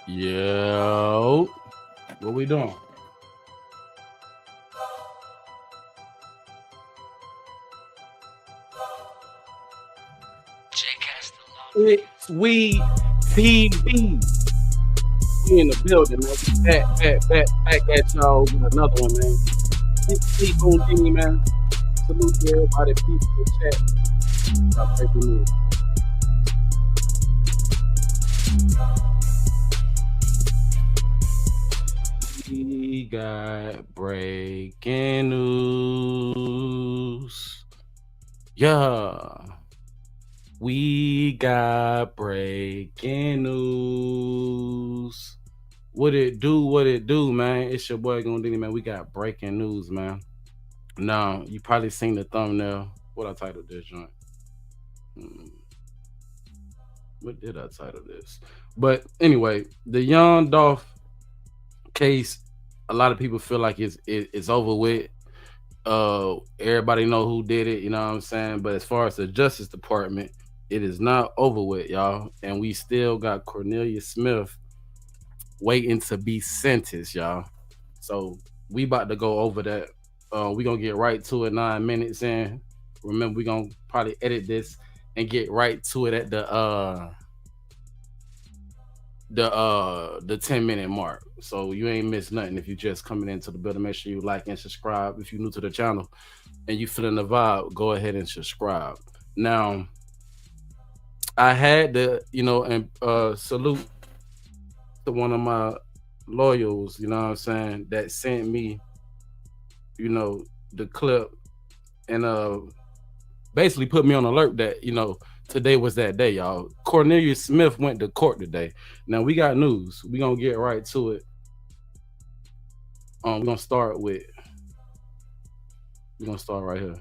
Yo, what we doing? It's we TV. We in the building, man. Back at y'all with another one, man. It's on Jimmy, man. Salute to everybody, people in the chat. Stop breaking news. We got breaking news. Yeah. We got breaking news. What it do, man? It's your boy Gondini, man. We got breaking news, man. Now, you probably seen the thumbnail. What I titled this joint? What did I title this? But anyway, the young Dolph case, a lot of people feel like it's over with. Everybody know who did it, you know what I'm saying? But as far as the Justice Department, it is not over with, y'all. And we still got Cornelius Smith waiting to be sentenced, y'all. So we about to go over that. We gonna get right to it 9 minutes in. Remember, we gonna probably edit this and get right to it at the 10-minute mark. So you ain't missed nothing if you just coming into the building. Make sure you like and subscribe. If you're new to the channel and you feeling the vibe, go ahead and subscribe. Now, I had to, and salute to one of my loyals, you know what I'm saying, that sent me, the clip and basically put me on alert that, today was that day, y'all. Cornelius Smith went to court today. Now we got news. We gonna get right to it. We're gonna start right here.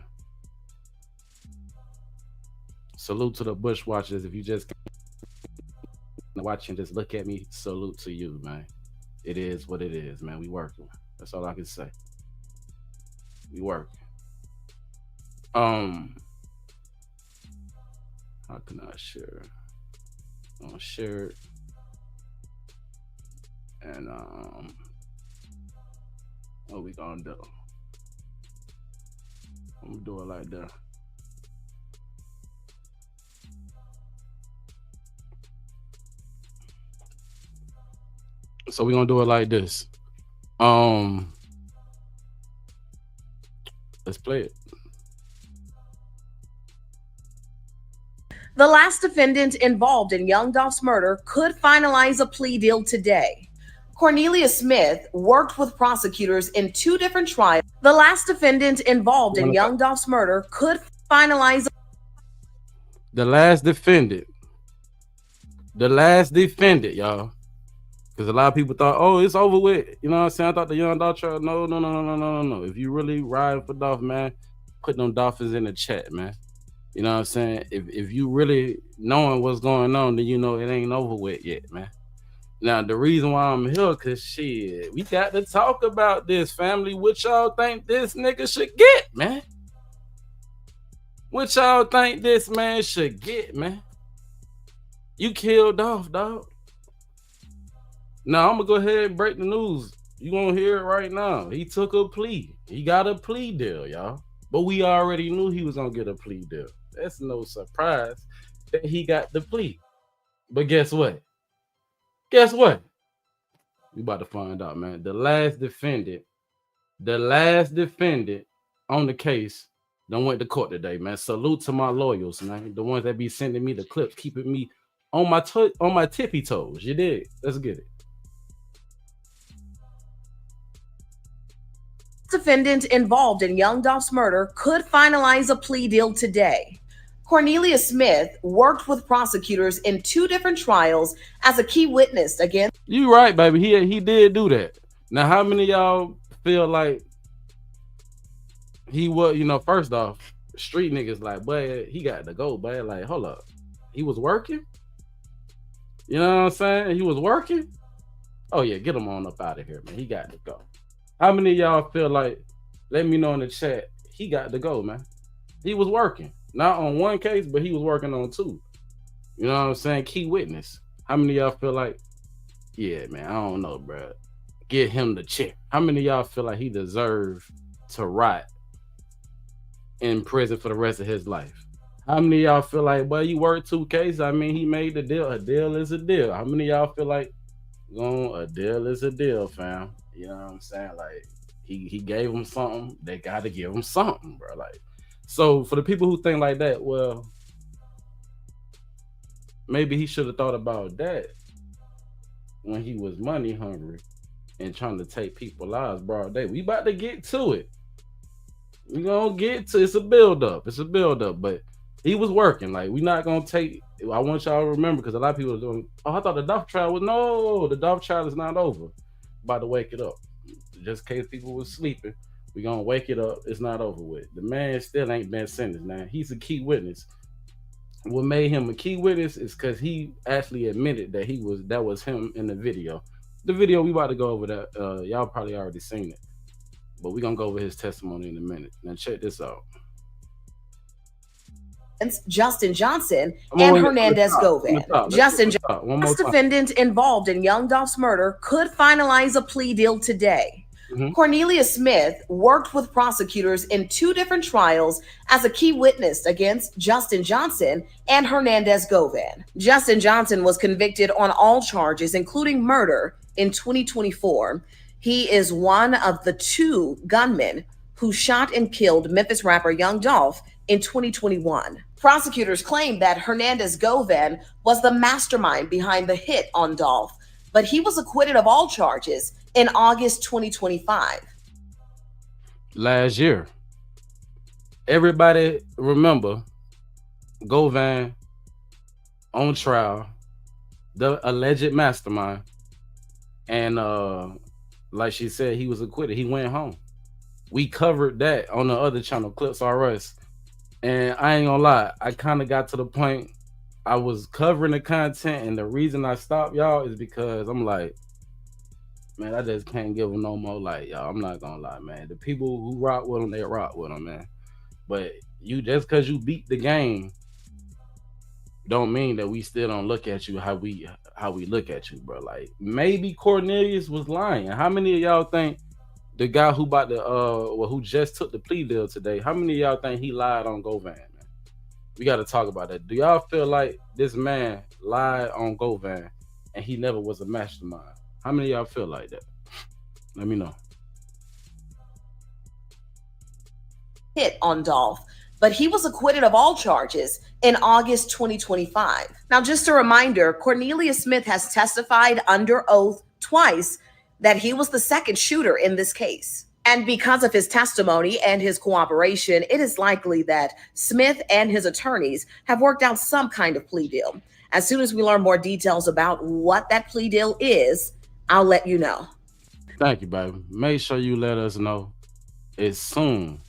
Salute to the Bush watchers. If you just watching, just look at me. Salute to you, man. It is what it is, man. We working. That's all I can say. We working. How can I share? I'm gonna share it. And what we gonna do? I'm gonna do it like that. So we're gonna do it like this. Let's play it. The last defendant involved in young Dolph's murder could finalize a plea deal today. Cornelius Smith worked with prosecutors in 2 different trials. The last defendant involved in young Dolph's murder could finalize. The last defendant, y'all. Because a lot of people thought, oh, it's over with. You know what I'm saying? I thought the young Dolph trial. No. If you really riding for Dolph, man, put them Dolphins in the chat, man. You know what I'm saying? If you really knowing what's going on, then you know it ain't over with yet, man. Now, the reason why I'm here, because shit, we got to talk about this, family. What y'all think this nigga should get, man? What y'all think this man should get, man? You killed Dolph, dog. Now, I'm going to go ahead and break the news. You going to hear it right now. He took a plea. He got a plea deal, y'all. But we already knew he was going to get a plea deal. That's no surprise that he got the plea. But guess what? We about to find out, man. The last defendant on the case done went to court today, man. Salute to my loyals, man. The ones that be sending me the clips, keeping me on my tippy toes. You did. Let's get it. Defendant involved in young Dolph's murder could finalize a plea deal today. Cornelius Smith worked with prosecutors in 2 different trials as a key witness against. You right, baby. He did do that. Now, how many of y'all feel like he was, first off, street niggas like, boy, he got to go, boy. Like, hold up. He was working? You know what I'm saying? He was working? Oh, yeah, get him on up out of here, man. He got to go. How many of y'all feel like, let me know in the chat, he got to go, man. He was working. Not on one case, but he was working on 2. You know what I'm saying? Key witness. How many of y'all feel like Yeah, man, I don't know, bro. Get him the check. How many of y'all feel like he deserved to rot in prison for the rest of his life? How many of y'all feel like, well, you worked 2 cases? I mean, he made the deal. A deal is a deal. How many of y'all feel like, a deal is a deal, fam? You know what I'm saying? Like, he gave him something. They got to give him something, bro. Like, so for the people who think like that, well, maybe he should have thought about that when he was money hungry and trying to take people's lives broad day. We about to get to it. We gonna get to it's a build up. It's a build up, but he was working. Like we not gonna take. I want y'all to remember because a lot of people are doing. Oh, I thought the Dolph trial was no. The Dolph trial is not over. About to wake it up. Just in case people was sleeping, we gonna wake it up. It's not over with. The man still ain't been sentenced. Now he's a key witness. What made him a key witness is because he actually admitted that that was him in the video. The video we about to go over that. Y'all probably already seen it, but we gonna go over his testimony in a minute. Now check this out. Justin Johnson I'm and on the Hernandez top. On the Govan. top. Justin Let's top. One more last time. defendant involved in young Dolph's murder could finalize a plea deal today. Cornelius Smith worked with prosecutors in 2 different trials as a key witness against Justin Johnson and Hernandez Govan. Justin Johnson was convicted on all charges, including murder, in 2024. He is one of the 2 gunmen who shot and killed Memphis rapper Young Dolph in 2021. Prosecutors claimed that Hernandez Govan was the mastermind behind the hit on Dolph, but he was acquitted of all charges in August 2025. Last year. Everybody remember Govan on trial, the alleged mastermind, and like she said, he was acquitted. He went home. We covered that on the other channel, Clips R Us. And I ain't gonna lie, I kind of got to the point I was covering the content, and the reason I stopped y'all is because I'm like, man, I just can't give them no more light, y'all. I'm not gonna lie, man. The people who rock with them, they rock with them, man. But you just because you beat the game, don't mean that we still don't look at you how we look at you, bro. Like maybe Cornelius was lying. How many of y'all think the guy who about to who just took the plea deal today? How many of y'all think he lied on Govan, man? We got to talk about that. Do y'all feel like this man lied on Govan and he never was a mastermind? How many of y'all feel like that? Let me know. Hit on Dolph, but he was acquitted of all charges in August 2025. Now, just a reminder, Cornelius Smith has testified under oath twice that he was the second shooter in this case. And because of his testimony and his cooperation, it is likely that Smith and his attorneys have worked out some kind of plea deal. As soon as we learn more details about what that plea deal is, I'll let you know. Thank you, baby. Make sure you let us know as soon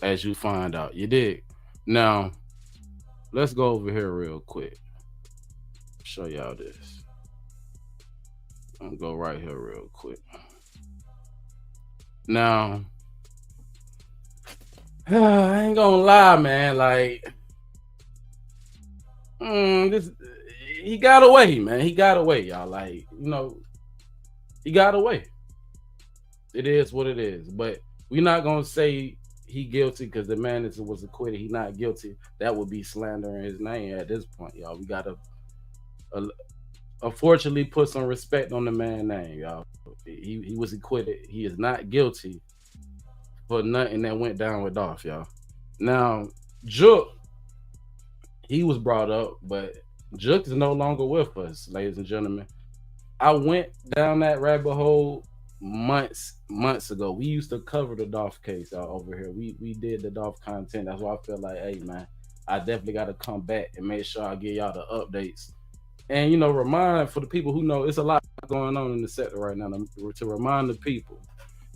as you find out. You dig? Now, let's go over here real quick. Show y'all this. I'm gonna go right here real quick. Now, I ain't gonna lie, man. Like, this he got away, man. He got away, y'all. Like, he got away. It is what it is. But we're not gonna say he guilty because the man was acquitted. He not guilty. That would be slandering his name at this point, y'all. We gotta unfortunately put some respect on the man's name, y'all. He was acquitted. He is not guilty for nothing that went down with Dolph, y'all. Now, Jook, he was brought up, but Jook is no longer with us, ladies and gentlemen. I went down that rabbit hole months ago. We used to cover the Dolph case out over here. We did the Dolph content. That's why I feel like, hey man, I definitely got to come back and make sure I give y'all the updates. And remind for the people who know it's a lot going on in the sector right now to remind the people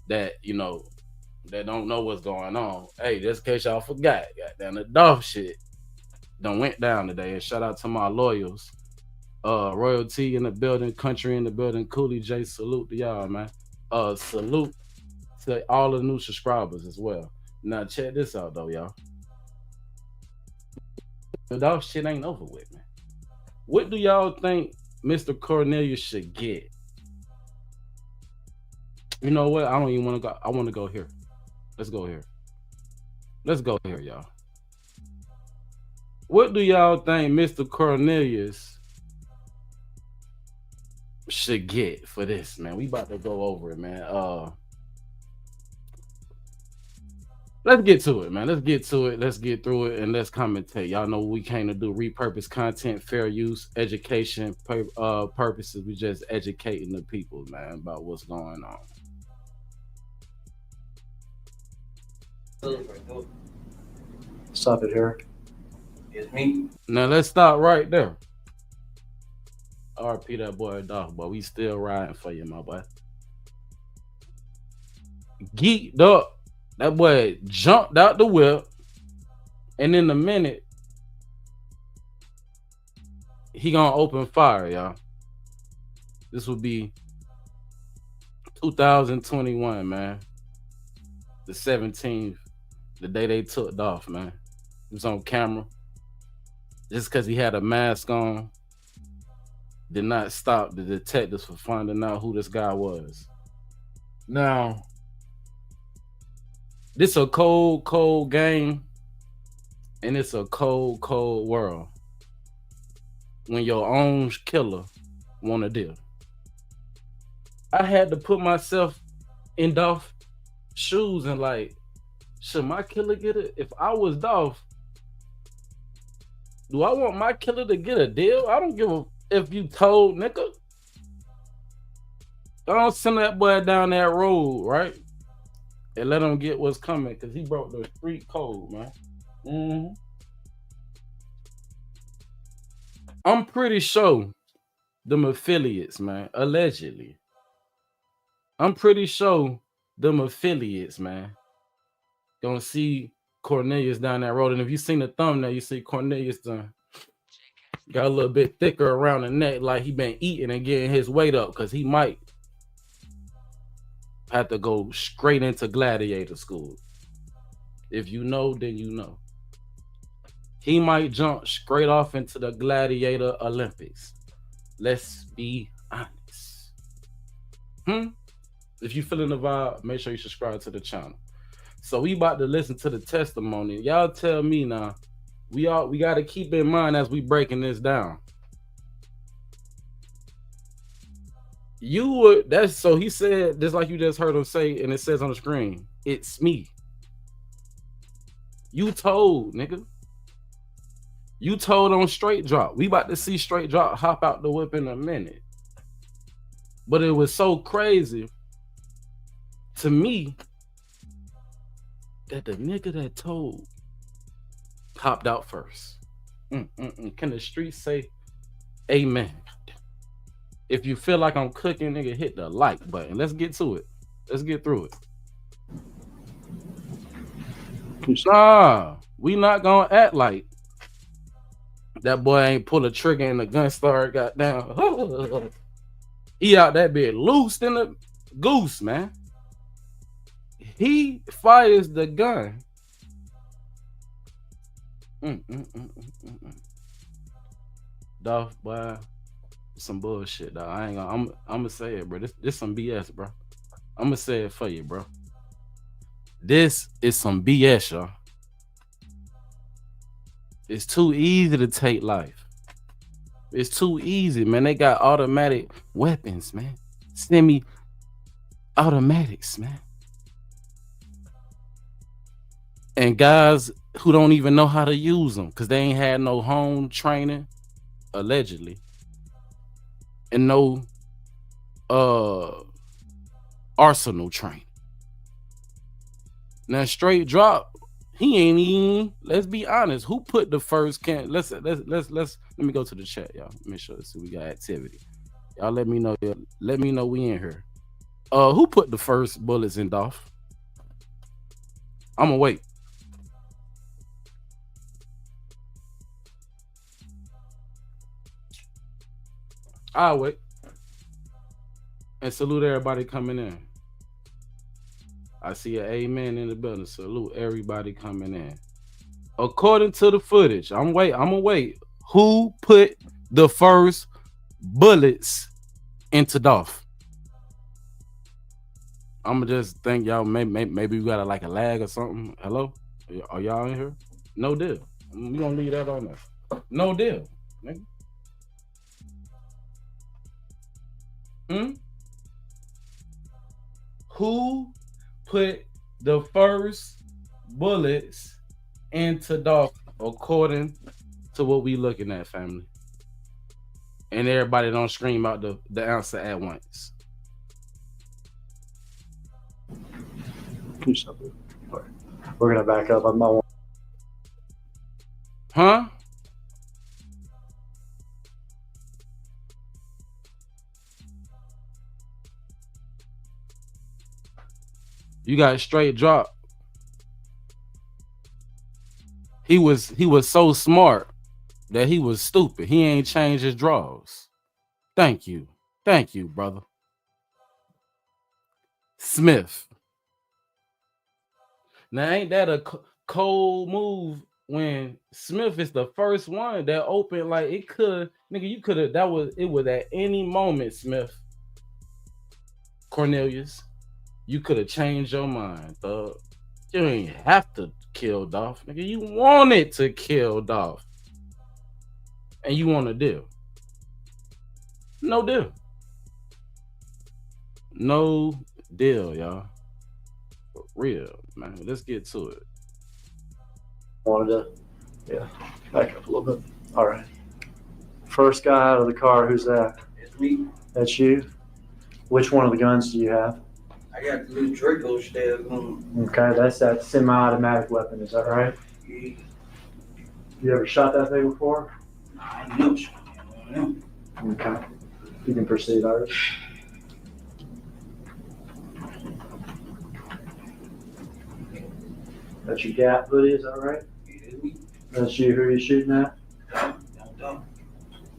that that don't know what's going on. Hey, just in case y'all forgot, goddamn the Dolph shit done went down today. And shout out to my loyals. Royalty in the building, country in the building, Cooley J, salute to y'all, man. Salute to all the new subscribers as well. Now check this out though, y'all. The Dolph shit ain't over with, man. What do y'all think Mr. Cornelius should get. You know what? I don't even want to go. I want to go here. Let's go here. Let's go here, y'all. What do y'all think Mr. Cornelius should get for this, man? We about to go over it, man. Let's get to it, man. Let's get to it. Let's get through it, and let's commentate. Y'all know what we came to do: repurpose content, fair use, education purposes. We just educating the people, man, about what's going on. Stop it here. It's me. Now let's stop right there. RP that boy Dolph, but we still riding for you, my boy. Geeked up. That boy jumped out the whip, and in a minute, he gonna open fire, y'all. This will be 2021, man. The 17th, the day they took Dolph, man. He was on camera. Just because he had a mask on did not stop the detectives from finding out who this guy was. Now, this a cold, cold game, and it's a cold, cold world when your own killer want to deal. I had to put myself in Dolph's shoes and like, should my killer get it? If I was Dolph, do I want my killer to get a deal? I don't give a if you told, nigga. Don't send that boy down that road, right? And let him get what's coming, because he broke the street code, man. Mm-hmm. I'm pretty sure them affiliates, man, allegedly. I'm pretty sure them affiliates, man, gonna see Cornelius down that road. And if you seen the thumbnail, you see Cornelius done got a little bit thicker around the neck, like he been eating and getting his weight up, because he might have to go straight into gladiator school. If you know, then you know. He might jump straight off into the gladiator Olympics. Let's be honest. If you feeling the vibe, make sure you subscribe to the channel. So we about to listen to the testimony. Y'all tell me now. We got to keep in mind as we breaking this down. You would, that's so he said, just like you just heard him say, and it says on the screen, it's me. You told, nigga. You told on Straight Drop. We about to see Straight Drop hop out the whip in a minute. But it was so crazy to me that the nigga that told popped out first. Can the streets say amen? If you feel like I'm cooking, nigga, hit the like button. Let's get to it. Let's get through it. Nah, we not gonna act like that boy ain't pull a trigger and the gun started got down. He out that bit loose in the goose, man. He fires the gun. Dolph, boy, some bullshit, dog. I ain't gonna. I'm gonna say it, bro. This some BS, bro. I'm gonna say it for you, bro. This is some BS, y'all. It's too easy to take life. It's too easy, man. They got automatic weapons, man. Semi-automatics, man. And guys who don't even know how to use them because they ain't had no home training, allegedly, and no arsenal training. Now, Straight Drop, he ain't even. Let's be honest. Who put the first can? Let me go to the chat, y'all. Make sure we got activity. Y'all let me know. Let me know we in here. Who put the first bullets in Dolph? I'ma wait. I'll wait. And salute everybody coming in. I see an amen in the building. Salute everybody coming in. According to the footage, I'm gonna wait. Who put the first bullets into Dolph. I'm gonna just think y'all maybe we got like a lag or something. Hello, are y'all in here? No deal. We gonna leave that on there. No deal. Nigga. Hmm? Who put the first bullets into Dolph according to what we looking at, family? And everybody don't scream out the answer at once. Do something. All right. We're gonna back up. Huh? You got straight drop. He was so smart that he was stupid. He ain't changed his draws. Thank you. Thank you, brother. Smith. Now ain't that a cold move when Smith is the first one that opened? Like it could, nigga, you could have, it was at any moment, Smith. Cornelius, you could have changed your mind, thug. You ain't have to kill Dolph, nigga. You wanted to kill Dolph. And you want a deal. No deal. No deal, y'all. For real, man. Let's get to it. Wanted to, back up a little bit. All right. First guy out of the car, who's that? It's me. That's you? Which one of the guns do you have? I got the little Draco style gun. Okay, that's that semi-automatic weapon, is that right? Yeah. You ever shot that thing before? I ain't never shot one of them. Okay. You can proceed, Irish. That's your gap hoodie, is that right? Yeah, it's me. That's you, who are you shooting at? Don't.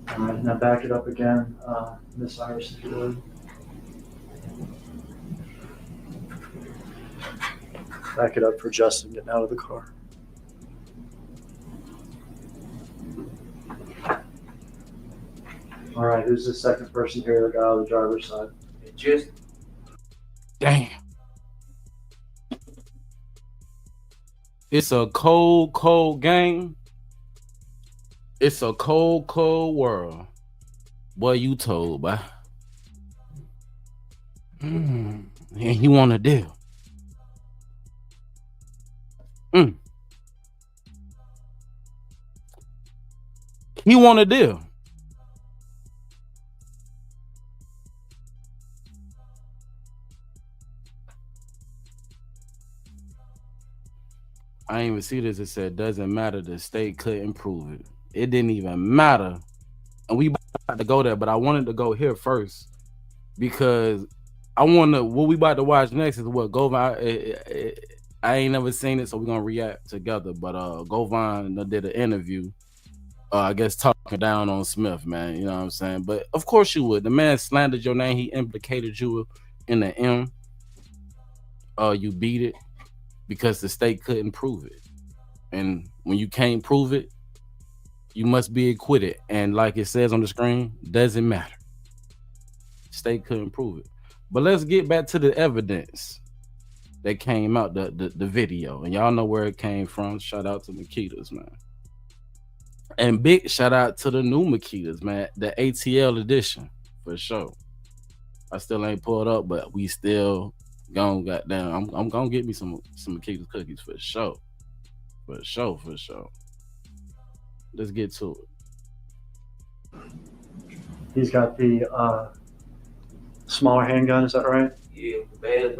All right, now back it up again, Miss Iris, if you would. Back it up for Justin getting out of the car. All right, who's the second person here that got out of the driver's side? It's just Damn. It's a cold, cold game. It's a cold, cold world. Boy, you told, boy. And he want a deal. He want a deal. I didn't even see this. It said, doesn't matter. The state couldn't prove it. It didn't even matter. And we about to go there, but I wanted to go here first because I want to, what we about to watch next is what Govan, I ain't never seen it, so we're going to react together. But Govan did an interview, I guess talking down on Smith, man. You know what I'm saying? But of course you would. The man slandered your name. He implicated you in the M. You beat it because the state couldn't prove it. And when you can't prove it, you must be acquitted. And like it says on the screen, doesn't matter. State couldn't prove it. But let's get back to the evidence that came out, the video. And y'all know where it came from. Shout out to Makitas, man. And big shout out to the new Makitas, man. The ATL edition, for sure. I still ain't pulled up, but we still gonna goddamn. I'm gonna get me some Makitas cookies for sure. For sure. Let's get to it. He's got the smaller handgun, is that right? yeah, bad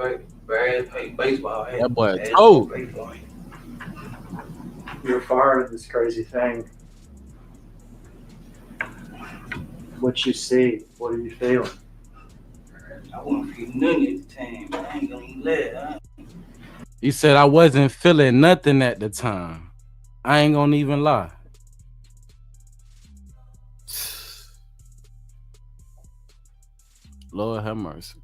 baseball. That boy told. You're firing this crazy thing. What you see? What are you feeling? I won't feel nothing at the time. I ain't gonna even let it. He said I wasn't feeling nothing at the time. I ain't gonna even lie. Lord have mercy.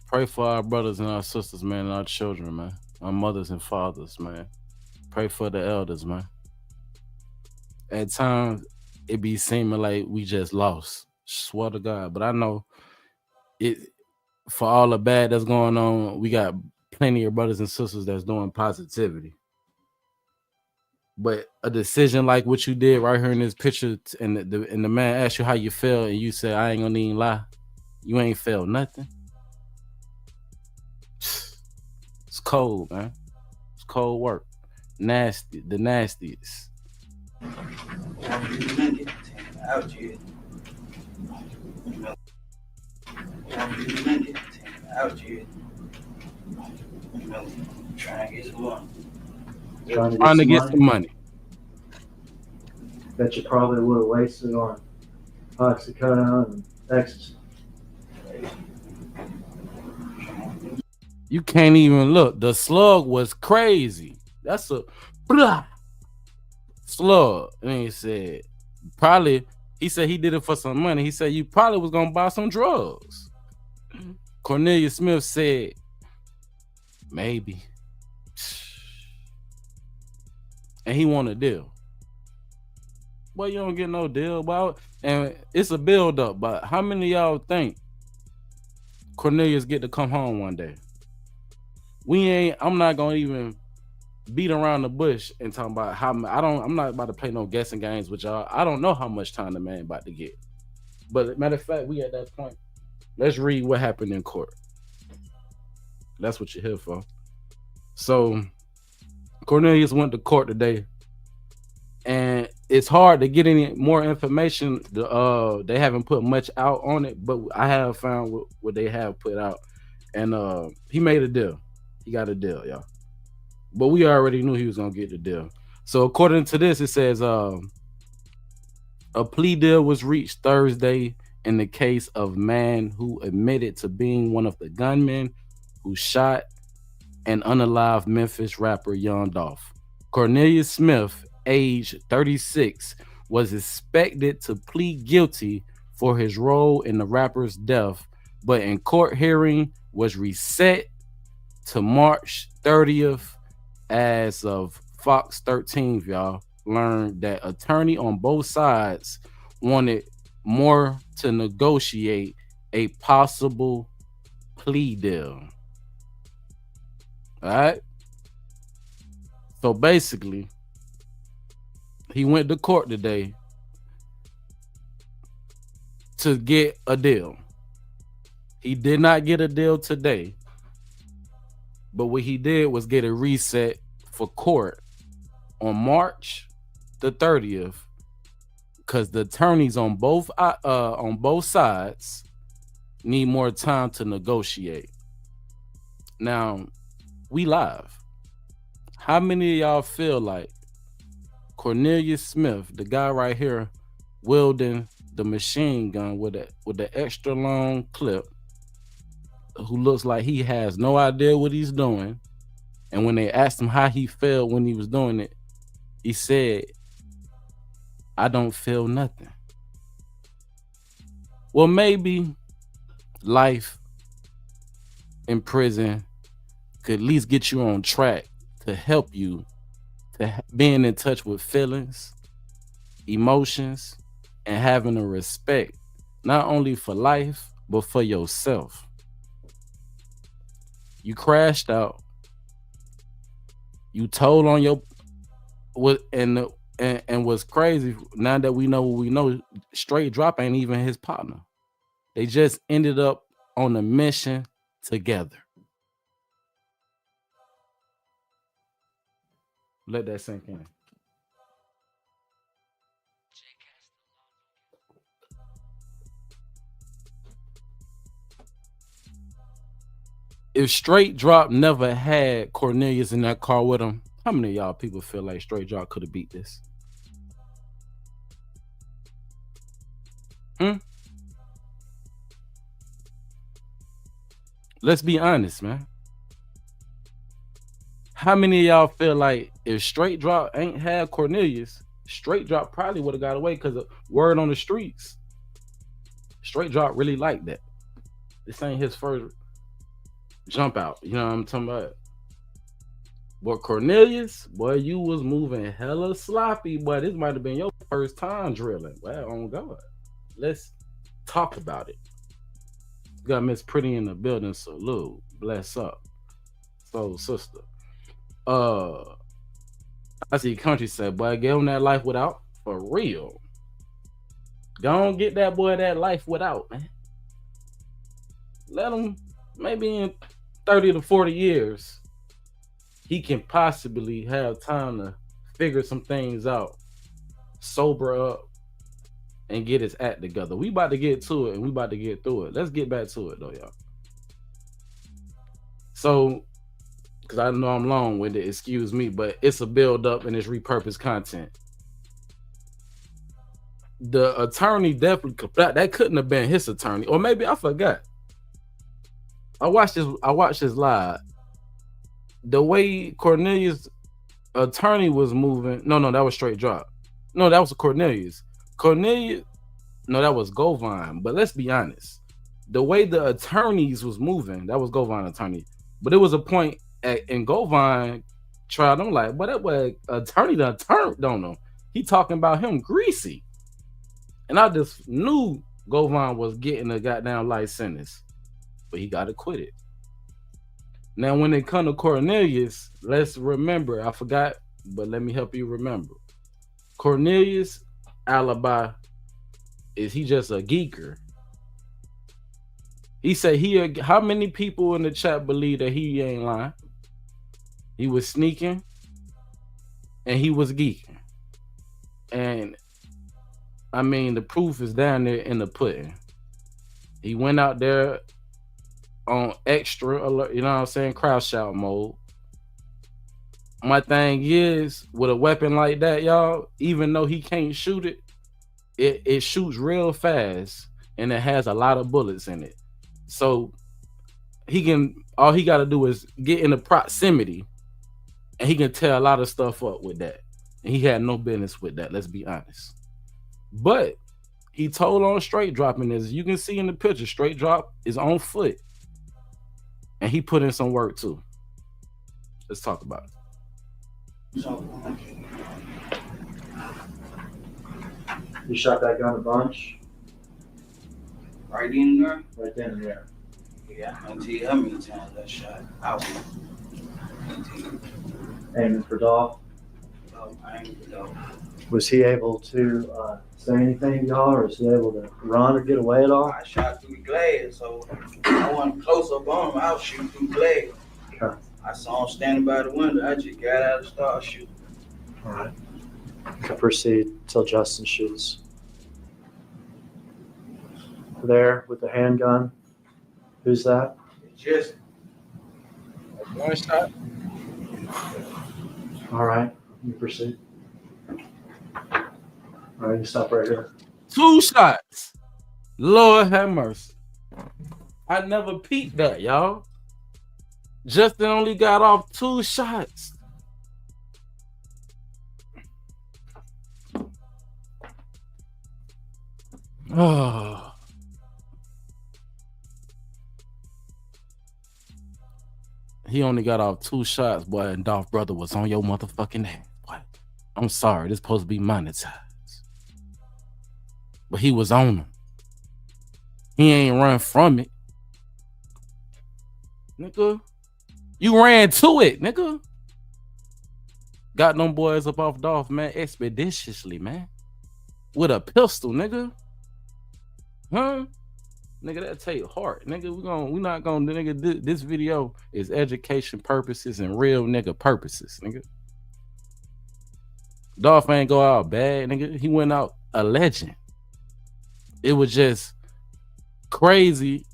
Pray for our brothers and our sisters, man, and our children, man. Our mothers and fathers, man. Pray for the elders, man. At times, it be seeming like we just lost. Swear to God. But I know it for all the bad that's going on, we got plenty of brothers and sisters that's doing positivity. But a decision like what you did right here in this picture, and the man asked you how you felt, and you said, I ain't gonna even lie. You ain't felt nothing. It's cold, man. It's cold work. Nasty, the nastiest. Out here. Out here. Trying to get some money. Trying to get some money. That you probably would have wasted on oxycodone and ecstasy. You can't even look. The slug was crazy. That's a blah, slug. And he said, probably, he said he did it for some money. He said you probably was gonna buy some drugs. Cornelius Smith said, maybe. And he want a deal. Well, you don't get no deal about it. And it's a build up, but how many of y'all think Cornelius get to come home one day? I'm not gonna even beat around the bush and talk about how I'm not about to play no guessing games with y'all. I don't know how much time the man about to get. But matter of fact, we at that point. Let's read what happened in court. That's what you're here for. So Cornelius went to court today, and it's hard to get any more information. They haven't put much out on it, but I have found what they have put out, and he made a deal. He got a deal, y'all. But we already knew he was gonna get the deal. So according to this, it says a plea deal was reached Thursday in the case of man who admitted to being one of the gunmen who shot and unalived Memphis rapper Young Dolph. Cornelius Smith, age 36, was expected to plead guilty for his role in the rapper's death, but in court hearing was reset to March 30th. As of Fox 13th, y'all learned that attorney on both sides wanted more to negotiate a possible plea deal. All right. So basically, he went to court today to get a deal. He did not get a deal today, but what he did was get a reset for court on March the 30th, because the attorneys on both sides need more time to negotiate. Now, we live. How many of y'all feel like Cornelius Smith, the guy right here, wielding the machine gun with the extra long clip, who looks like he has no idea what he's doing, and when they asked him how he felt when he was doing it, he said, I don't feel nothing. Well, maybe life in prison could at least get you on track to help you to being in touch with feelings, emotions, and having a respect, not only for life, but for yourself. You crashed out. You told on your and what's crazy, now that we know what we know, Straight Drop ain't even his partner. They just ended up on a mission together. Let that sink in. If Straight Drop never had Cornelius in that car with him, how many of y'all people feel like Straight Drop could have beat this? Let's be honest, man. How many of y'all feel like if Straight Drop ain't had Cornelius, Straight Drop probably would have got away, because of word on the streets, Straight Drop really liked that. This ain't his first jump out. You know what I'm talking about? But Cornelius, boy, you was moving hella sloppy, boy. This might have been your first time drilling. Well, on God. Let's talk about it. Got Miss Pretty in the building, salute. Bless up. So, sister. Uh I see country said, boy, get on that life without for real. Go on get that boy that life without, man. Let him maybe in 30 to 40 years, he can possibly have time to figure some things out, sober up, and get his act together. We about to get to it and we about to get through it. Let's get back to it though, y'all. So, because I know I'm long winded, excuse me, but it's a build up and it's repurposed content. The attorney definitely that couldn't have been his attorney, or maybe I forgot. I watched this live. The way Cornelius' attorney was moving, no, that was straight drop. No, that was Cornelius. No, that was Govine. But let's be honest. The way the attorneys was moving, that was Govine attorney. But it was a point in Govine trial, I'm like, but that was attorney to attorney, don't know. He talking about him greasy. And I just knew Govine was getting a goddamn life sentence. But he got acquitted. Now, when it come to Cornelius, let's remember, I forgot, but let me help you remember. Cornelius' alibi is he just a geeker. He said how many people in the chat believe that he ain't lying? He was sneaking and he was geeking. And I mean, the proof is down there in the pudding. He went out there on extra alert, you know what I'm saying, crowd shout mode. My thing is, with a weapon like that, y'all, even though he can't shoot it, it shoots real fast and it has a lot of bullets in it. So all he got to do is get in the proximity and he can tear a lot of stuff up with that. And he had no business with that, let's be honest. But he told on straight dropping this. You can see in the picture, straight drop is on foot. And he put in some work too. Let's talk about it. You shot that gun a bunch? Right in there? Right then and there. Yeah, I can tell you how many times I shot out. Aiming for Dolph? I ain't for Dolph. Was he able to say anything to y'all, or was he able to run or get away at all? I shot through the glass, so I wasn't close up on him. I was shooting through the glass. Okay. I saw him standing by the window. I just got out and started shooting. All right. Proceed till Justin shoots. There with the handgun. Who's that? It's just One shot. All right. You proceed. All right, you stop right here. 2 shots. Lord have mercy. I never peeped that, y'all. Justin only got off 2 shots. Oh. He only got off 2 shots, boy, and Dolph brother was on your motherfucking head. Boy, I'm sorry, this supposed to be monetized. But he was on him. He ain't run from it. Nigga, you ran to it, nigga. Got them boys up off Dolph, man, expeditiously, man. With a pistol, nigga. Huh? Nigga, that take heart. Nigga, we not gonna, nigga, this video is education purposes and real nigga purposes, nigga. Dolph ain't go out bad, nigga. He went out a legend. It was just crazy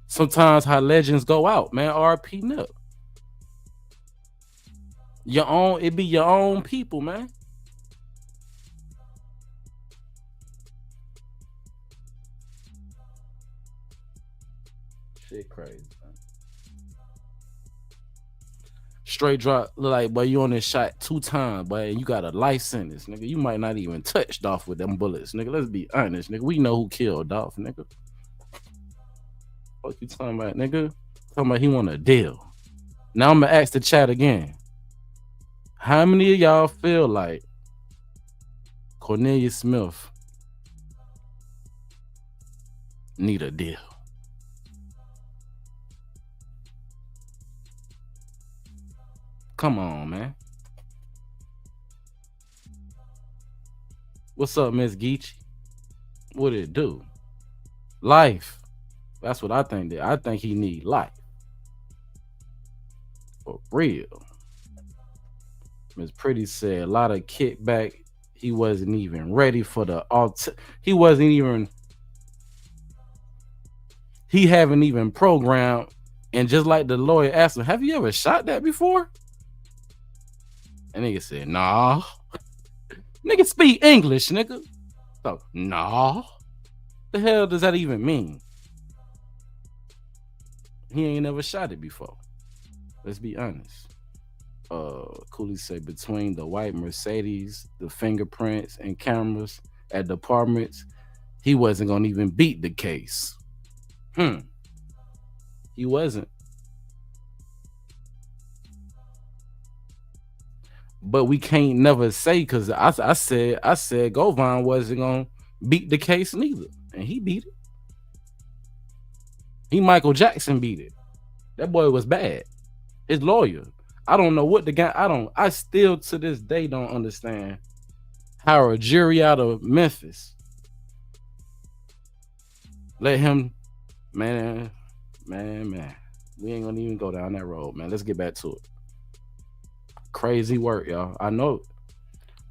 sometimes how legends go out, man. RP Nip. It be your own people, man. Shit crazy, man. Straight drop, look like, boy, you on this shot 2 times, boy, and you got a life sentence, nigga. You might not even touch Dolph with them bullets, nigga. Let's be honest, nigga. We know who killed Dolph, nigga. What you talking about, nigga? Talking about he want a deal. Now I'm gonna ask the chat again. How many of y'all feel like Cornelius Smith need a deal? Come on, man. What's up, Miss Geechee? What it do? Life. That's what I think. I think he need life. For real. Miss Pretty said a lot of kickback. He wasn't even ready for the he wasn't even. He haven't even programmed. And just like the lawyer asked him, have you ever shot that before? And nigga said, nah. Nigga speak English, nigga. So, nah. The hell does that even mean? He ain't never shot it before. Let's be honest. Cooley said between the white Mercedes, the fingerprints and cameras at the apartments, he wasn't gonna even beat the case. He wasn't. But we can't never say, because I said Govan wasn't gonna beat the case neither, and he beat it. He Michael Jackson beat it. That boy was bad. His lawyer. I don't know what the guy. I still to this day don't understand how a jury out of Memphis let him. Man. We ain't gonna even go down that road, man. Let's get back to it. Crazy work, y'all. I know.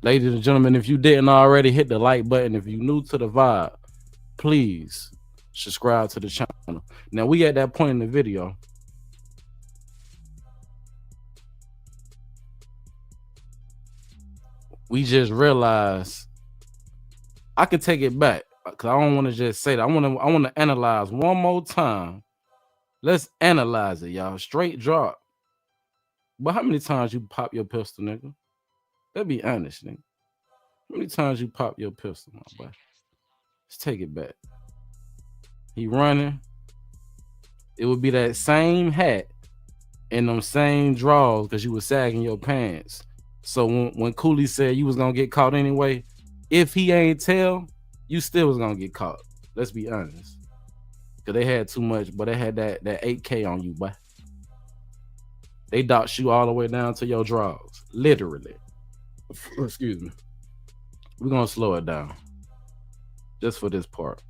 Ladies and gentlemen, if you didn't already, hit the like button. If you're new to the vibe, please subscribe to the channel. Now we at that point in the video. We just realized I could take it back, because I don't want to just say that. I want to analyze one more time. Let's analyze it, y'all. Straight drop. But how many times you pop your pistol, nigga? Let's be honest, nigga. How many times you pop your pistol, my boy? Let's take it back. He running. It would be that same hat and them same drawers because you was sagging your pants. So when Cooley said you was gonna get caught anyway, if he ain't tell, you still was gonna get caught. Let's be honest. Cause they had too much, but they had that 8K on you, boy. They docked you all the way down to your drawers. Literally. Excuse me. We're gonna slow it down. Just for this part.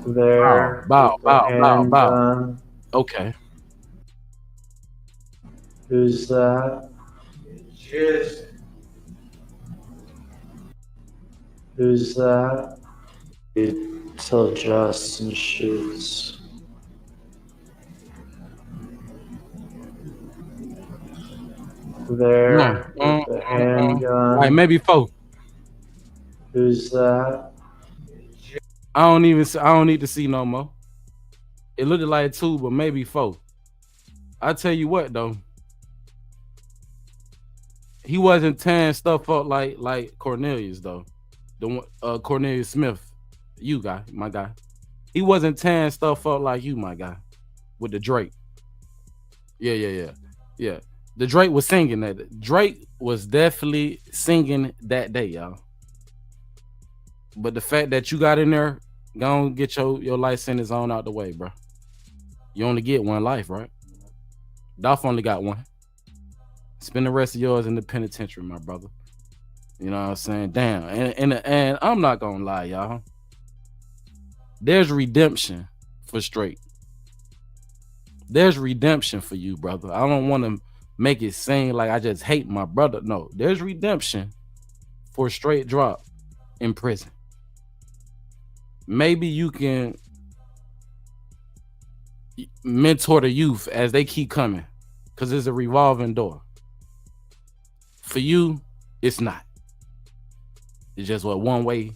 There. Bow. Okay. Who's that? Just Who's that? Till Justin shoots. There. With the handgun. All right, maybe 4. Who's that? I don't need to see no more. It looked like 2, but maybe 4. I tell you what though, he wasn't tearing stuff up like Cornelius though. The one, Cornelius Smith, my guy. He wasn't tearing stuff up like you, my guy, with the Drake. Yeah. The Drake was singing that. Drake was definitely singing that day, y'all. But the fact that you got in there, go and get your life sentence on out the way, bro. You only get one life, right? Dolph only got one. Spend the rest of yours in the penitentiary, my brother. You know what I'm saying? Damn. And I'm not gonna lie, y'all. There's redemption for Straight. There's redemption for you, brother. I don't want to make it seem like I just hate my brother. No, there's redemption for Straight drop in prison. Maybe you can mentor the youth as they keep coming, because it's a revolving door. For you, it's not. It's just a one-way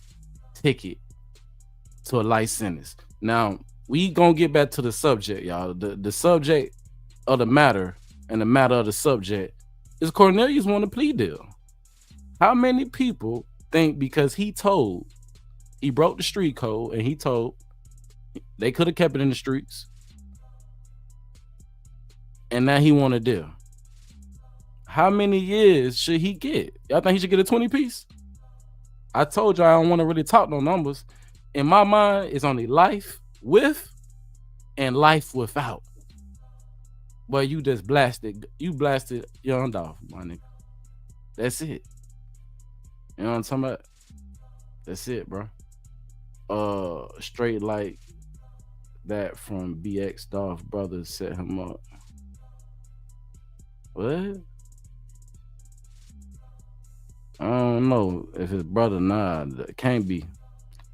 ticket to a life sentence. Now, we gonna get back to the subject, y'all. The subject of the matter and the matter of the subject is Cornelius want a plea deal. How many people think because he broke the street code and he told they could have kept it in the streets, and now he want a deal. How many years should he get? Y'all think he should get a 20 piece? I told you I don't want to really talk no numbers. In my mind, it's only life with and life without. But you just blasted young Dolph, my nigga. That's it. You know what I'm talking about? That's it, bro. Straight like that from BX Dolph brothers set him up. What? I don't know if his brother, nah, it can't be.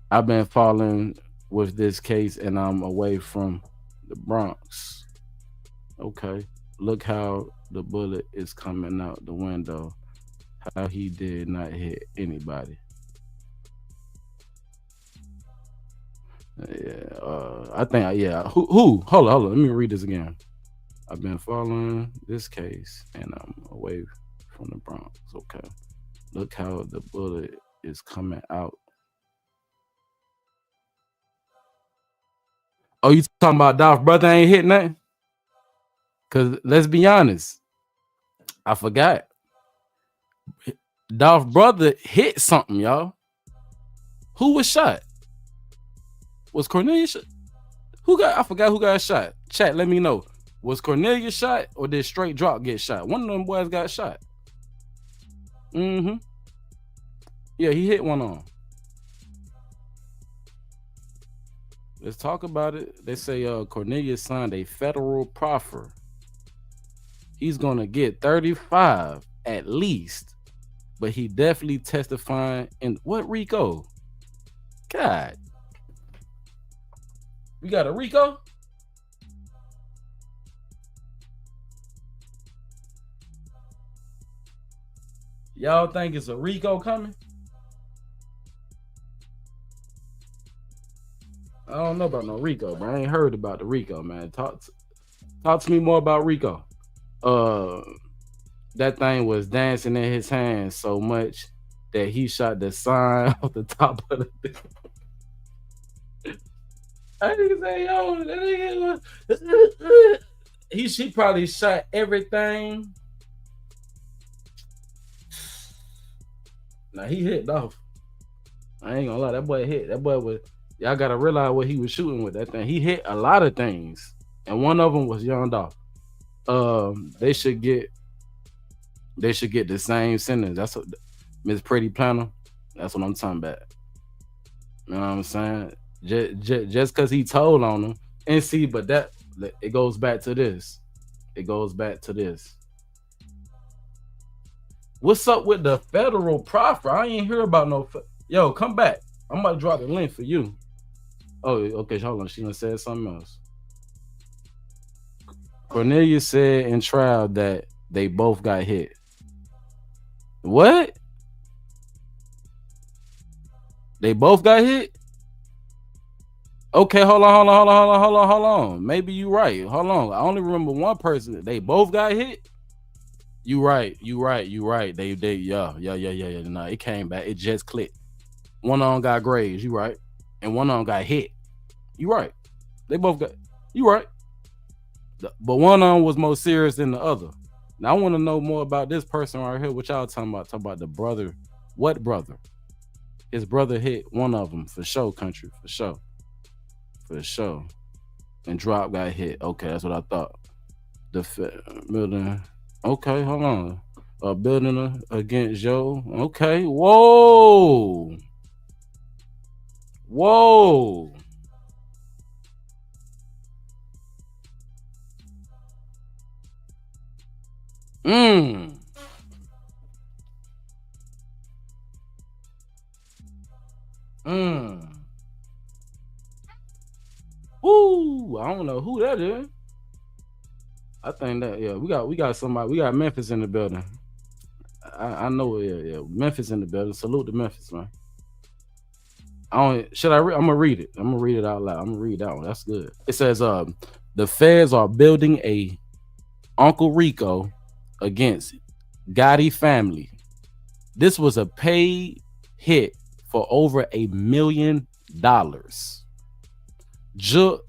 I've been following with this case and I'm away from the Bronx. Okay. Look how the bullet is coming out the window. How he did not hit anybody. Yeah, I think, yeah. Who? Hold on. Let me read this again. I've been following this case and I'm away from the Bronx. Okay. Look how the bullet is coming out. Oh, you talking about Dolph brother ain't hit nothing? Because let's be honest, I forgot. Dolph brother hit something, y'all. Who was shot? Was Cornelius shot? I forgot who got shot. Chat, let me know. Was Cornelius shot or did Straight Drop get shot? One of them boys got shot. Mm-hmm. Yeah, he hit one on. Let's talk about it. They say Cornelius signed a federal proffer. He's gonna get 35 at least, but he definitely testifying in what Rico? God, we got a Rico. Y'all think it's a Rico coming? I don't know about no Rico, but I ain't heard about the Rico, man. Talk to me more about Rico. That thing was dancing in his hands so much that he shot the sign off the top of the thing. I think say, yo, that nigga, she probably shot everything. Now he hit Dolph. I ain't gonna lie, that boy hit. That boy was. Y'all gotta realize what he was shooting with that thing. He hit a lot of things, and one of them was young Dolph. They should get the same sentence. That's what Miss Pretty Planner. That's what I'm talking about. You know what I'm saying? Just because he told on them, and see, but that it goes back to this. It goes back to this. What's up with the federal proffer? I ain't hear about no. Yo, come back. I'm about to drop the link for you. Oh, okay. Hold on. She done said something else. Cornelius said in trial that they both got hit. What? They both got hit? Okay, hold on. Maybe you right. Hold on. I only remember one person. They both got hit. You right. They yeah. No, it came back. It just clicked. One of them got grazed. You right. And one of them got hit. You right. They both got. You right. But one of them was more serious than the other. Now I want to know more about this person right here. What y'all talking about? Talking about the brother. What brother? His brother hit one of them for sure. Country for sure. For sure. And Drop got hit. Okay, that's what I thought. The building. Okay, hold on. Building against Joe. Okay. Whoa. Ooh, I don't know who that is. I think that we got somebody. We got Memphis in the building. I know Memphis in the building. Salute to Memphis, man. I'm gonna read it. I'm gonna read it out loud. I'm gonna read that one. That's good. It says the feds are building a Uncle Rico against Gotti family. This was a paid hit for over $1 million. Juk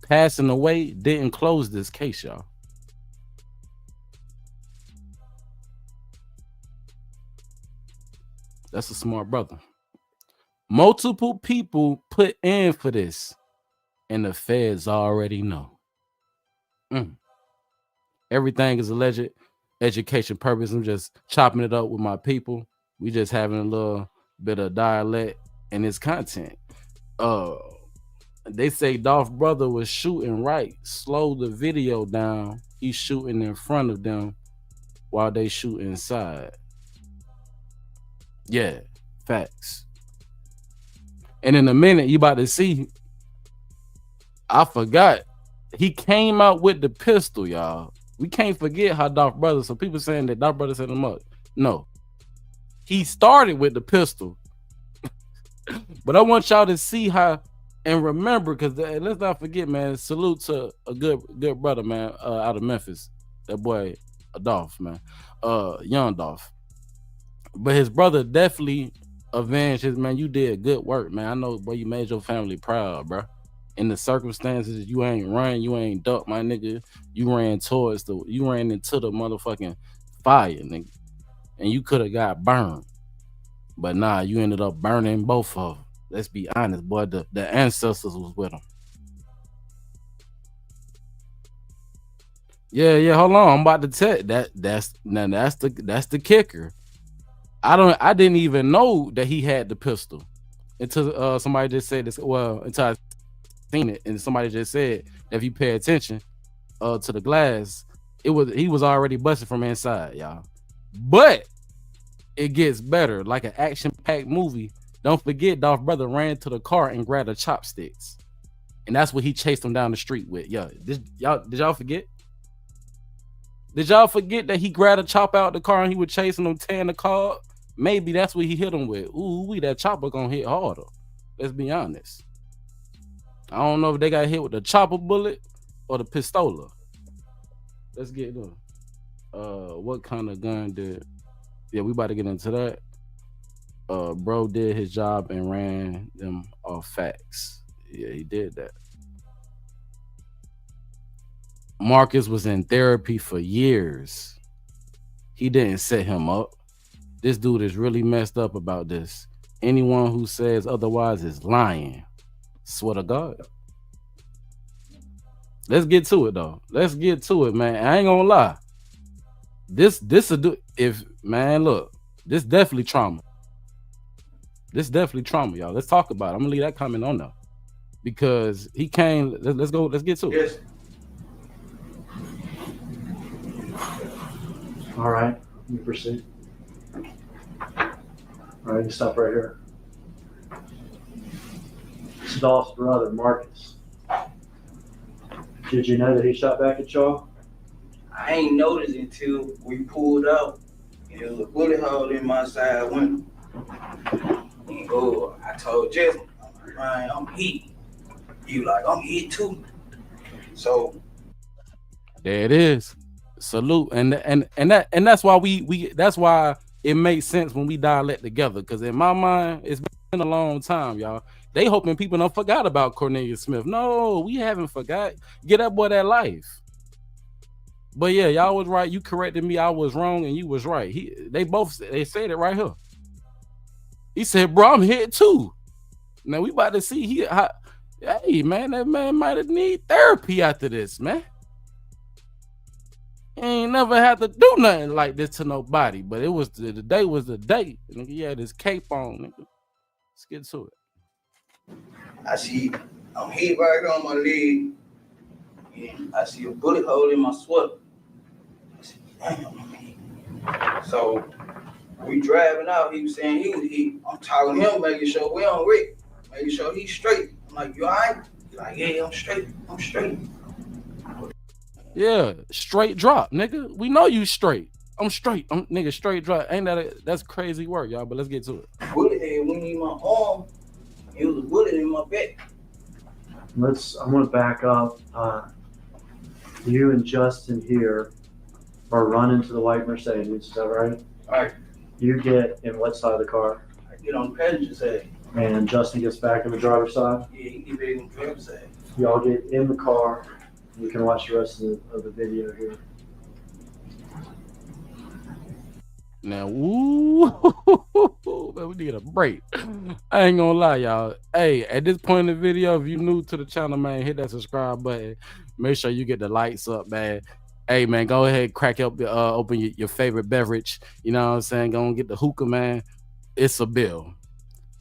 passing away didn't close this case, y'all. That's a smart brother. Multiple people put in for this, and the feds already know. Everything is alleged education purpose. I'm just chopping it up with my people. We just having a little bit of dialect and its content. They say Dolph brother was shooting right. Slow the video down. He's shooting in front of them while they shoot inside. Yeah, facts. And in a minute, you about to see. I forgot. He came out with the pistol, y'all. We can't forget how Dolph brother. So people saying that Dolph brother set him up. No, he started with the pistol. But I want y'all to see how and remember, because let's not forget, man. Salute to a good brother, man, out of Memphis. That boy, Dolph, man, young Dolph. But his brother definitely avenged his man. You did good work, man. I know, boy, you made your family proud, bro. In the circumstances, you ain't run, you ain't duck, my nigga. You ran into the motherfucking fire, nigga, and you could have got burned. But nah, you ended up burning both of them. Let's be honest, boy. The ancestors was with them. Yeah. Hold on, I'm about to tell that. That's the kicker. I didn't even know that he had the pistol until somebody just said this. Well, until I seen it, and somebody just said that if you pay attention to the glass, he was already busted from inside, y'all. But it gets better, like an action-packed movie. Don't forget, Dolph brother ran to the car and grabbed the chopsticks, and that's what he chased him down the street with. Yeah, did y'all forget? Did y'all forget that he grabbed a chop out the car and he was chasing him, tearing the car up? Maybe that's what he hit him with. Ooh, that chopper gonna hit harder. Let's be honest. I don't know if they got hit with the chopper bullet or the pistola. Let's get into what kind of gun did? Yeah, we about to get into that. Bro did his job and ran them off facts. Yeah, he did that. Marcus was in therapy for years. He didn't set him up. This dude is really messed up about this. Anyone who says otherwise is lying. Swear to God. Let's get to it though. Let's get to it, man. I ain't gonna lie. This if man, look, this definitely trauma. This definitely trauma, y'all. Let's talk about it. I'm gonna leave that comment on there because he came. Let's go. Let's get to it. Yes. All right, let me proceed. All right, you stop right here. It's Dolph's brother, Marcus. Did you know that he shot back at y'all? I ain't noticed until we pulled out. There was a bullet hole in my side window. And I told Jesse, Ryan, I'm hit. He was like, I'm hit too. So there it is. Salute. And that's why that's why it makes sense when we dialect together. Because in my mind, it's been a long time, y'all. They hoping people don't forgot about Cornelius Smith. No, we haven't forgot. Get that boy that life. But yeah, y'all was right. You corrected me. I was wrong, and you was right. They said it right here. He said, "Bro, I'm hit too." Now we about to see hey man, that man might have need therapy after this, man. He ain't never had to do nothing like this to nobody. But it was the day was the day. Nigga, he had his cape on. Nigga. Let's get to it. I see I'm hit right here on my leg. And I see a bullet hole in my sweater. I said, damn, I'm hit. So we driving out, he was saying he was hit. I'm talking to him, making sure we on Rick, making sure he's straight. I'm like, you all right? He's like, yeah, I'm straight. Yeah, straight drop, nigga. We know you straight. I'm straight. I'm nigga straight drop. Ain't that's crazy work, y'all, but let's get to it. Bullet head went in my arm. It was a bullet in my back. I'm gonna back up. You and Justin here are running to the white Mercedes, is that right? All right. You get in what side of the car? I get on the passenger side. And Justin gets back in the driver's side? Yeah, he get back on the driver's side. Y'all get in the car. You can watch the rest of the video here. Now, ooh, we need a break. I ain't gonna lie, y'all. Hey, at this point in the video, if you new to the channel, man, hit that subscribe button. Make sure you get the lights up, man. Hey, man, go ahead, crack up, open your favorite beverage. You know what I'm saying? Go and get the hookah, man. It's a bill.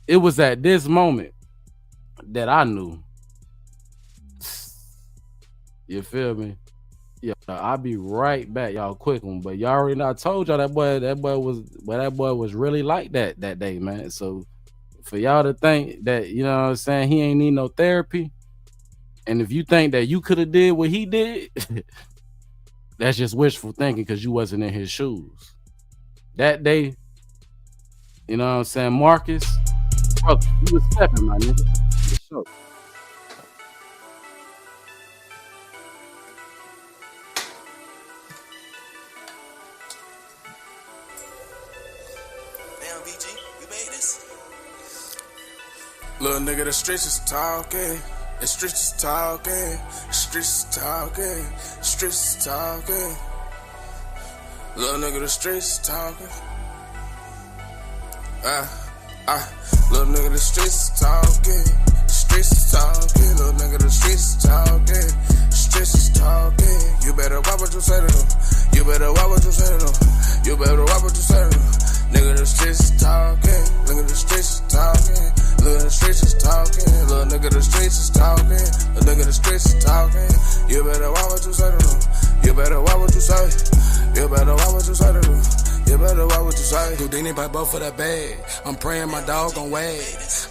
It was at this moment that I knew. You feel me? Yeah, I'll be right back, y'all. Quick one, but y'all already know. I told y'all that boy was really like that day, man. So for y'all to think that, you know what I'm saying, he ain't need no therapy, and if you think that you could have did what he did, that's just wishful thinking because you wasn't in his shoes that day. You know what I'm saying, Marcus? Brother, you was stepping, my nigga. For sure. Little nigga, the streets is talking. The streets is talking. Streets is talking. Streets is talking. Little nigga, the streets is talking. Little nigga, the streets is talking. Streets is talking. Little nigga, the streets is talking. Streets is talking. You better watch what you say to them. You better watch what you say to them. You better watch what you say to them. Nigga, the streets is talking. Nigga, the streets is talking. Look, the streets is talking. Little nigga, the streets is talking. Little nigga, the streets is talking. You better watch what you say to them. You better watch what you say. You better watch what you say to them. You better watch what you say. Houdini by both of the bag. I'm praying my dog gon' wag.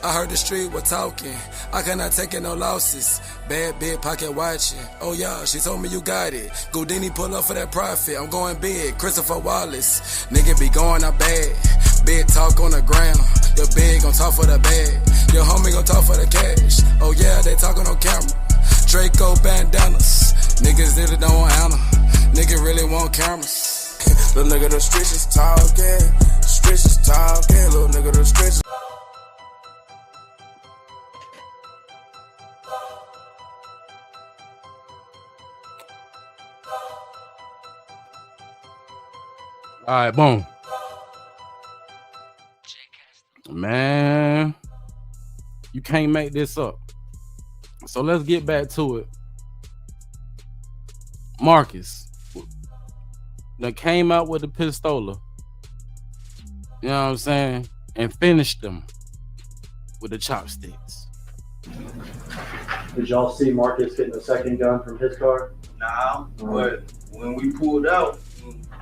I heard the street was talking. I cannot take it no losses. Bad big pocket watching. Oh yeah, she told me you got it. Houdini pull up for that profit. I'm going big. Christopher Wallace. Nigga be going out bad. Big talk on the ground. Your big gon' talk for the bag. Your homie gon' talk for the cash. Oh yeah, they talking on camera. Draco bandanas. Niggas really don't want Anna. Nigga really want cameras. Little nigga, the streets is talking. Streets is talking. Little nigga, the streets is... All right, boom. Man, you can't make this up. So let's get back to it. Marcus that came out with the pistola, you know what I'm saying, and finished them with the chopsticks. Did y'all see Marcus getting the second gun from his car? Nah, but when we pulled out,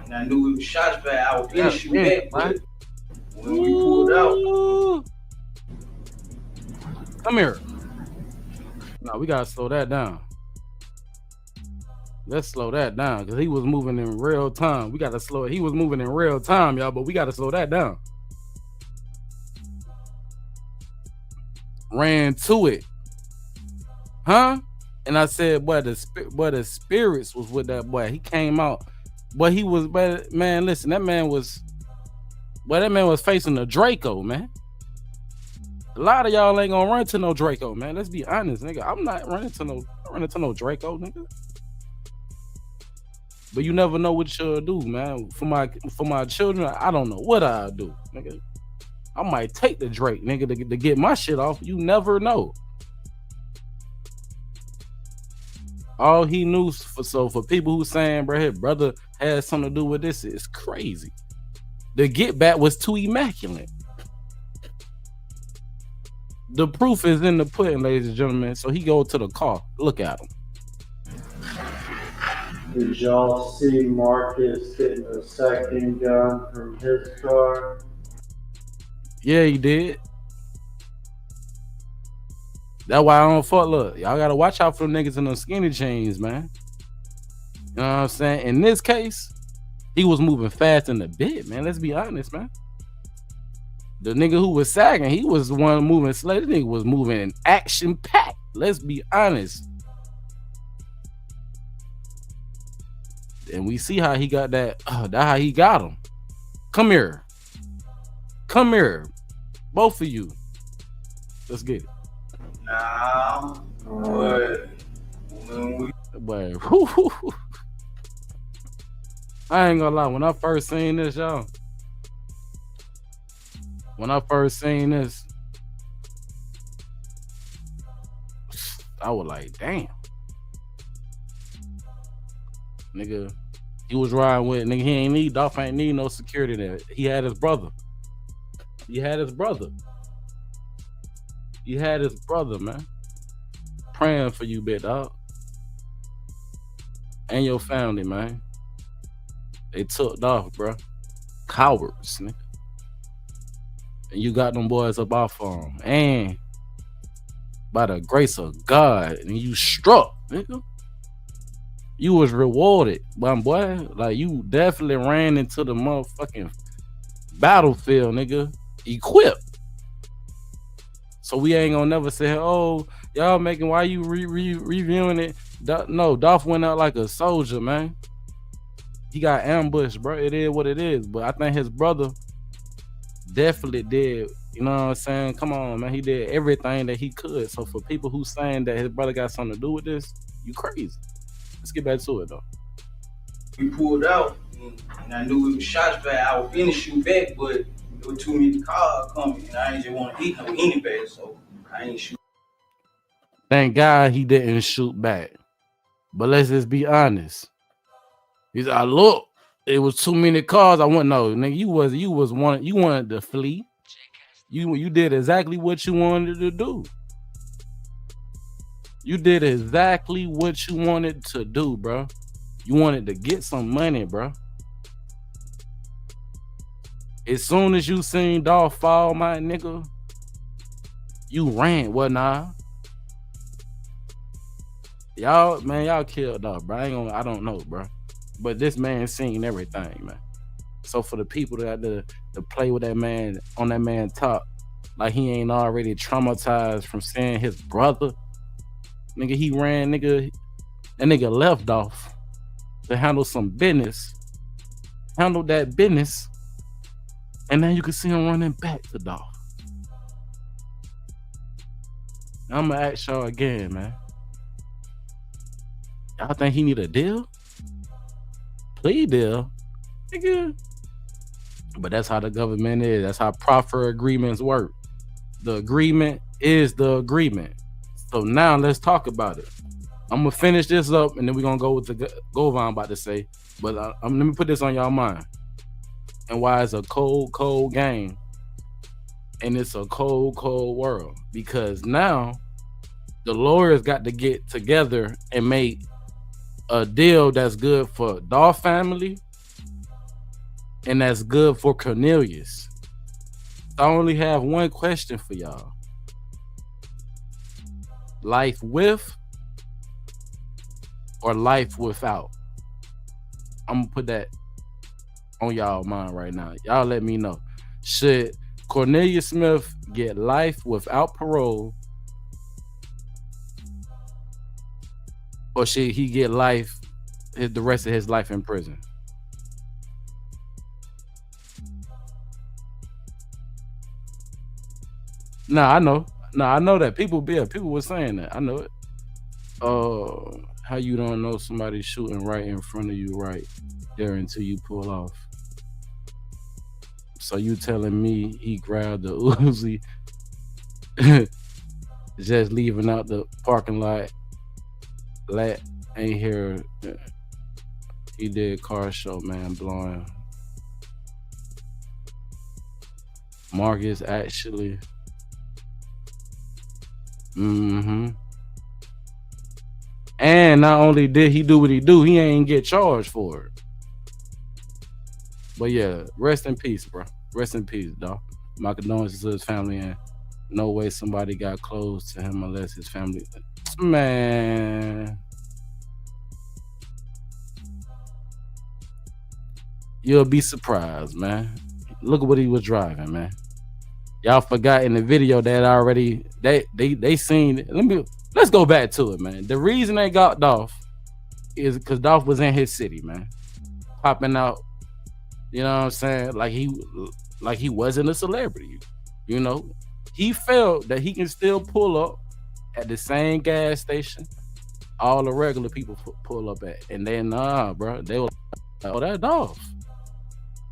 and I knew it was shots back, I was gonna shoot back, but when we pulled out. Come here. No, we gotta slow that down. Let's slow that down because he was moving in real time. We gotta slow it. He was moving in real time, y'all, but we gotta slow that down. Ran to it, huh? And I said, boy, the spirits was with that boy. He came out, but he was, but man, listen, that man was facing a Draco, man. A lot of y'all ain't gonna run to no Draco, man. Let's be honest, nigga. I'm not running to no Draco, nigga. But you never know what you'll do, man. For my children, I don't know what I'll do, nigga. I might take the Drake, nigga, to get my shit off. You never know. All he knew, for people who saying, bro, his brother had something to do with this, it's crazy. The get back was too immaculate. The proof is in the pudding, ladies and gentlemen. So he go to the car. Look at him. Did y'all see Marcus getting the second gun from his car? Yeah, he did. That's why I don't fuck. Look, y'all gotta watch out for them niggas in those skinny jeans, man. You know what I'm saying? In this case, he was moving fast in the bit, man. Let's be honest, man. The nigga who was sagging, he was the one moving slow. This nigga was moving in action packed. Let's be honest. And we see how he got that. That's how he got him. Come here. Come here. Both of you. Let's get it. Nah, but when we... But, I ain't gonna lie. When I first seen this, y'all, When I first seen this, I was like, damn. Nigga, he was riding with, nigga, Dolph ain't need no security there. He had his brother. He had his brother, man. Praying for you, big dog. And your family, man. They took Dolph, bro. Cowards, nigga. And you got them boys up off of them. And by the grace of God, and you struck, nigga. You was rewarded, my boy. Like, you definitely ran into the motherfucking battlefield, nigga. Equipped. So we ain't gonna never say, oh, y'all making, why you reviewing it? No, Dolph went out like a soldier, man. He got ambushed, bro. It is what it is. But I think his brother definitely did, you know what I'm saying? Come on, man. He did everything that he could. So for people who saying that his brother got something to do with this, you crazy. Let's get back to it, though. We pulled out, and I knew it was shots back. I was finna shoot back, but there were too many cars coming, and I ain't just want to hit no anybody, so I ain't shoot. Thank God he didn't shoot back. But let's just be honest. He said, look, it was too many cars. I went, no, nigga, you wanted to flee. You did exactly what you wanted to do. You did exactly what you wanted to do, bro. You wanted to get some money, bro. As soon as you seen Dolph fall, my nigga, you ran. Well, nah. Y'all killed Dolph, bro. I don't know, bro. But this man seen everything, man. So for the people that to play with that man, on that man top, like he ain't already traumatized from seeing his brother, nigga, he ran, nigga. That nigga left off to handle some business. Handled that business. And now you can see him running back to Dolph. I'm gonna ask y'all again, man. Y'all think he need a deal? Plea deal? Nigga. But that's how the government is. That's how proffer agreements work. The agreement is the agreement. So now let's talk about it. I'm gonna finish this up, and then we're gonna go with go over I'm about to say. But let me put this on y'all mind. And why it's a cold, cold game. And it's a cold, cold world. Because now the lawyers got to get together and make a deal that's good for Dolph family and that's good for Cornelius. I only have one question for y'all. Life with or life without? I'm gonna put that on y'all mind right now. Y'all let me know. Should Cornelius Smith get life without parole, or should he get life, the rest of his life in prison? I know that people were saying that. I know it. How you don't know somebody shooting right in front of you right there until you pull off? So you telling me he grabbed the Uzi just leaving out the parking lot? Ain't here. He did car show, man, blowing. Marcus actually. And not only did he do what he do, he ain't get charged for it. But yeah, rest in peace, bro. Rest in peace, dog. My condolences to his family, and no way somebody got close to him unless his family. Man. You'll be surprised, man. Look at what he was driving, man. Y'all forgot in the video that already they seen it. Let's go back to it, man. The reason they got Dolph is because Dolph was in his city, man. Popping out, you know what I'm saying? Like he wasn't a celebrity. You know? He felt that he can still pull up at the same gas station all the regular people pull up at. And then bro, they were like, oh, that Dolph.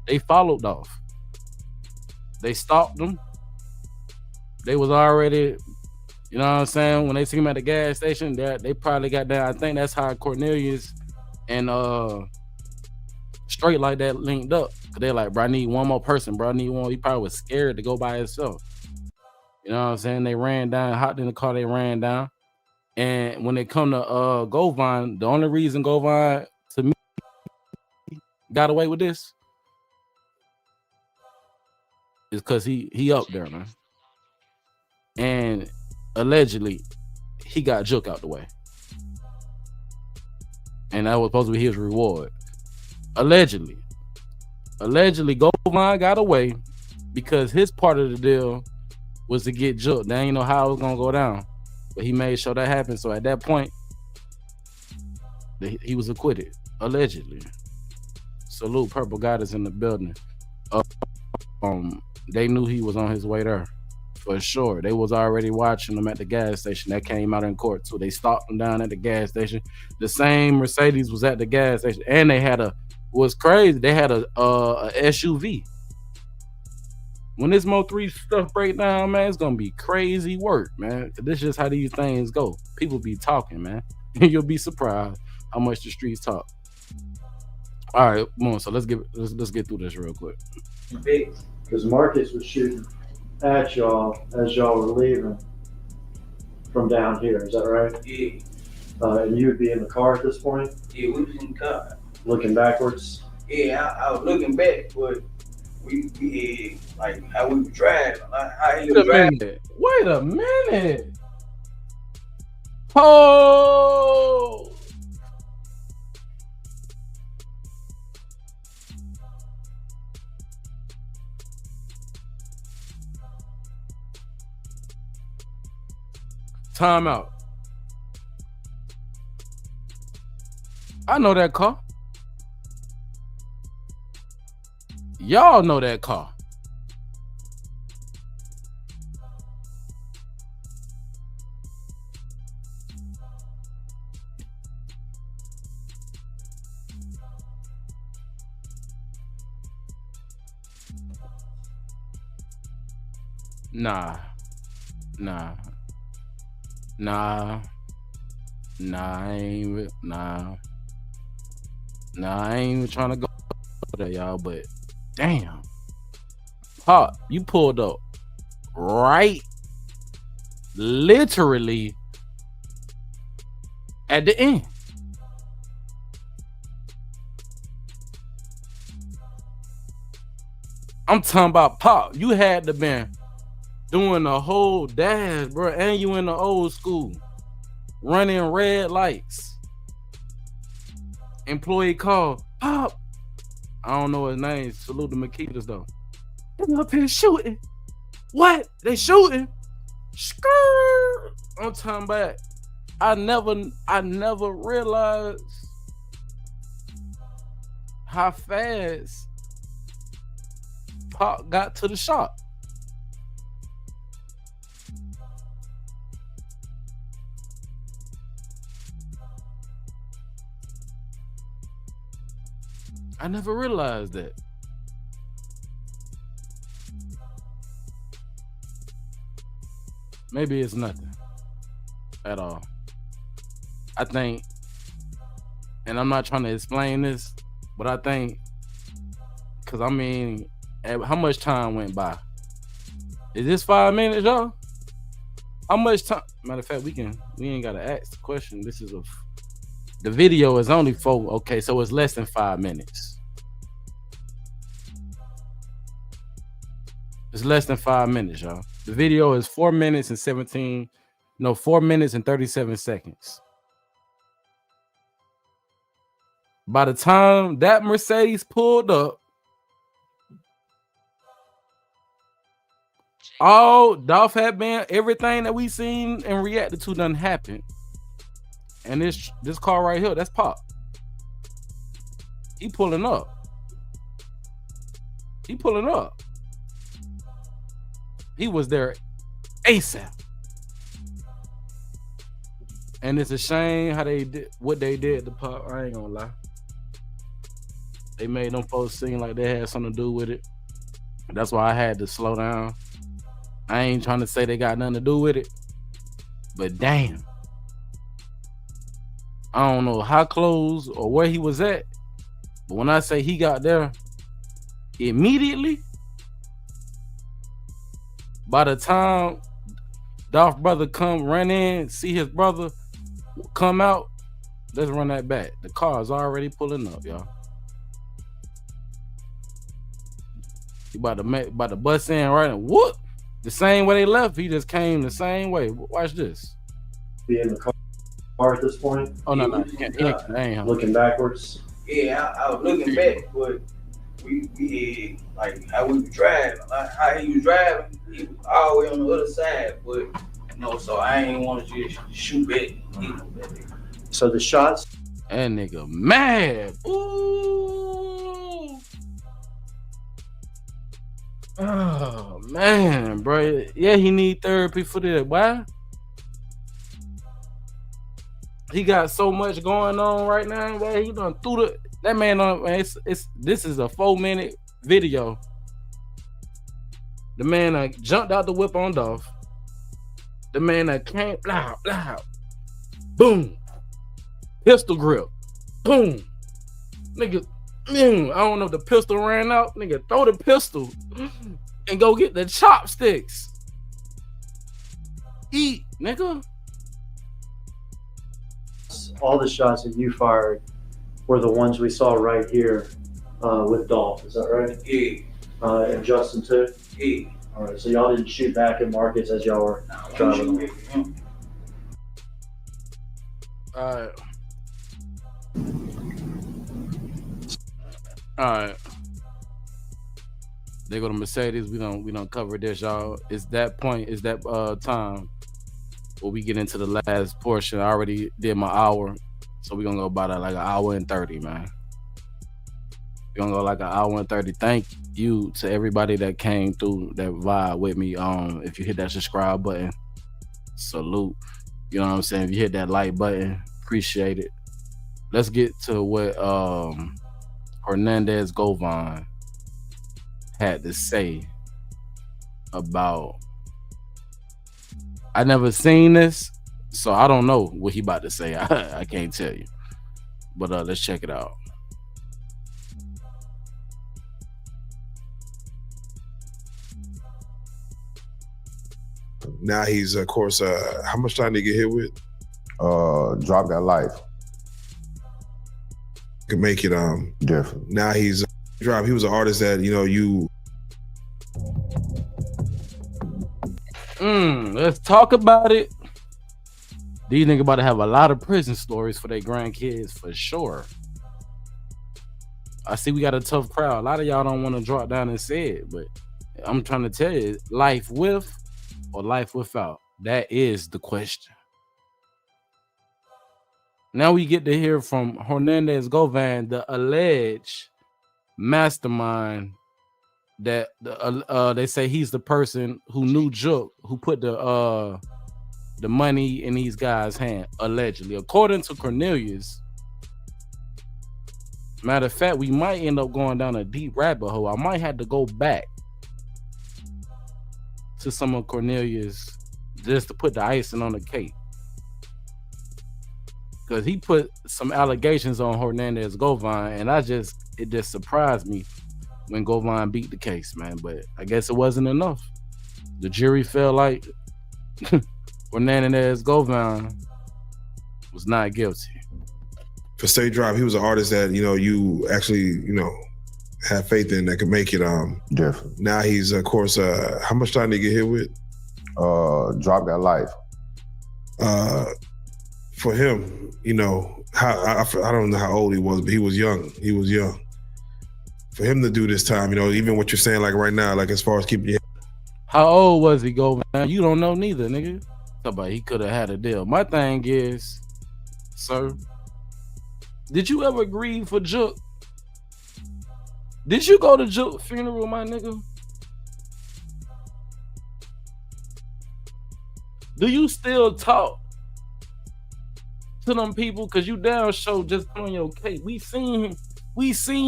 They followed Dolph. They stopped them. They was already, you know what I'm saying, when they see him at the gas station, they probably got down. I think that's how Cornelius and Straight like that linked up. They're like, bro, I need one more person, bro. I need one. He probably was scared to go by himself. You know what I'm saying? They ran down, hopped in the car, they ran down. And when they come to Govine, the only reason Govine to me got away with this is because he up there, man. And allegedly he got Jook out the way. And that was supposed to be his reward. Allegedly Govine got away because his part of the deal was to get Jook. They ain't know how it was gonna go down, but he made sure that happened. So at that point, he was acquitted, allegedly. Salute, Purple Goddess in the building. They knew he was on his way there for sure. They was already watching him at the gas station. That came out in court too. They stopped him down at the gas station. The same Mercedes was at the gas station, and they had was crazy. They had a SUV. When this Mo3 stuff break down, man, it's gonna be crazy work, man. This is just how these things go. People be talking, man. You'll be surprised how much the streets talk. All right, come on. So let's get through this real quick. Because Marcus was shooting at y'all as y'all were leaving from down here. Is that right? Yeah. And you would be in the car at this point? Yeah, we was in the car. Looking backwards? Yeah, I was looking back, but we had, like, how we were driving. Like, how he was driving. Wait a minute. Oh. Time out. I know that car. Y'all know that car. Nah, I ain't even trying to go there, y'all, but damn. Pop, you pulled up right literally at the end. I'm talking about Pop. You had to been doing the whole dash, bro, and you in the old school, running red lights. Employee call, Pop. I don't know his name. Salute the Makitas though. They're up here shooting. What? They shooting? Skirt. I'm talking about. I never realized how fast Pop got to the shop. I never realized that. Maybe it's nothing at all. I think, and I'm not trying to explain this, but I think, because I mean, how much time went by? Is this 5 minutes, y'all? How much time? Matter of fact, we ain't gotta ask the question. This is the video is only 4. Okay, so it's less than 5 minutes. It's less than 5 minutes, y'all. The video is 4 minutes and 4 minutes and 37 seconds. By the time that Mercedes pulled up, all Dolph had been, everything that we seen and reacted to done happened. And this car right here, that's Pop. He pulling up. He was there ASAP. And it's a shame how they did what they did to Pop. I ain't gonna lie. They made them folks seem like they had something to do with it. That's why I had to slow down. I ain't trying to say they got nothing to do with it, but damn. I don't know how close or where he was at, but when I say he got there immediately, by the time Dolph brother come run in, see his brother come out, let's run that back. The car is already pulling up, y'all. He about to bust in right and whoop. The same way they left, he just came the same way. Watch this. Be in the car at this point. Oh no, he ain't looking backwards. Yeah, I was looking back, but we like how we were driving, like how he was driving, he was all the way on the other side, but you know, so I ain't want to just shoot back. So the shots. That nigga mad. Ooh. Oh man, bro. Yeah, he need therapy for that. Why? He got so much going on right now. Boy, he done threw that man on. This is a 4-minute video. The man jumped out the whip on Dolph. The man came, blah, blah, boom, pistol grip, boom, nigga. I don't know if the pistol ran out. Nigga, throw the pistol and go get the chopsticks. Eat, nigga. All the shots that you fired were the ones we saw right here with Dolph. Is that right? Yeah. And Justin too? Yeah. All right. So y'all didn't shoot back at Marcus as y'all were driving. All right. They go to Mercedes. We don't cover this, y'all. It's that point. It's that time where we get into the last portion. I already did my hour, so we're gonna go about like an hour and 30, man. We're gonna go like an hour and 30. Thank you to everybody that came through that vibe with me. If you hit that subscribe button, salute. You know what I'm saying? If you hit that like button, appreciate it. Let's get to what Hernandez Govan had to say about. I never seen this, so I don't know what he about to say. I can't tell you, but let's check it out. Now he's, of course, how much time did he get hit with? Drop That Life. Could make it different. Now he's drop. He was an artist that you. Let's talk about it. These niggas about to have a lot of prison stories for their grandkids for sure. I see we got a tough crowd. A lot of y'all don't want to drop down and say it, but I'm trying to tell you, life with or life without? That is the question. Now we get to hear from Hernandez Govan, the alleged mastermind that they say he's the person who knew Jook, who put the money in these guys' hand, allegedly. According to Cornelius, matter of fact, we might end up going down a deep rabbit hole. I might have to go back to some of Cornelius just to put the icing on the cake. Because he put some allegations on Hernandez Govan, and it just surprised me when Govan beat the case, man. But I guess it wasn't enough. The jury felt like Hernandez Govan was not guilty. For State Drive, he was an artist that you actually have faith in that could make it different. Now he's, of course, how much time did he get hit with? Drop That Life. For him, I don't know how old he was, but he was young. For him to do this time, even what you're saying, like right now, like as far as keeping your. How old was he, Govan? You don't know neither, nigga. Talk about he could have had a deal. My thing is, sir, did you ever grieve for Jook? Did you go to Jook's funeral, my nigga? Do you still talk to them people? Cause you down show just put on your cape. We seen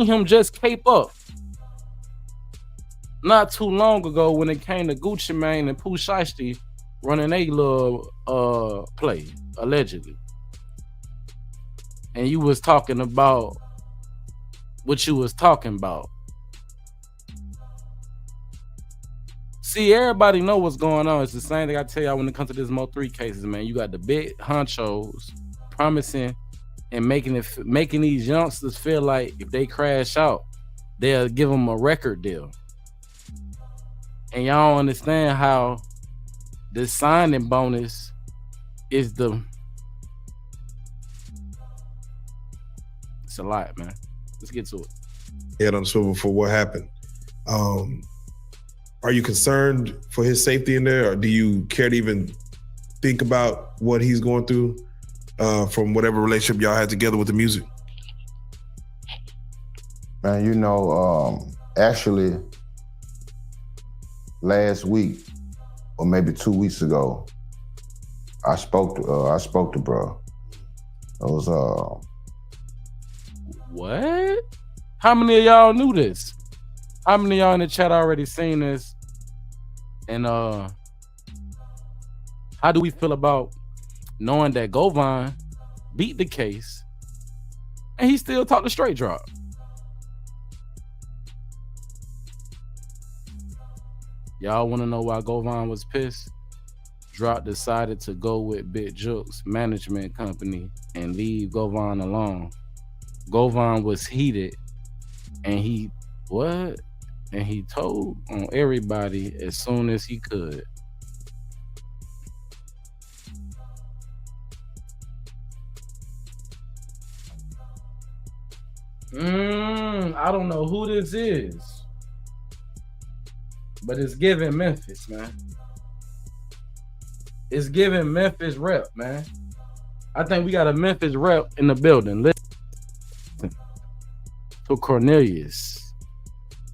him just cape up. not too long ago when it came to Gucci Mane and Pooh Shiesty running a little play, allegedly. And you was talking about what you was talking about. See, everybody know what's going on. It's the same thing I tell y'all when it comes to this Mo3 cases, man. You got the big honchos promising and making these youngsters feel like if they crash out, they'll give them a record deal. And y'all don't understand how the signing bonus is it's a lot, man. Let's get to it. Head on the swivel for what happened. Are you concerned for his safety in there, or do you care to even think about what he's going through from whatever relationship y'all had together with the music? Man, you know, actually, last week or maybe 2 weeks ago, I spoke to bro. It was What? How many of y'all knew this? How many of y'all in the chat already seen this? And how do we feel about knowing that Govan beat the case and he still talked a straight drop? Y'all want to know why Govan was pissed? Drop decided to go with Big Jook's management company and leave Govan alone. Govan was heated and he told on everybody as soon as he could. I don't know who this is, but it's giving Memphis, man. It's giving Memphis rep, man. I think we got a Memphis rep in the building. Listen to Cornelius.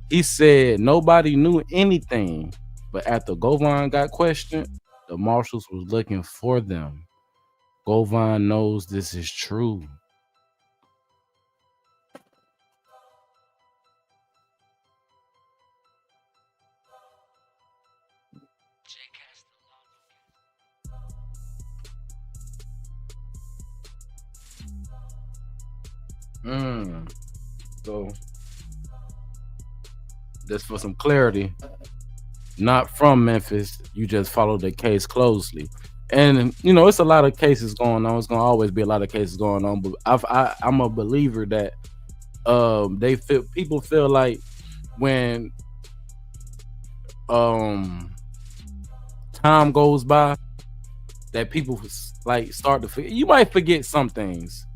He said nobody knew anything, but after Govan got questioned, the marshals was looking for them. Govan knows this is true. So just for some clarity, not from Memphis, you just follow the case closely. And you know, it's a lot of cases going on. It's gonna always be a lot of cases going on. But I'm a believer that people feel like when time goes by, that people like start to forget. You might forget some things,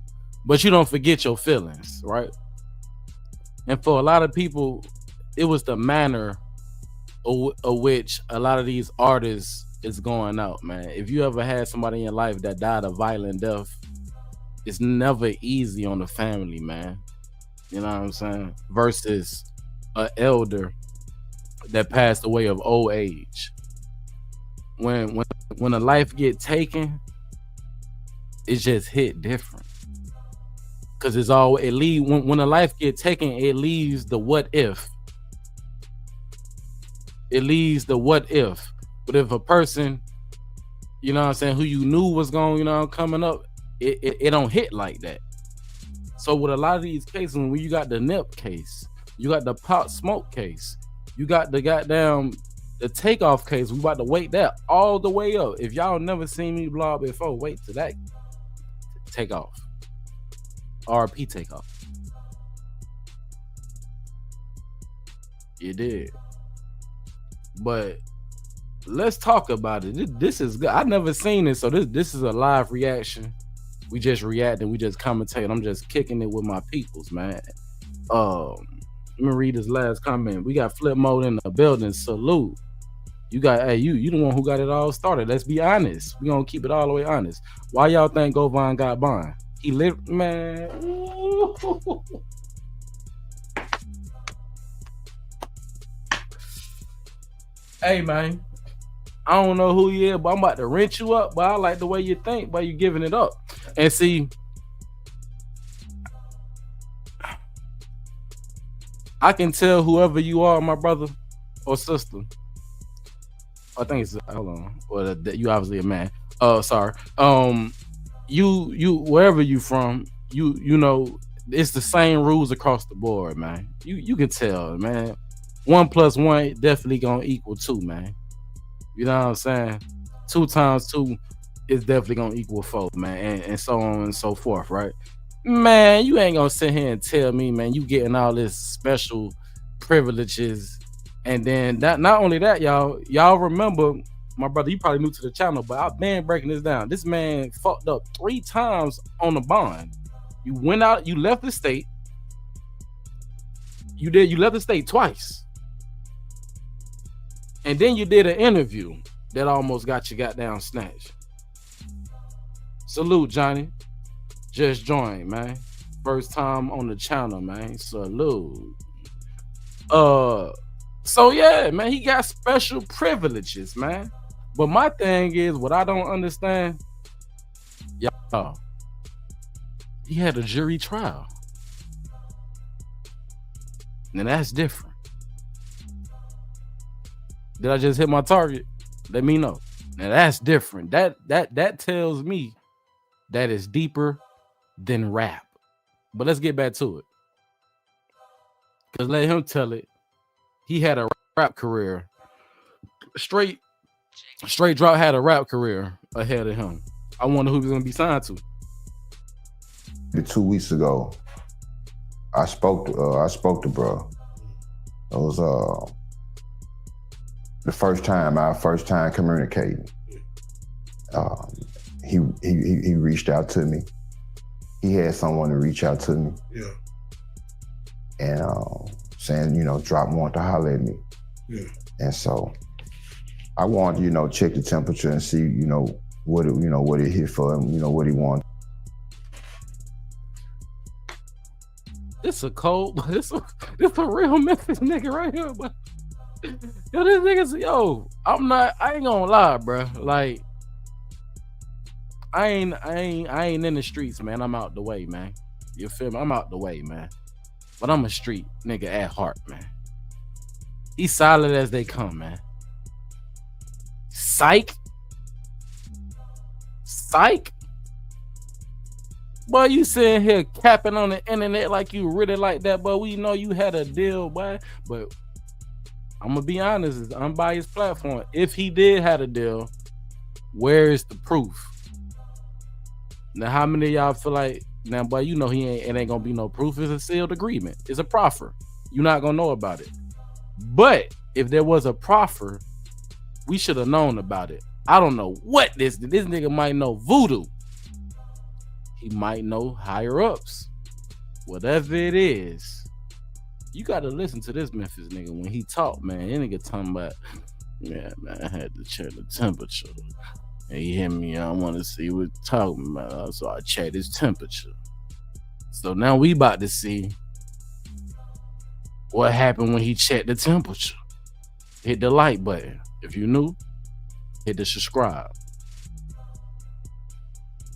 but you don't forget your feelings, right? And for a lot of people, it was the manner of which a lot of these artists is going out, man. If you ever had somebody in your life that died a violent death, it's never easy on the family, man. You know what I'm saying? Versus an elder that passed away of old age. When a life get taken, it just hit different. Cause it's all when a life get taken, it leaves the what if. It leaves the what if. But if a person, you know what I'm saying, who you knew was going, you know, coming up, it don't hit like that. So with a lot of these cases, when you got the Nip case, you got the Pop Smoke case, you got the goddamn the Takeoff case, we about to wait that all the way up. If y'all never seen me blog before, wait till that Takeoff. RP Takeoff. You did. But let's talk about it. This is good. I've never seen it, so this is a live reaction. We just reacting, we just commentate. I'm just kicking it with my peoples, man. Let me read this last comment. We got Flip Mode in the building. Salute. You got, hey, you the one who got it all started. Let's be honest. We gonna keep it all the way honest. Why y'all think Govan got bond? He lived, man. Hey, man. I don't know who you is, but I'm about to rent you up. But I like the way you think, but you giving it up. And see, I can tell whoever you are, my brother, or sister. I think it's hold on. Well, you obviously a man. Sorry. You wherever you from, you know it's the same rules across the board, man. You can tell, man. 1 + 1 definitely gonna equal 2, man. You know what I'm saying? 2 times 2 is definitely gonna equal 4, man, and so on and so forth, right? Man, you ain't gonna sit here and tell me, man, you getting all this special privileges, and then that not only that, y'all remember my brother, you probably new to the channel, but I've been breaking this down. This man fucked up 3 times on the bond. You went out, you left the state. You left the state twice. And then you did an interview that almost got you goddamn snatched. Salute, Johnny. Just joined, man. First time on the channel, man. Salute. So yeah, man, he got special privileges, man. But my thing is, what I don't understand, y'all, he had a jury trial. Now that's different. Did I just hit my target? Let me know. Now that's different. That tells me that is deeper than rap. But let's get back to it. Cause let him tell it. He had a rap career. Straight Drop had a rap career ahead of him. I wonder who he was gonna be signed to. 2 weeks ago, I spoke to bro. It was our first time communicating. He reached out to me. He had someone to reach out to me. Yeah. And saying, Drop wanted to holler at me. Yeah. And so I wanted to, check the temperature and see, what it hit for him, what he wanted. This a cold, this a real Memphis nigga right here, but yo, this nigga's I ain't gonna lie, bro. Like, I ain't in the streets, man. I'm out the way, man. You feel me? I'm out the way, man. But I'm a street nigga at heart, man. He's solid as they come, man. Psych. Boy, you sitting here capping on the internet like you really like that, but we know you had a deal, boy. But I'm gonna be honest, it's unbiased platform. If he did have a deal, where is the proof? Now, how many of y'all feel like, now, boy, it ain't gonna be no proof. It's a sealed agreement. It's a proffer. You're not gonna know about it. But if there was a proffer, we should have known about it. I don't know what this nigga might know voodoo. He might know higher ups. Whatever it is, you gotta listen to this Memphis nigga when he talk, man. That nigga talking about, yeah, man, I had to check the temperature. And he hit me, I want to see what he's talking about. So I checked his temperature. So now we about to see what happened when he checked the temperature. Hit the like button. If you new, hit the subscribe.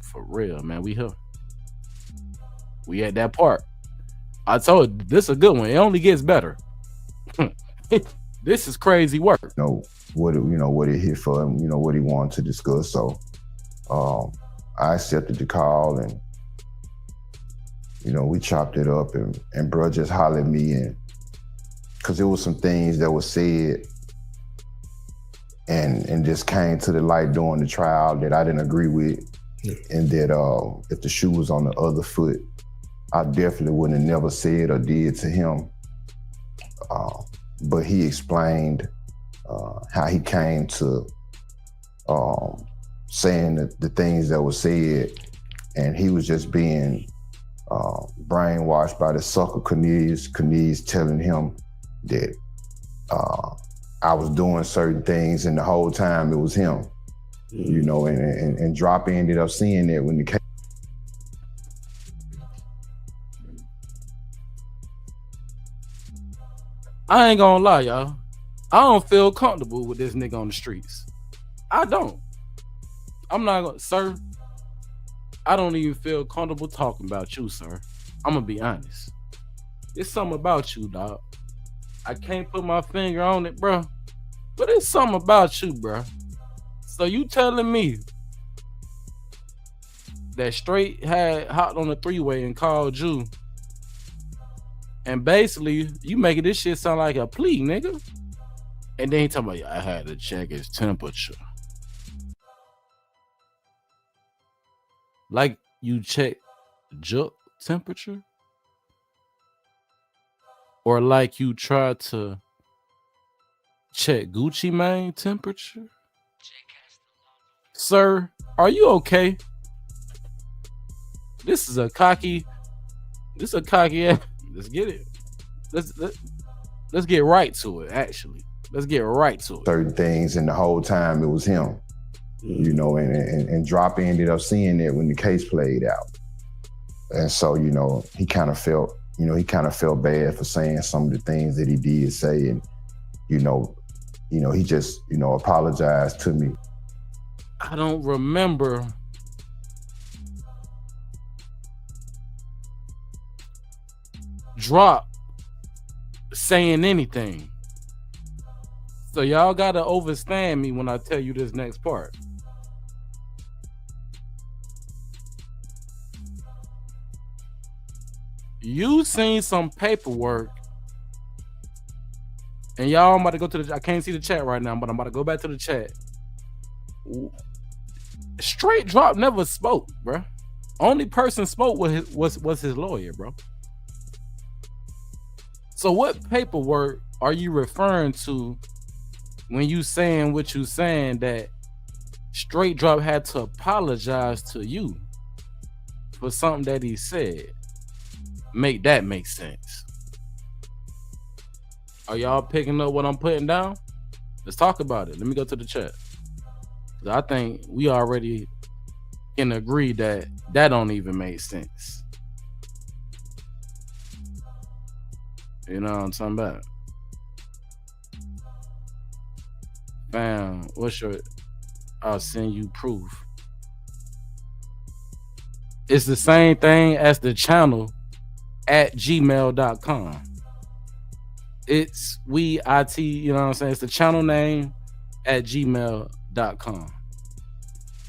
For real, man, we here. We at that part. I told you, this is a good one. It only gets better. This is crazy work. What it hit for him, what he wanted to discuss. So I accepted the call and we chopped it up and bro just hollered at me, and because there was some things that were said and just came to the light during the trial that I didn't agree with. Yeah. And that if the shoe was on the other foot, I definitely wouldn't have never said or did to him. But he explained how he came to saying the things that were said, and he was just being brainwashed by the sucker Cornelius telling him that I was doing certain things, and the whole time it was him. And Drop ended up seeing that when the case. I ain't gonna lie, y'all. I don't feel comfortable with this nigga on the streets. I don't. I'm not gonna, sir. I don't even feel comfortable talking about you, sir. I'm gonna be honest. It's something about you, dog. I can't put my finger on it, bro. But it's something about you, bro. So you telling me that Straight had hopped on the 3-way and called you, and basically you making this shit sound like a plea, nigga. And then he talking about, I had to check his temperature. Like you check Juke temperature? Or like you tried to check Gucci Mane temperature? Sir, are you okay? This is a cocky. Let's get it. Let's get right to it, actually. Let's get right to it. Certain things, and the whole time it was him. You know, and Drop ended up seeing it when the case played out. And so, you know, he kind of felt bad for saying some of the things that he did say, and he just, apologized to me. I don't remember Drop saying anything. So y'all gotta understand me when I tell you this next part. You seen some paperwork, and y'all, I'm about to go to I can't see the chat right now, but I'm about to go back to the chat. Straight Drop never spoke, bro. Only person spoke was his lawyer, bro. So what paperwork are you referring to when you saying what you saying that Straight Drop had to apologize to you for something that he said? Make that make sense. Are y'all picking up what I'm putting down? Let's talk about it. Let me go to the chat. I think we already can agree that don't even make sense. You know what I'm talking about? Fam, I'll send you proof. It's the same thing as the channel at gmail.com. It's it, you know what I'm saying? It's the channel name at gmail.com.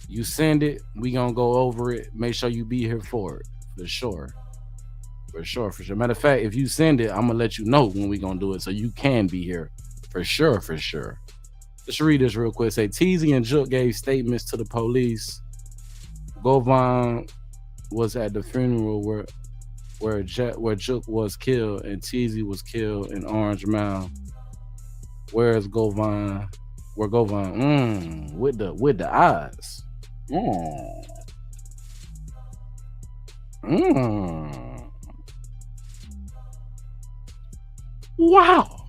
You send it, we gonna go over it. Make sure you be here for it. For sure. Matter of fact, if you send it, I'm gonna let you know when we gonna do it so you can be here. For sure. Let's read this real quick. Say Teezy and Juke gave statements to the police. Govan was at the funeral where Juke was killed and Teezy was killed in Orange Mound. Where's Govan? Where Govan? With the eyes. Wow.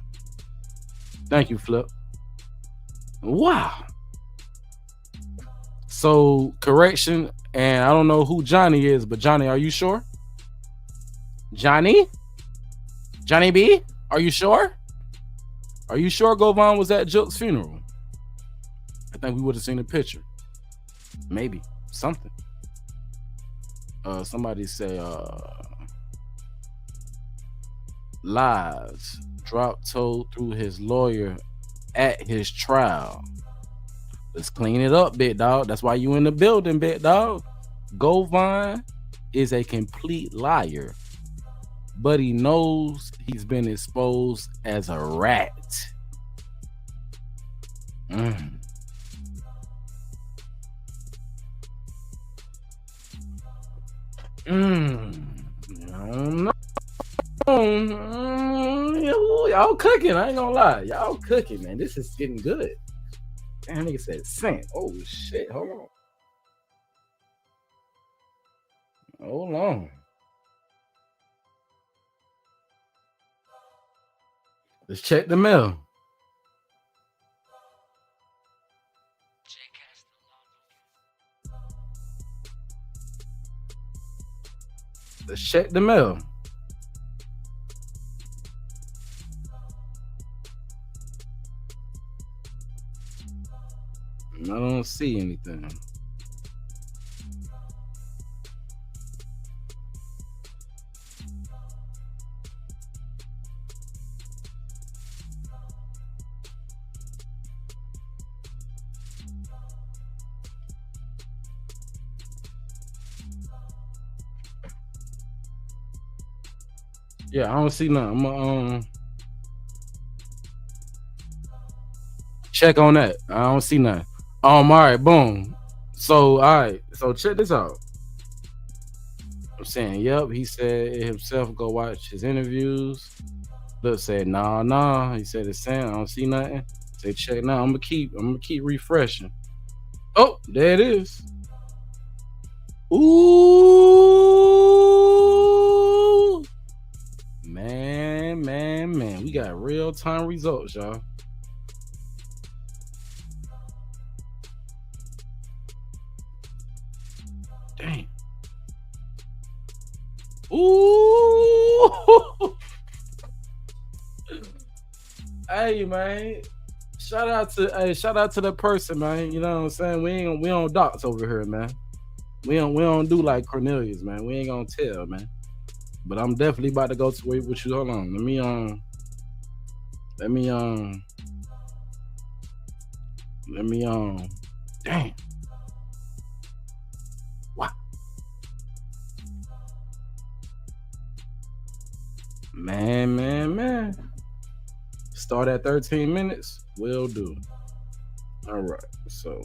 Thank you, Flip. Wow. So, correction, and I don't know who Johnny is, but Johnny, are you sure? Johnny B, are you sure? Are you sure Govan was at Juke's funeral? I think we would have seen a picture. Maybe something. Somebody say lies. Drop told through his lawyer at his trial. Let's clean it up, big dog. That's why you in the building, big dog. Govan is a complete liar, but he knows he's been exposed as a rat. I don't know. Y'all cooking, I ain't gonna lie. Y'all cooking, man. This is getting good. Damn, nigga said sent. Oh shit, hold on. Let's check the mail. Let's check the mail. I don't see anything. Yeah, I don't see nothing. I'm gonna check on that. I don't see nothing. All right, boom. So all right, so check this out. I'm saying, yep. He said it himself. Go watch his interviews. Look, said, nah. He said it's saying I don't see nothing. Say check now. I'm gonna keep refreshing. Oh, there it is. Ooh, man. We got real time results, y'all. Dang. Ooh. Hey, man. Shout out to the person, man. You know what I'm saying? We don't dox over here, man. We don't do like Cornelius, man. We ain't gonna tell, man. But I'm definitely about to go to wait with you. Hold on. Let me dang. What? Man. Start at 13 minutes. Will do. All right. So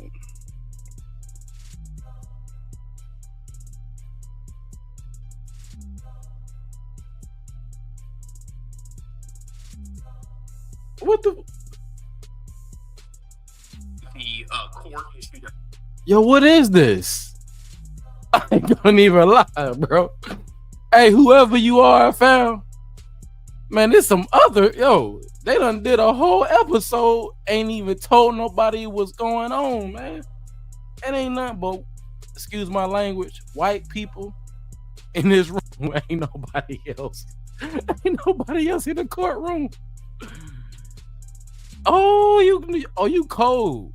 what the court issue. Yo, what is this? I ain't gonna even lie, bro. Hey, whoever you are, fam. Man, there's some other they done did a whole episode, ain't even told nobody what's going on, man. It ain't nothing but, excuse my language, white people in this room. Ain't nobody else. Ain't nobody else in the courtroom. Oh, you cold.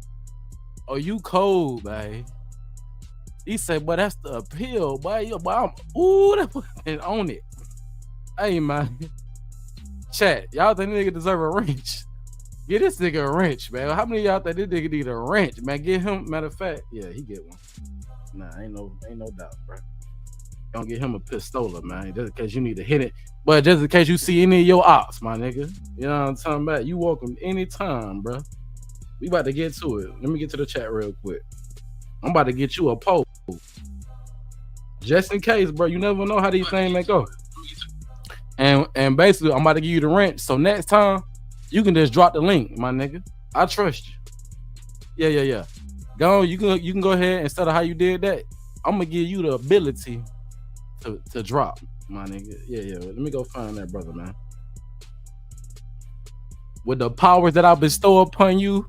Oh, you cold, man. He said, but that's the appeal, boy. I'm that on it. Hey, man. Chat, y'all think this nigga deserve a wrench? Get this nigga a wrench, man. How many of y'all think this nigga need a wrench, man? Get him, matter of fact, yeah, he get one. Nah, ain't no doubt, bro. Don't get him a pistola, man, just in case you need to hit it. But just in case you see any of your ops, my nigga. You know what I'm talking about? You welcome anytime, bro. We about to get to it. Let me get to the chat real quick. I'm about to get you a poll. Just in case, bro. You never know how these things may go. And basically, I'm about to give you the wrench. So next time, you can just drop the link, my nigga. I trust you. Yeah. Go on, you can go ahead instead of how you did that. I'm gonna give you the ability to drop, my nigga. Yeah. Let me go find that brother, man. With the powers that I bestow upon you,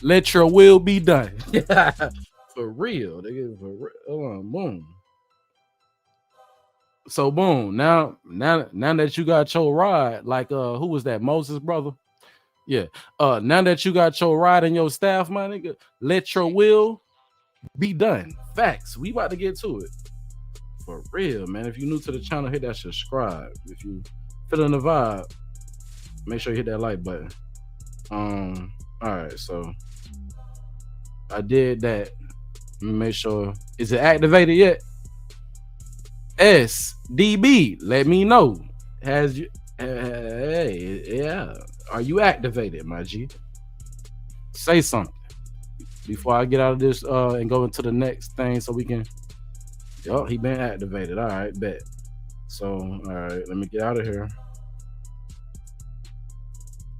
let your will be done. For real, nigga. For real. Hold on, boom. So boom, now that you got your ride, like who was that? Moses' brother? Yeah. Now that you got your ride and your staff, my nigga, let your will be done. Facts. We about to get to it. For real, man. If you're new to the channel, hit that subscribe. If you feeling the vibe, make sure you hit that like button. All right, so I did that. Let me make sure. Is it activated yet? SDB, let me know. Has you? Hey, yeah. Are you activated, my G? Say something before I get out of this and go into the next thing, so we can. Yo, he been activated. All right, bet. So, all right, let me get out of here.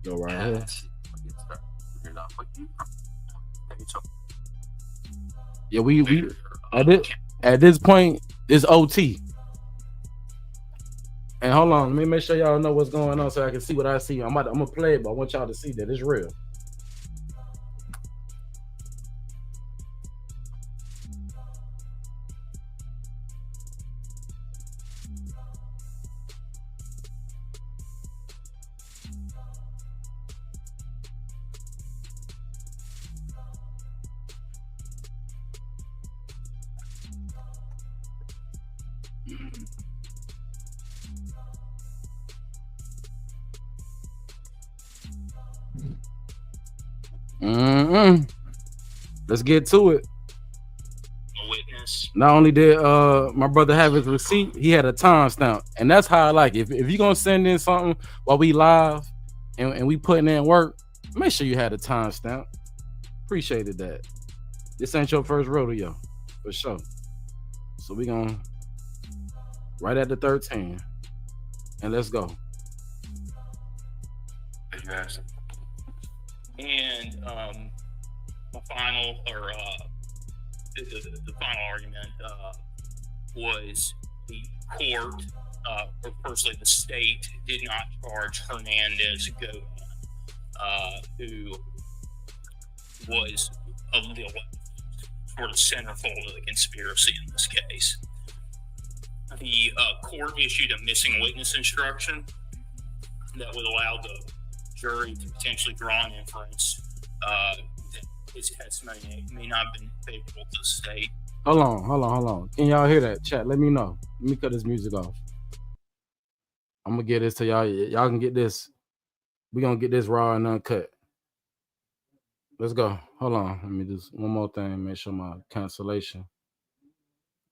Go right here. Yeah, we at this point it's OT. And hold on, let me make sure y'all know what's going on so I can see what I see. I'm gonna play it, but I want y'all to see that it's real. Let's get to it. witness. Not only did my brother have his receipt, he had a timestamp, and that's how I like it. If you gonna send in something while we live and we putting in work, make sure you had a timestamp. Appreciated that. This ain't your first rodeo, for sure. So we gonna right at the 13, and let's go. And my final, or the final argument was the court, or personally the state, did not charge Hernandez Govan, who was the sort of centerfold of the conspiracy in this case. The court issued a missing witness instruction that would allow the jury to potentially draw an inference that his testimony may not have been favorable to the state. Hold on. Can y'all hear that? Chat, let me know. Let me cut this music off. I'm gonna get this to y'all. Y'all can get this. We're gonna get this raw and uncut. Let's go. Hold on. Let me just one more thing. Make sure my cancellation.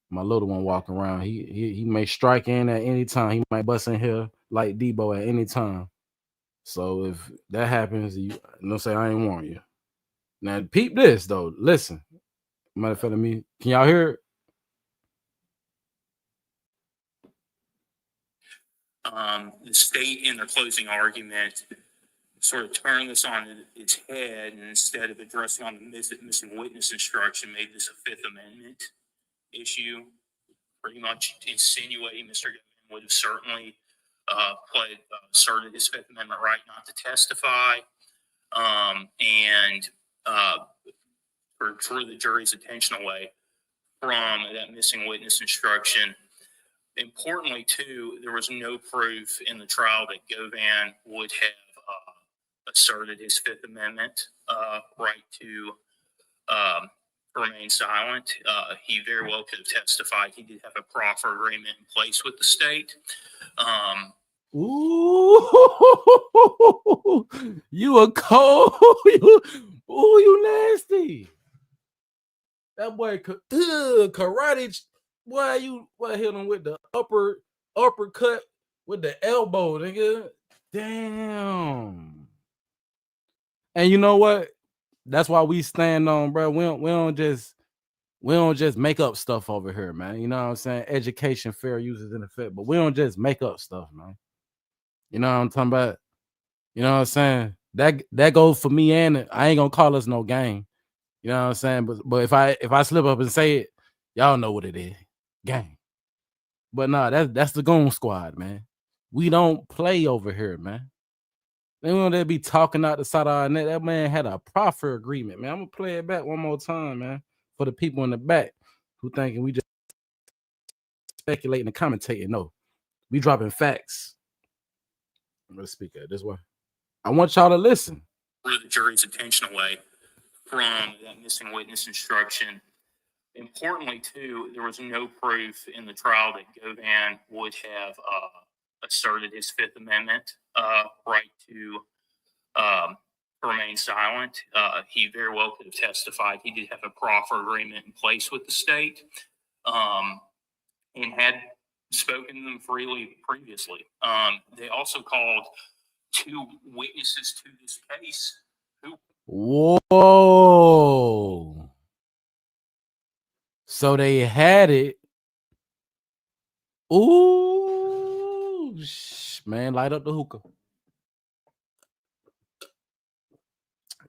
My little one walking around. He may strike in at any time. He might bust in here like Debo at any time. So if that happens, you know, say I ain't want you. Now peep this though. Listen. Matter of fact, me. Can y'all hear it? The state, in their closing argument, sort of turned this on its head, and instead of addressing on the missing witness instruction, made this a Fifth Amendment issue, pretty much insinuating Mr. Govan would have certainly asserted his Fifth Amendment right not to testify, and drew the jury's attention away from that missing witness instruction. Importantly, too, there was no proof in the trial that Govan would have asserted his Fifth Amendment right to remain silent. He very well could have testified. He did have a proffer agreement in place with the state. Ooh, you a cold. You nasty. That boy karate. Boy, you hit him with the uppercut with the elbow, nigga. Damn. And you know what? That's why we stand on, bro. We don't just make up stuff over here, man. You know what I'm saying? Education, fair use is in effect, but we don't just make up stuff, man. You know what I'm talking about? You know what I'm saying? That goes for me, and I ain't gonna call us no gang. You know what I'm saying? But if I slip up and say it, y'all know what it is. Gang. But nah, that's the Goon Squad, man. We don't play over here, man. They don't be talking out the side of our neck. That man had a proffer agreement, man. I'm gonna play it back one more time, man, for the people in the back who thinking we just speculating and commentating. No, we dropping facts. I'm gonna speak at this way. I want y'all to listen. Drew the jury's attention away from that missing witness instruction. Importantly, too, there was no proof in the trial that Govan would have asserted his Fifth Amendment right to remain silent. He very well could have testified. He did have a proffer agreement in place with the state, and had spoken to them freely previously. They also called 2 witnesses to this case. Whoa. So they had it. Ooh, man, light up the hookah.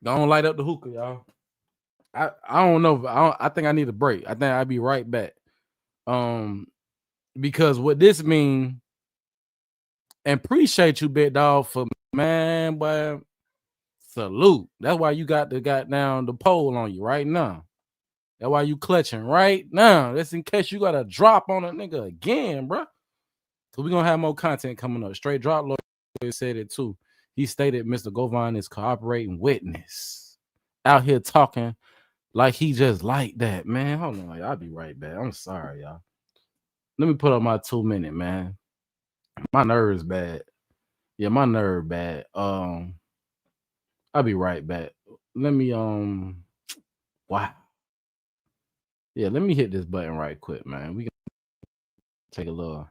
Don't light up the hookah, y'all. I don't know. I think I need a break. I think I'll be right back. Because what this mean, and appreciate you, Big Dog, for man, boy. Salute. That's why you got down the pole on you right now. That's why you clutching right now. That's in case you got a drop on a nigga again, bro. So we're gonna have more content coming up. Straight Drop Lawyer said it too. He stated Mr. Govan is cooperating witness. Out here talking like he just like that, man. Hold on, I'll be right back. I'm sorry, y'all. Let me put up my 2 minute, man. My nerves bad. Yeah, my nerve bad. I'll be right back. Let me wow. Yeah, let me hit this button right quick, man. We can take a little.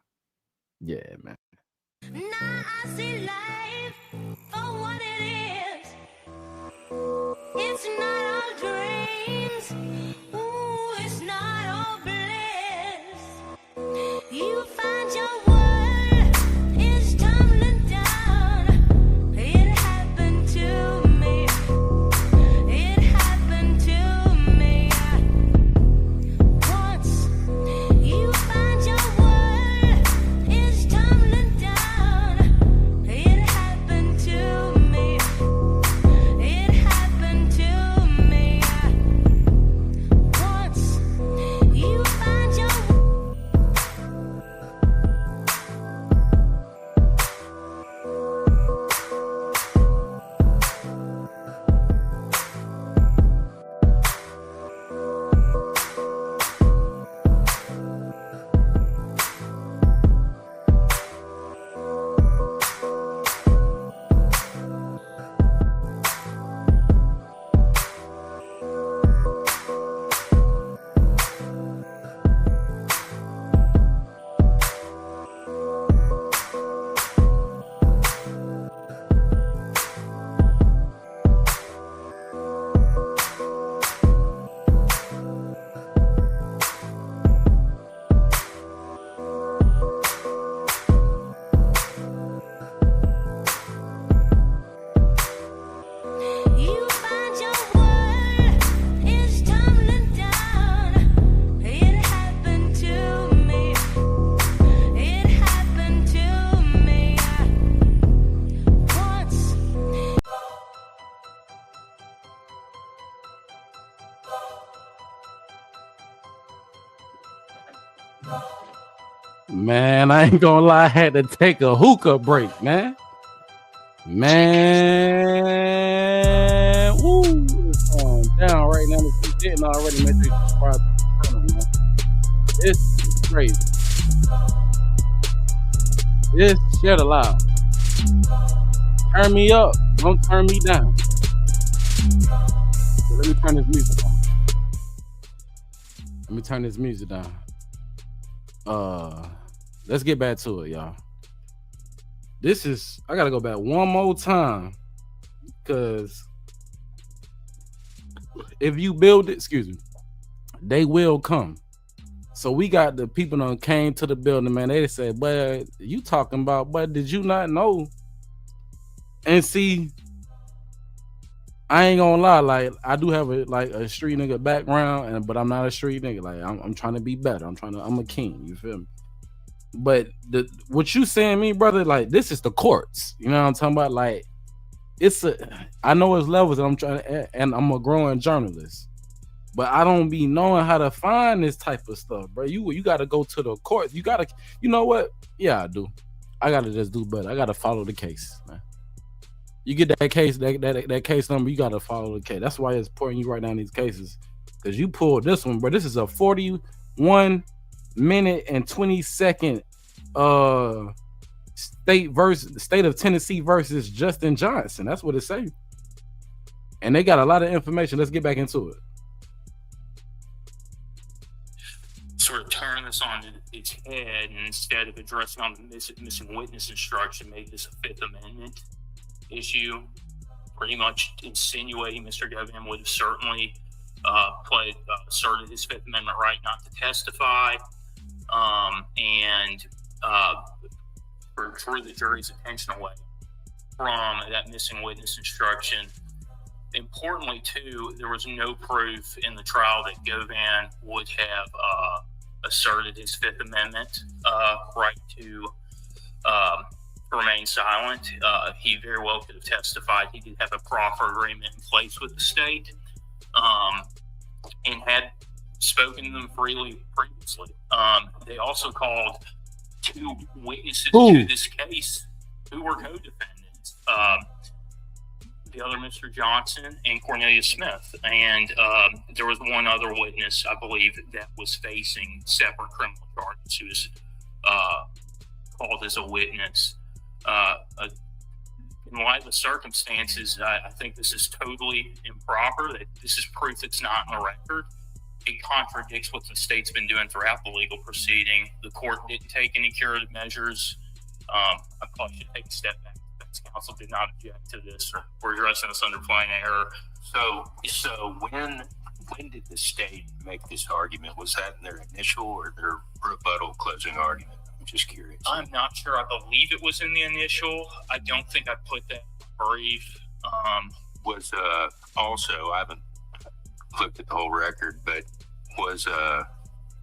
Yeah, man. Now I see life for what it is. It's not all dreams. Ooh, it's not all bliss. You find your world is tumbling down. It happened to me. It happened to me once. You find your world is tumbling down. It happened to me. It happened to me once. You find your You find your world is tumbling down. It happened to me. It happened to me once. Man, I ain't gonna lie, I had to take a hookah break, man. Man, woo, it's going down right now. If you didn't already, make sure you subscribe to the channel, man. This is crazy. This shit aloud. Turn me up, don't turn me down. So let me turn this music on. Let me turn this music down. Let's get back to it, y'all. This is, I gotta go back one more time, because if you build it, excuse me, they will come. So we got the people that came to the building, man. They said, but you talking about, but did you not know? And see, I ain't gonna lie, like I do have a street nigga background, but I'm not a street nigga. Like I'm trying to be better. I'm a king, you feel me? But what you saying me, brother, like this is the courts. You know what I'm talking about? Like I know it's levels, and I'm a growing journalist. But I don't be knowing how to find this type of stuff, bro. You gotta go to the courts. You know what? Yeah, I do. I gotta just do better. I gotta follow the case, man. You get that case, that case number, you gotta follow the case. That's why it's important you write down these cases. Because you pulled this one, bro. This is a 41-minute and 20-second state of Tennessee versus Justin Johnson. That's what it say. And they got a lot of information. Let's get back into it. Sort of turn this on its head, and instead of addressing on the missing witness instruction, make this a Fifth Amendment issue, pretty much insinuating Mr. Devin would have certainly asserted his Fifth Amendment right not to testify, and drew the jury's attention away from that missing witness instruction. Importantly, too, there was no proof in the trial that Govan would have asserted his Fifth Amendment right to remain silent. He very well could have testified. He did have a proffer agreement in place with the state, and had spoken to them freely previously. They also called two witnesses to this case who were co-defendants. The other Mr. Johnson and Cornelius Smith. And there was one other witness, I believe, that was facing separate criminal charges who was called as a witness. In light of the circumstances, I think this is totally improper. That this is proof that's not in the record. it contradicts what the state's been doing throughout the legal proceeding. The court didn't take any curative measures. I probably should take a step back. Defense counsel did not object to this. We're addressing this under plain error. So when did the state make this argument? Was that in their initial or their rebuttal closing argument? I'm just curious. I'm not sure. I believe it was in the initial. I don't think I put that brief. Was also, I haven't looked at the whole record, but was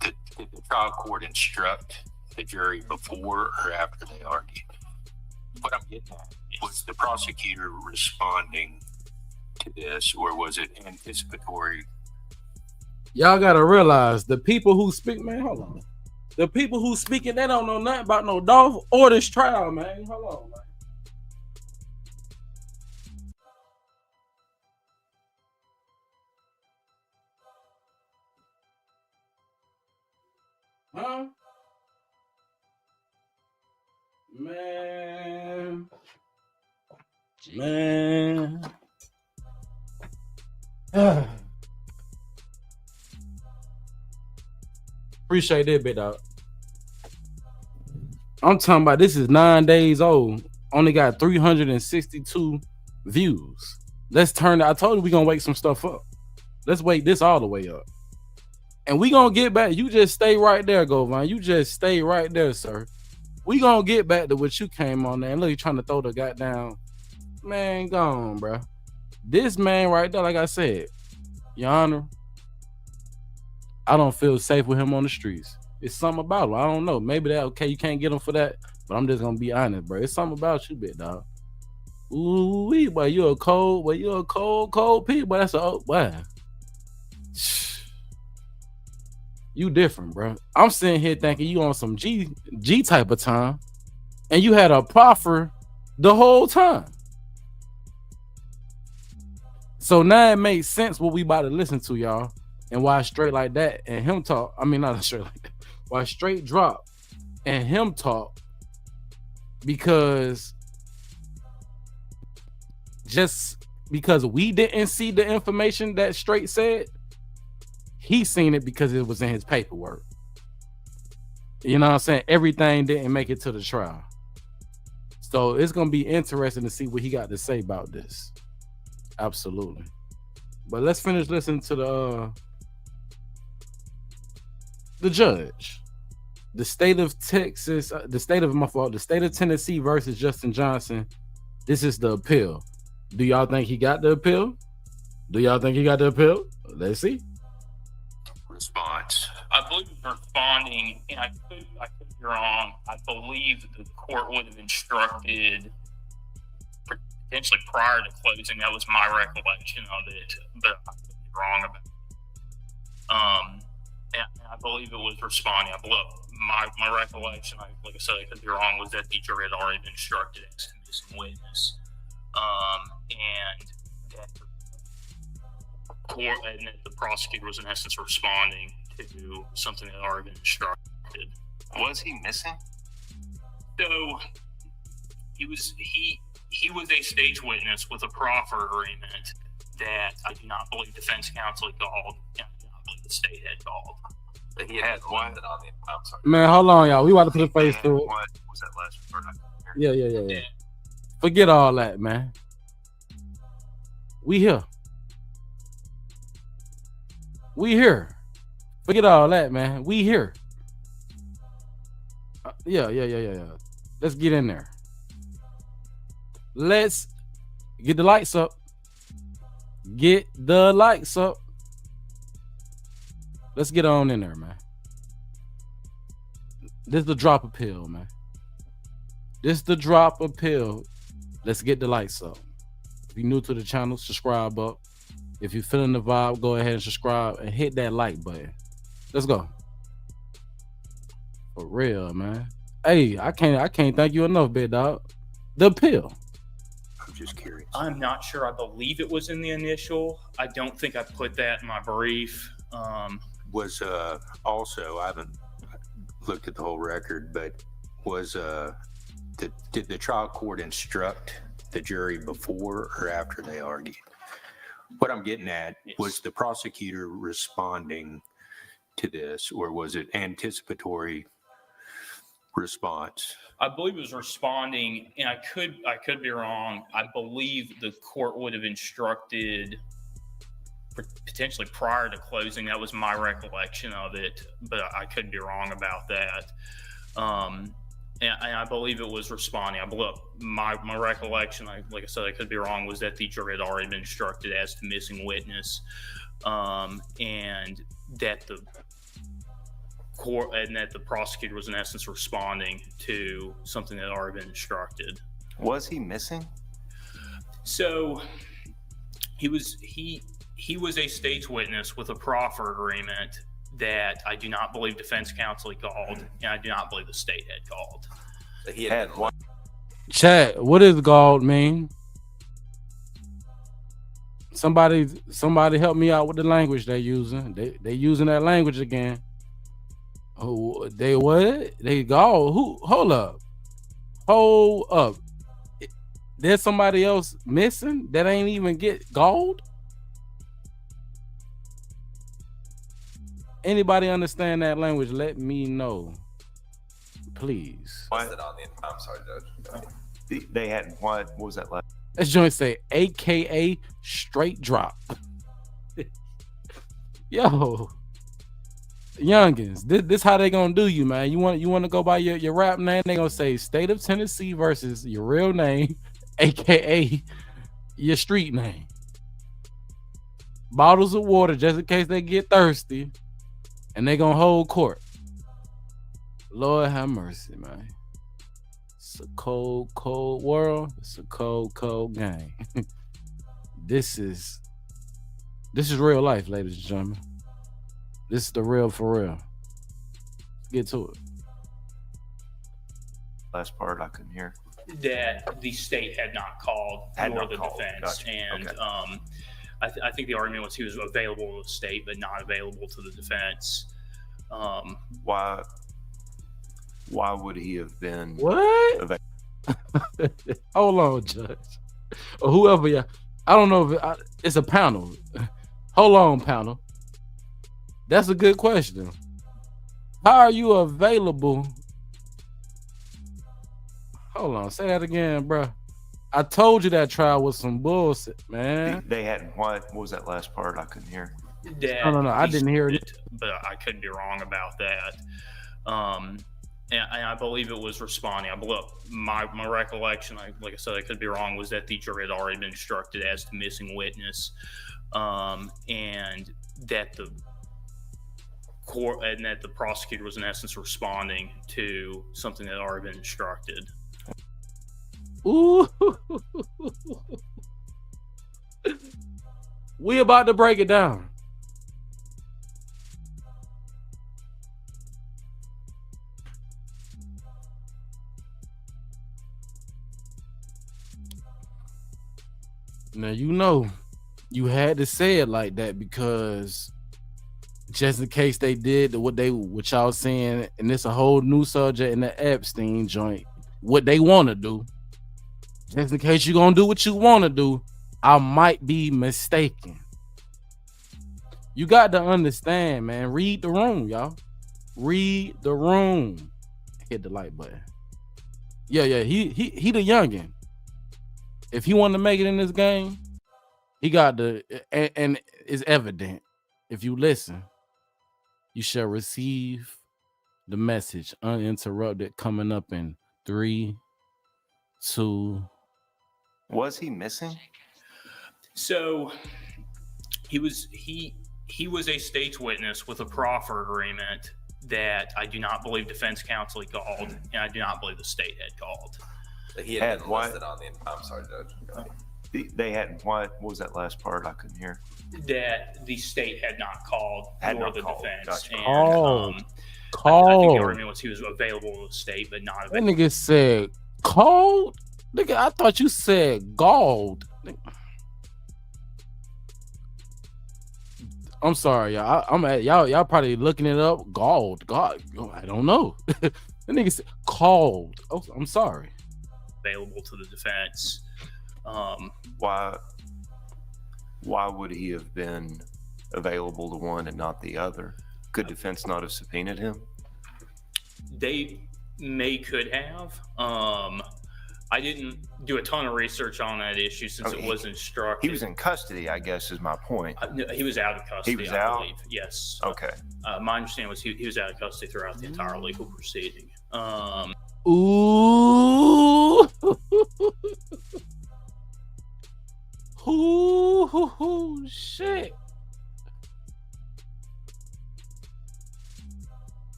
did the trial court instruct the jury before or after they argued? What I'm getting at, was the prosecutor responding to this, or was it anticipatory? Y'all gotta realize the people who speak, man, hold on. The people who speaking, they don't know nothing about no Dolph or this trial, man. Hold on, man. Huh? Man. Appreciate that, big dog. I'm talking about this is 9 days old. Only got 362 views. Let's turn it. I told you we're gonna wake some stuff up. Let's wake this all the way up. And we gonna get back. You just stay right there, Govan. You just stay right there, sir. We gonna get back to what you came on there. And look, you trying to throw the goddamn man gone, bro. This man right there, like I said, Your Honor, I don't feel safe with him on the streets. It's something about him. I don't know. Maybe that okay, you can't get him for that, but I'm just gonna be honest, bro. It's something about you, big dog. Ooh, boy, you're a cold people. Boy, that's a boy. You different, bro. I'm sitting here thinking you on some G type of time, and you had a proffer the whole time. So now it makes sense what we about to listen to, y'all, and why straight like that and him talk. I mean, not straight like that. Why straight drop and him talk? Because just because we didn't see the information that straight said, he seen it because it was in his paperwork. You know what I'm saying? Everything didn't make it to the trial. So it's going to be interesting to see what he got to say about this. Absolutely. But let's finish listening to the judge. The state of Texas, the state of Tennessee versus Justin Johnson. This is the appeal. Do y'all think he got the appeal? Let's see. Response. I believe responding, and I could be wrong. I believe the court would have instructed potentially prior to closing. That was my recollection of it, but I could be wrong about it. And I believe it was responding. I believe my recollection, like I said, I could be wrong, was that the jury had already been instructed as a missing witness, and that the prosecutor was in essence responding to something that had already been instructed. Was he missing? So he was a stage witness with a proffer agreement that I do not believe defense counsel had called, and I do not believe the state had called. But he had one on the. I'm sorry. Man, hold on, y'all. We about to put a face to it. What was that last word? Yeah. Forget all that, man. We here. Forget all that, man. We here. Yeah. Let's get in there. Let's get the lights up. Let's get on in there, man. This is the drop appeal, man. Let's get the lights up. If you're new to the channel, subscribe up. If you're feeling the vibe, go ahead and subscribe and hit that like button. Let's go. For real, man. Hey, I can't thank you enough, big dog. The appeal. I'm just curious. I'm not sure. I believe it was in the initial. I don't think I put that in my brief. Was also, I haven't looked at the whole record, but was did the trial court instruct the jury before or after they argued? What I'm getting at was the prosecutor responding to this, or was it anticipatory response? I believe it was responding, and I could be wrong. I believe the court would have instructed potentially prior to closing. That was my recollection of it, but I could be wrong about that. And I believe it was responding. I believe my recollection, like I said, I could be wrong, was that the jury had already been instructed as to missing witness, and that the court and that the prosecutor was in essence responding to something that had already been instructed. Was he missing? So he was a state's witness with a proffer agreement that I do not believe defense counsel had called, and I do not believe the state had called. He had one. Chat, what does galled mean? Somebody help me out with the language they're using. They using that language again. Oh, they what? They galled. Who? Hold up. There's somebody else missing that ain't even get galled? Anybody understand that language? Let me know, please. I'm sorry, Judge. They had what? What was that last? Let's joint say AKA straight drop. Yo, youngins, this how they gonna do you, man. You want to go by your rap name? They gonna say State of Tennessee versus your real name, AKA your street name. Bottles of water just in case they get thirsty, and they gonna hold court. Lord have mercy, man. It's a cold, cold world. It's a cold, cold game. This is real life, ladies and gentlemen. This is the real for real. Get to it. Last part I couldn't hear. That the state had not called nor the defense. Gotcha. And Okay. I think the argument was he was available to the state but not available to the defense. Why would he have been? What? Hold on, Judge. Or whoever, yeah. I don't know if it's a panel. Hold on, panel. That's a good question. How are you available? Hold on, say that again, bro. I told you that trial was some bullshit, man. They had what? What was that last part I couldn't hear? No, I didn't hear it. But I could be wrong about that. And I believe it was responding. I believe my recollection, like I said, I could be wrong, was that the jury had already been instructed as to missing witness, and that the court and that the prosecutor was in essence responding to something that had already been instructed. Ooh. We about to break it down. Now, you had to say it like that because just in case they did what y'all saying, and it's a whole new subject in the Epstein joint, what they want to do, just in case you're going to do what you want to do, I might be mistaken. You got to understand, man. Read the room, y'all. Read the room. Hit the like button. Yeah, he the youngin'. If he wanted to make it in this game, he got and it's evident. If you listen, you shall receive the message uninterrupted coming up in 3, 2. Was he missing? So he was a state's witness with a proffer agreement that I do not believe defense counsel had called, and I do not believe the state had called. He had been listed on the. I'm sorry, Judge. They had what? What was that last part I couldn't hear? That the state had not called nor the defense. Gotcha. And Called. I think the argument was he was available to the state, but not That available. nigga said called. Nigga, I thought you said galled. I'm sorry, y'all. I'm at y'all probably looking it up. Galled. God, I don't know. That nigga said called. Oh, I'm sorry. Available to the defense. Why Why would he have been available to one and not the other? Could defense not have subpoenaed him? They could have. I didn't do a ton of research on that issue since it was instructed. He was in custody, I guess, is my point. No, he was out of custody. He was I out? believe. Yes. Okay. My understanding was he was out of custody throughout the entire legal proceeding. Ooh. Ooh, shit.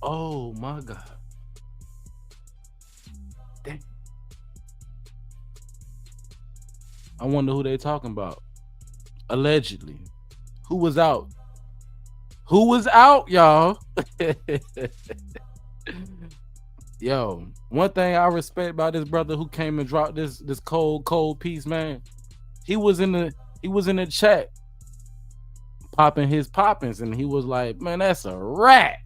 Oh my God. Dang. I wonder who they talking about. Allegedly. Who was out? Who was out, y'all? Yo, one thing I respect about this brother who came and dropped this cold piece, man. He was in the chat popping his poppins, and he was like, man, that's a rat.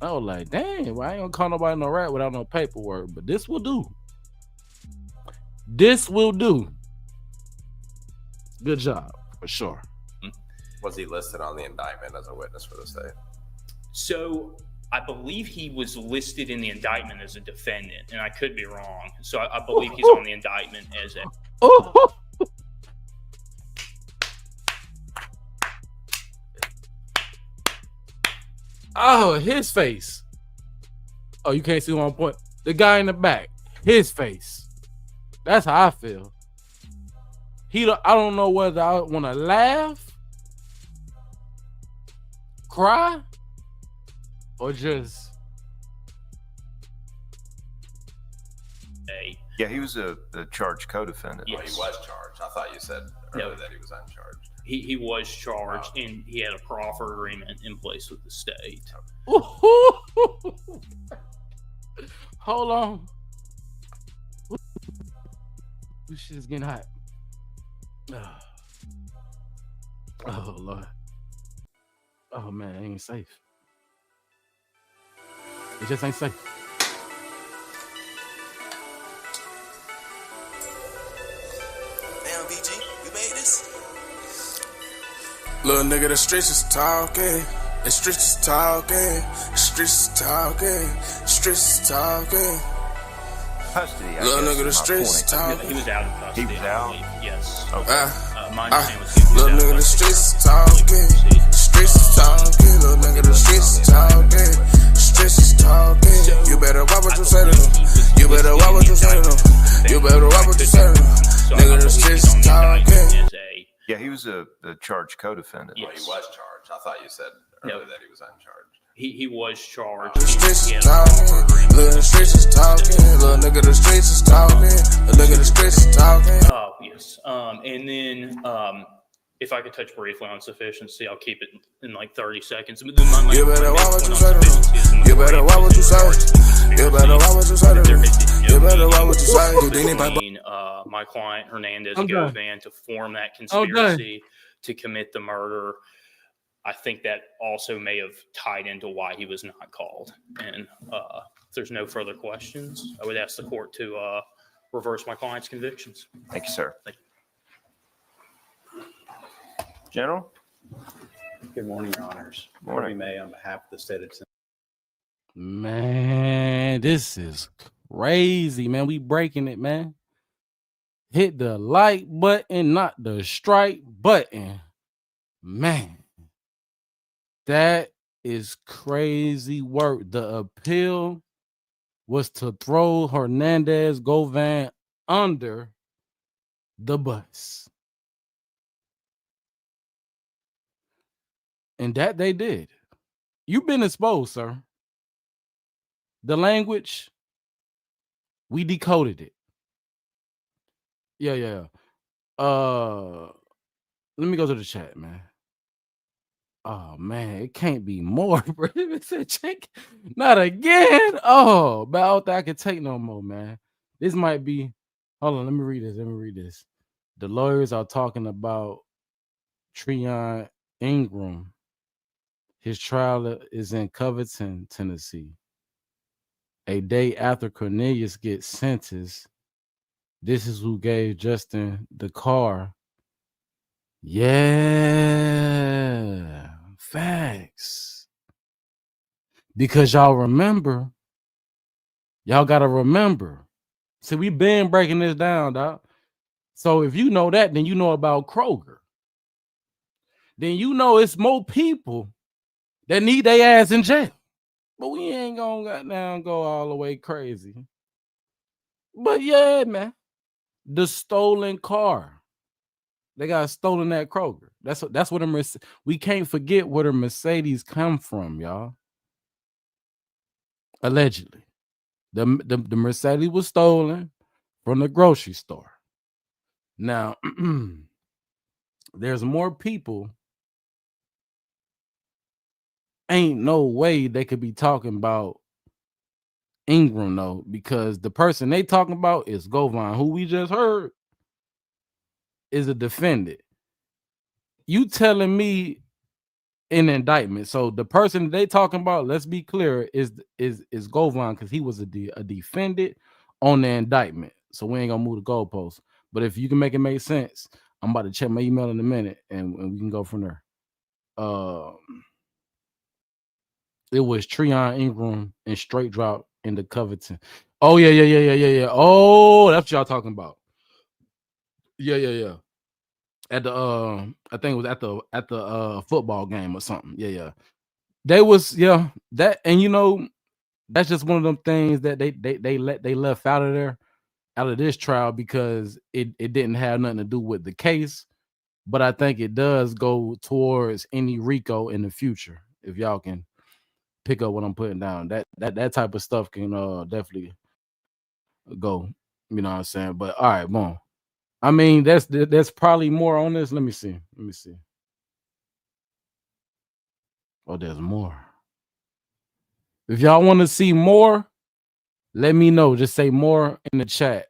I was like, damn, well, I ain't gonna call nobody no rat without no paperwork, but this will do. This will do. Good job, for sure. Was he listed on the indictment as a witness for the state? So I believe he was listed in the indictment as a defendant, and I could be wrong. So I believe he's on the indictment as a. Oh, his face. Oh, you can't see one point. The guy in the back, his face. That's how I feel. I don't know whether I want to laugh, cry, or just. Yeah, he was a charged co-defendant. Yes. Well, he was charged. I thought you said earlier that he was uncharged. He was charged, and he had a proffer agreement in place with the state. Hold on. This shit's getting hot. Oh, Lord. Oh, man, it ain't safe. It just ain't safe. Damn, VG, you made this? Little nigga, the streets is talking. The streets is talking. The streets is talking. The streets is talking. Custody, I Little guess, nigga, the is my streets is point. talking. He was out of custody. He was I out? believe. Yes. Okay. My understanding was he was Little out nigga, of the custody. streets is talking. The streets is talking. Little nigga, the streets is talking. The streets is talking. You better watch what you say to them. You better watch what you say to them. You better watch what you say to them. Nigga, the streets is talking. Yeah, he was a charged co-defendant. Well, he was charged. I thought you said earlier that he was uncharged. He was charged. The streets is talking. Look, the streets is talking. Little nigga, the streets is talking. Look at the streets is talking. Oh, yes. And then if I could touch briefly on sufficiency, I'll keep it in like 30 seconds. But then You better watch what you say to them. You better watch what you say. You better watch what you say to them. You better watch what you say. Between my client Hernandez Govan to form that conspiracy to commit the murder. I think that also may have tied into why he was not called. And if there's no further questions, I would ask the court to reverse my client's convictions. Thank you, sir. Thank you. General? Good morning, Your Honors. Morning. May, on behalf of the state of Tennessee. Man, this is crazy, man. We breaking it, man. Hit the like button, not the strike button. Man, that is crazy work. The appeal was to throw Hernandez Govan under the bus. And that they did. You've been exposed, sir. The language, we decoded it. Yeah. Let me go to the chat, man. Oh man, it can't be more, bro. It said check. Not again. Oh, but I don't think I can take no more, man. This might be. Hold on, let me read this. The lawyers are talking about Treon Ingram. His trial is in Covington, Tennessee. A day after Cornelius gets sentenced, this is who gave Justin the car Yeah, facts. Because y'all gotta remember. See, we been breaking this down, dog. So if you know that, then you know about Kroger. Then you know it's more people that need their ass in jail. But we ain't gonna goddamn go all the way crazy. But yeah, man, the stolen car. They got stolen at Kroger. That's what we can't forget where the Mercedes come from, y'all. Allegedly, the Mercedes was stolen from the grocery store. Now, there's more people. Ain't no way they could be talking about Ingram though, because the person they talking about is Govan, who we just heard is a defendant. You telling me an indictment? So the person they talking about, let's be clear, is Govan, because he was a defendant on the indictment. So we ain't gonna move the goalposts. But if you can make it make sense, I'm about to check my email in a minute, and we can go from there. It was Treon Ingram and Straight Drop in the Covington. Oh yeah. Oh, that's what y'all talking about. Yeah. At the I think it was at the football game or something. Yeah. They was that, and you know, that's just one of them things that they left out of this trial because it didn't have nothing to do with the case. But I think it does go towards any RICO in the future. If y'all can pick up what I'm putting down, that type of stuff can definitely go. You know what I'm saying? But all right, boom. I mean, there's probably more on this. Let me see. Oh, there's more. If y'all want to see more, let me know. Just say more in the chat.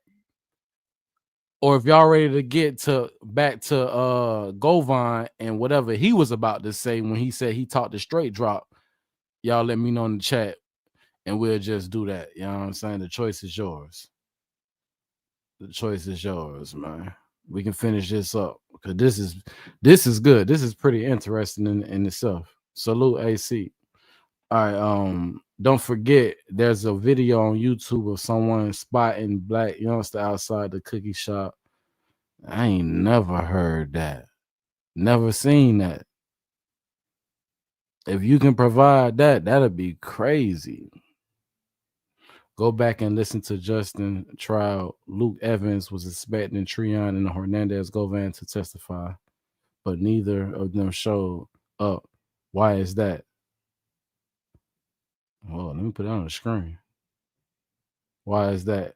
Or if y'all ready to get back to Govan and whatever he was about to say when he said he talked to Straight Drop, y'all let me know in the chat and we'll just do that. You know what I'm saying? The choice is yours. The choice is yours, man. We can finish this up because this is good. This is pretty interesting in itself. Salute AC. All right, don't forget there's a video on YouTube of someone spotting black youngster outside the cookie shop. I ain't never heard that. Never seen that. If you can provide that, that'd be crazy. Go back and listen to Justin trial. Luke Evans was expecting Treon and Hernandez Govan to testify, but neither of them showed up. Why is that? Well, let me put it on the screen. Why is that?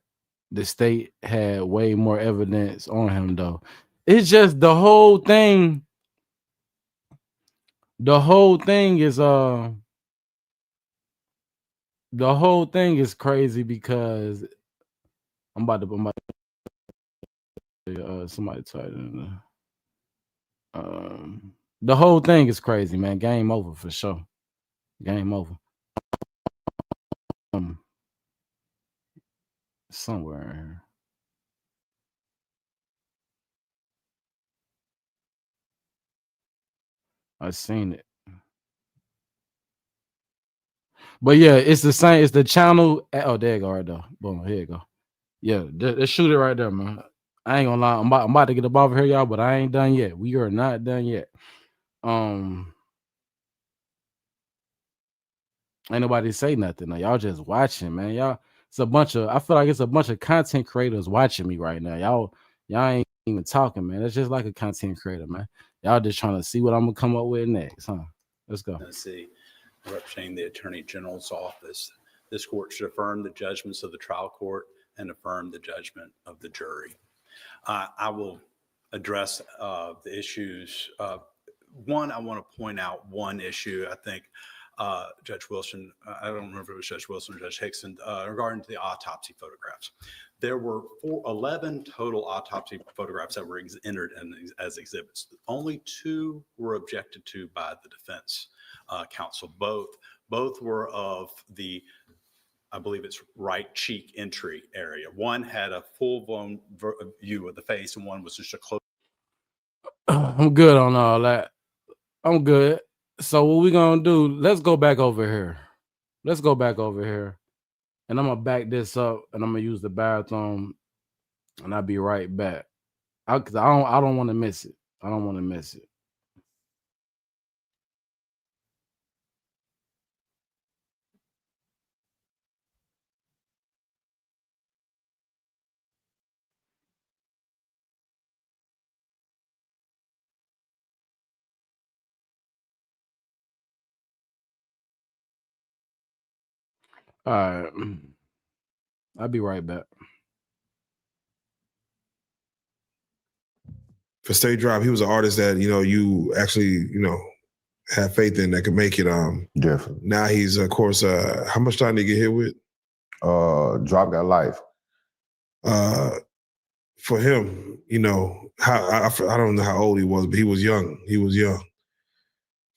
The state had way more evidence on him, though. It's just the whole thing. The whole thing is crazy because I'm about to somebody type in the whole thing is crazy, man. Game over for sure. Game over. Somewhere in here. I seen it. But yeah, it's the same. It's the channel. Oh, there you go, right there. Boom, here you go. Yeah, let's shoot it right there, man. I ain't gonna lie. I'm about to get up over here, y'all, but I ain't done yet. We are not done yet. Ain't nobody say nothing. Now. Y'all just watching, man. Y'all, I feel like it's a bunch of content creators watching me right now. Y'all ain't even talking, man. It's just like a content creator, man. Y'all just trying to see what I'm gonna come up with next, huh? Let's go. Tennessee, representing the Attorney General's office. This court should affirm the judgments of the trial court and affirm the judgment of the jury. I will address the issues. One, I want to point out one issue. I think Judge Wilson, I don't remember if it was Judge Wilson or Judge Hickson, regarding to the autopsy photographs. There were 11 total autopsy photographs that were entered as exhibits. Only 2 were objected to by the defense counsel. Both were of the, I believe it's right cheek entry area. One had a full-blown view of the face, and one was just a close. I'm good on all that. I'm good. So what we gonna do? Let's go back over here. Let's go back over here, and I'm gonna back this up, and I'm gonna use the bathroom, and I'll be right back. Cause I don't want to miss it. I don't want to miss it. All right, I'll be right back. For State Drive, he was an artist that, you actually, have faith in that could make it. Definitely. Now he's, of course, how much time did he get hit with? Drop Got Life. For him, I don't know how old he was, but he was young. He was young.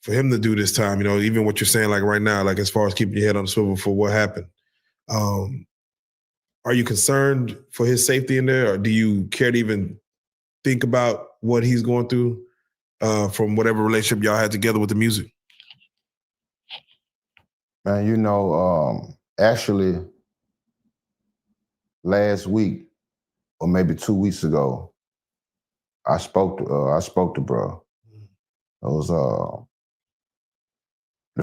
For him to do this time, even what you're saying, like right now, like as far as keeping your head on the swivel for what happened, are you concerned for his safety in there, or do you care to even think about what he's going through from whatever relationship y'all had together with the music? Man, actually, last week or maybe 2 weeks ago, I spoke to bro. It was our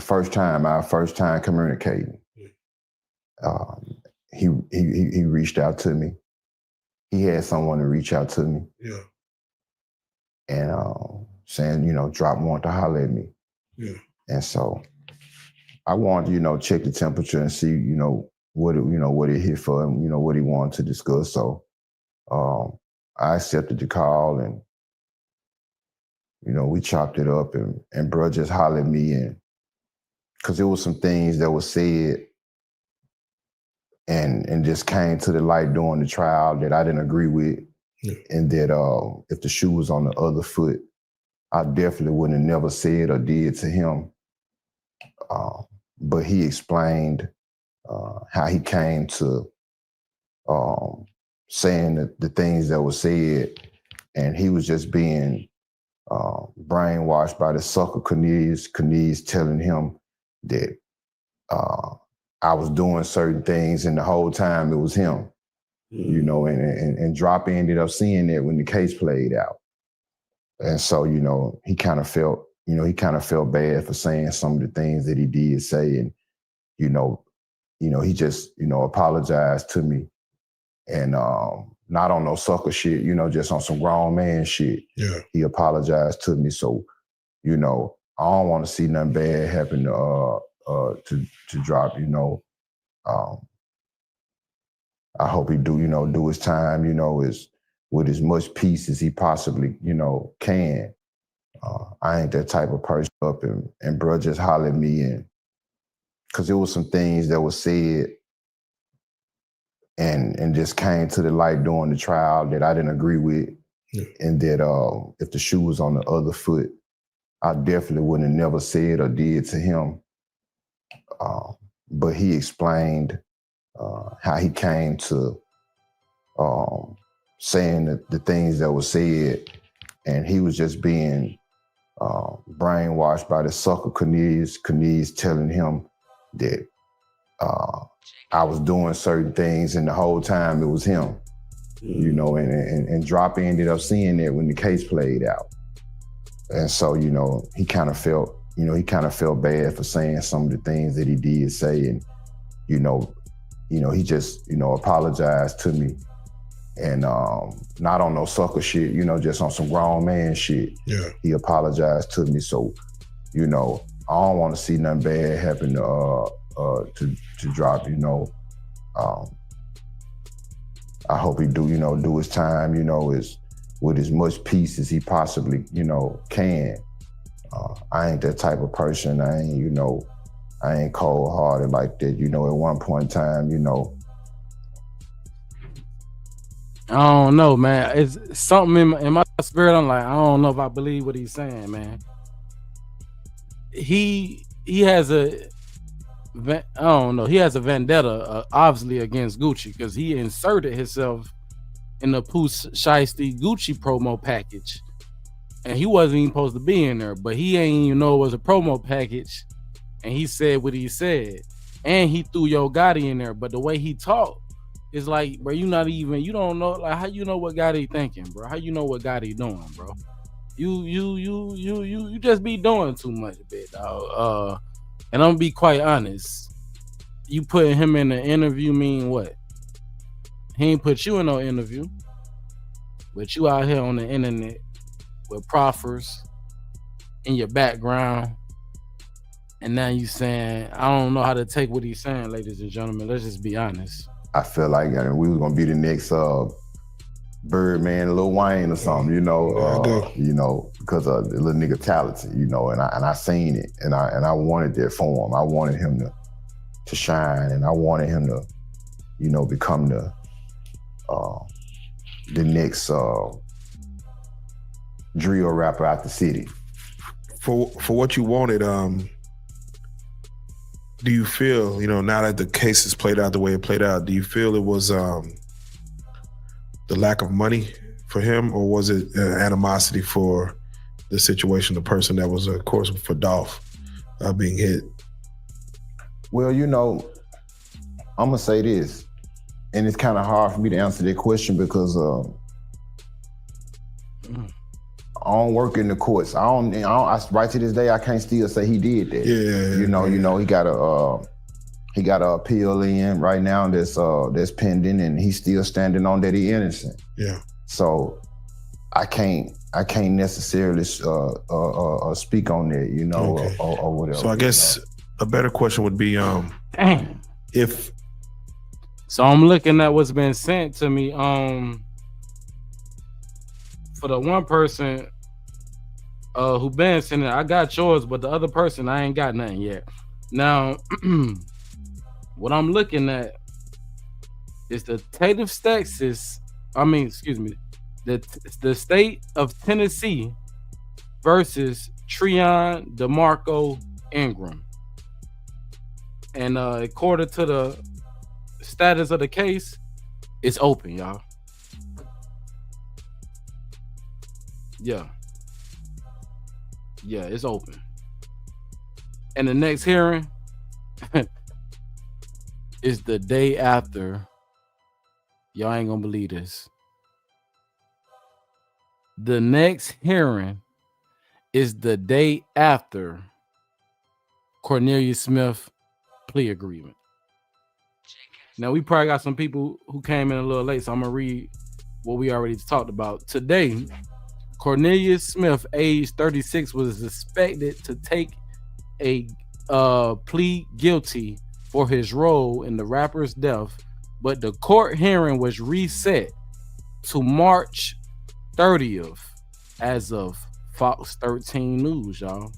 first time communicating. He reached out to me. He had someone to reach out to me. Yeah. And saying, Drop wanted to holler at me. Yeah. And so I wanted to, check the temperature and see, what it hit for him, what he wanted to discuss. So I accepted the call and, we chopped it up and bro just hollered at me, and because there was some things that were said and just came to the light during the trial that I didn't agree with. Yeah. And that if the shoe was on the other foot, I definitely wouldn't have never said or did to him. But he explained how he came to saying the things that were said, and he was just being brainwashed by the sucker Cornelius telling him that I was doing certain things, and the whole time it was him. And Drop ended up seeing that when the case played out. And so, he kind of felt bad for saying some of the things that he did say. And, he just, apologized to me. And not on no sucker shit, just on some grown man shit. Yeah. He apologized to me. So, I don't want to see nothing bad happen to Drop, I hope he do his time, with as much peace as he possibly, can. I ain't that type of person up and bro just hollered at me, and because there was some things that were said and just came to the light during the trial that I didn't agree with. Yeah. And that if the shoe was on the other foot, I definitely wouldn't have never said or did to him. But he explained how he came to saying the things that were said, and he was just being brainwashed by the sucker Cornelius telling him that I was doing certain things, and the whole time it was him. And Drop ended up seeing that when the case played out. And so, he kind of felt bad for saying some of the things that he did say, and he just apologized to me. And not on no sucker shit, just on some grown man shit. Yeah. He apologized to me. So, I don't want to see nothing bad happen to Drop, I hope he do his time, with as much peace as he possibly, can. I ain't that type of person. I ain't cold-hearted like that. At one point in time, I don't know, man. It's something in my spirit. I'm like, I don't know if I believe what he's saying, man. He has a vendetta, obviously, against Gucci, because he inserted himself in the Pooh Shiesty Gucci promo package. and he wasn't even supposed to be in there, but he ain't even know it was a promo package, and he said what he said, and he threw Yo Gotti in there. But the way he talked is like, bro, you don't know, like, how you know what Gotti thinking, bro? How you know what Gotti doing, bro? You just be doing too much, bit, dog. And I'm gonna be quite honest. You putting him in an interview mean what? He ain't put you in no interview, but you out here on the internet with proffers in your background, and now you saying, I don't know how to take what he's saying, ladies and gentlemen. Let's just be honest. I feel like we was gonna be the next Birdman, Lil Wayne or something, you know, because of the little nigga talented, you know, and I seen it, and I wanted that for him. I wanted him to shine, and I wanted him to, you know, become the next drill rapper out the city. For what you wanted, do you feel, you know, now that the case has played out the way it played out, do you feel it was the lack of money for him, or was it animosity for the situation, the person that was, of course, for Dolph being hit? Well, you know, I'm gonna say this, and it's kind of hard for me to answer that question because I don't work in the courts. Right to this day, I can't still say he did that. Yeah. You know, he got a appeal in right now that's pending, and he's still standing on that he innocent. Yeah. So I can't necessarily speak on that, you know, Okay. or whatever. So I guess a better question would be, Damn. if. So I'm looking at what's been sent to me. For the one person who been sending, I got yours, but the other person, I ain't got nothing yet. Now, what I'm looking at is the state of Texas. The state of Tennessee versus Treon DeMarco Ingram. And according to the status of the case, it's open, y'all. Yeah, it's open. And the next hearing is the day after. Y'all ain't gonna believe this. The next hearing is the day after Cornelius Smith plea agreement. Now, we probably got some people who came in a little late, so I'm gonna read what we already talked about. Today, Cornelius Smith, age 36, was suspected to take a plea guilty for his role in the rapper's death, but the court hearing was reset to March 30th as of Fox 13 News, y'all.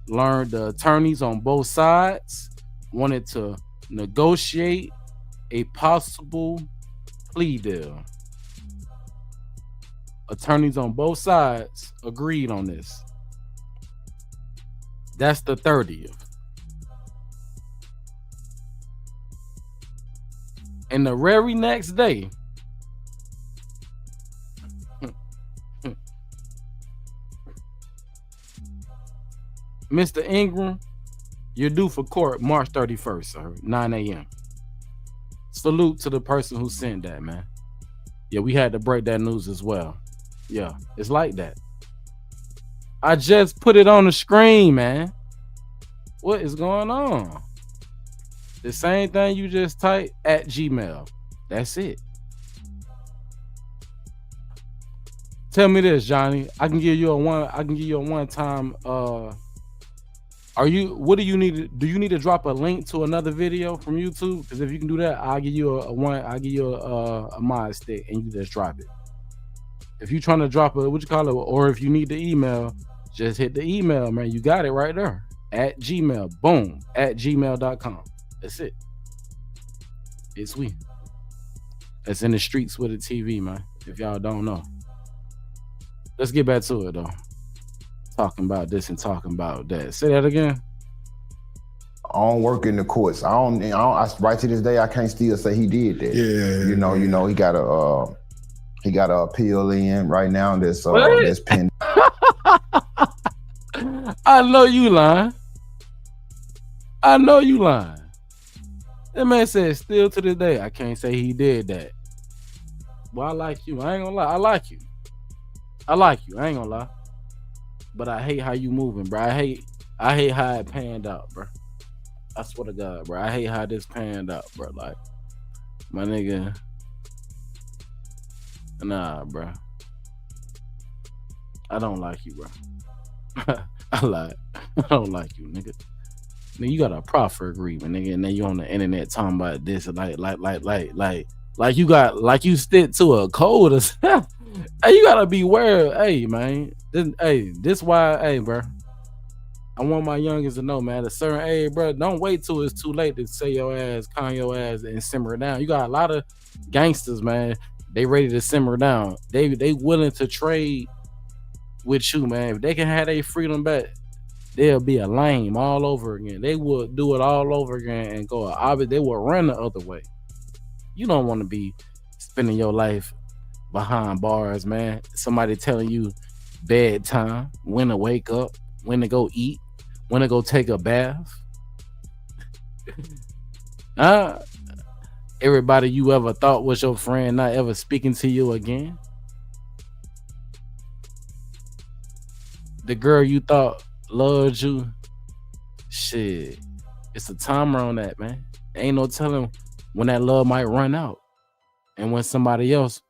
Learned the attorneys on both sides wanted to negotiate a possible plea deal. Attorneys on both sides agreed on this. That's the 30th. And the very next day, Mr. Ingram, you're due for court March 31st, sir, 9 a.m. Salute to the person who sent that, man. Yeah, we had to break that news as well. Yeah, it's like that. I just put it on the screen, man. What is going on? The same thing you just typed at Gmail. That's it. Tell me this, Johnny. I can give you a one-time. What do you need? Do you need to drop a link to another video from YouTube? Because if you can do that, I'll give you a mod stick and you just drop it. If you're trying to drop or if you need the email, just hit the email, man. You got it right there at Gmail. Boom, at gmail.com. That's it. It's we. That's in the streets with a TV, man. If y'all don't know. Let's get back to it though. Talking about this and talking about that. Say that again. I don't work in the courts. I right to this day, I can't still say he did that. Yeah. You know, he got a appeal in right now that's pending. I know you lying. I know you lying. That man said still to this day, I can't say he did that. Well, I like you. I ain't gonna lie. I like you. I like you. I ain't gonna lie. But I hate how you moving, bro. I hate how it panned out, bro. I swear to God, bro. I hate how this panned out, bro. Like, my nigga. Nah, bro. I don't like you, bro. I lied. I don't like you, nigga. Nigga, you got a proffer agreement, nigga, and then you on the internet talking about this, like you got, like you stick to a code or something. Hey, you gotta be aware. Hey, man. This why, hey, bro. I want my youngest to know, man. At a certain age, bro, don't wait till it's too late to say your ass, calm your ass, and simmer down. You got a lot of gangsters, man. They ready to simmer down. They willing to trade with you, man. If they can have their freedom back, they'll be a lame all over again. They will do it all over again and go obvious. They will run the other way. You don't want to be spending your life behind bars, man. Somebody telling you bedtime, when to wake up, when to go eat, when to go take a bath. Everybody you ever thought was your friend not ever speaking to you again. The girl you thought loved you, shit, it's a timer on that, man. Ain't no telling when that love might run out and when somebody else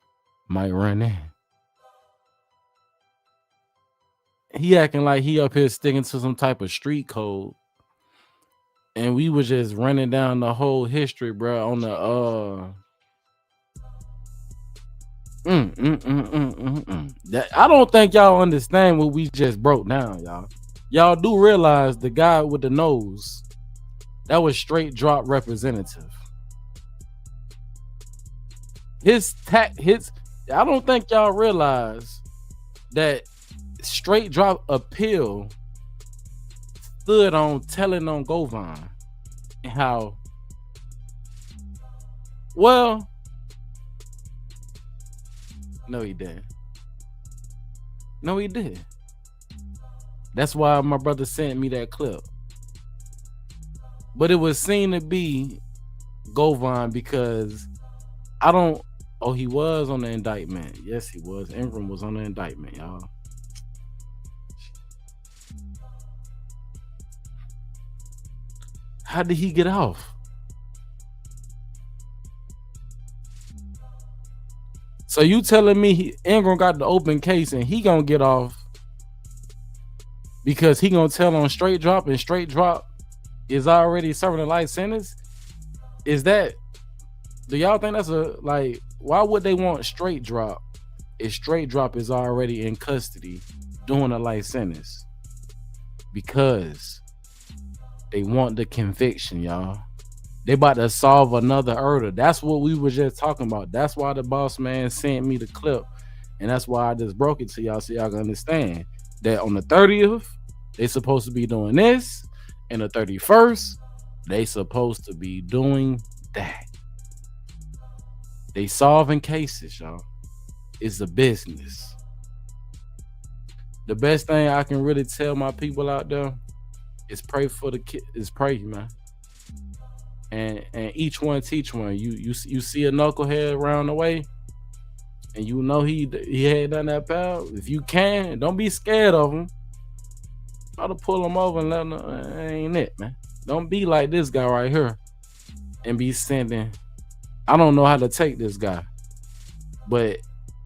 might run in. He acting like he up here sticking to some type of street code, and we was just running down the whole history, bro, on the That, I don't think y'all understand what we just broke down, y'all. Y'all do realize the guy with the nose, that was straight drop representative. I don't think y'all realize that straight drop appeal stood on telling on Govan and how, well, no, he didn't. No, he did. That's why my brother sent me that clip. But it was seen to be Govan because I don't. Oh, he was on the indictment. Yes, he was. Ingram was on the indictment, y'all. How did he get off? So you telling me Ingram got the open case and he gonna get off because he gonna tell on straight drop, and straight drop is already serving a life sentence? Is that, do y'all think that's why would they want straight drop if straight drop is already in custody doing a life sentence? Because they want the conviction, y'all. They about to solve another murder. That's what we were just talking about. That's why the boss man sent me the clip. And that's why I just broke it to y'all so y'all can understand that on the 30th, they supposed to be doing this. And the 31st, they supposed to be doing that. They solving cases, y'all. It's a business. The best thing I can really tell my people out there is pray for the kid. Is pray, man. And each one teach one. You see a knucklehead around the way, and you know he had done that, pal. If you can, don't be scared of him. Try to pull him over and let him. Ain't it, man? Don't be like this guy right here, and be sending. I don't know how to take this guy, but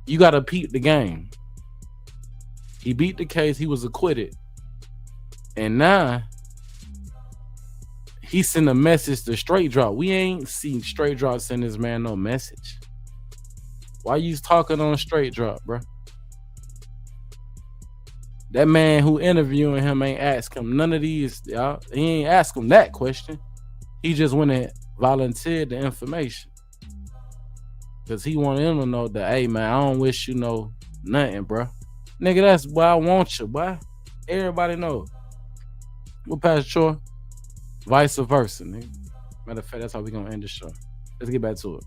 you gotta peep the game. He beat the case. He was acquitted, and now he sent a message to straight drop. We ain't seen straight drop send this man no message. Why you talking on straight drop, bro? That man who interviewing him ain't ask him none of these, y'all. He ain't ask him that question. He just went and volunteered the information. Because he wanted him to know that, hey, man, I don't wish you know nothing, bro. Nigga, that's why I want you, boy. Everybody know. We'll pass Troy. Vice versa, nigga. Matter of fact, that's how we gonna end the show. Let's get back to it.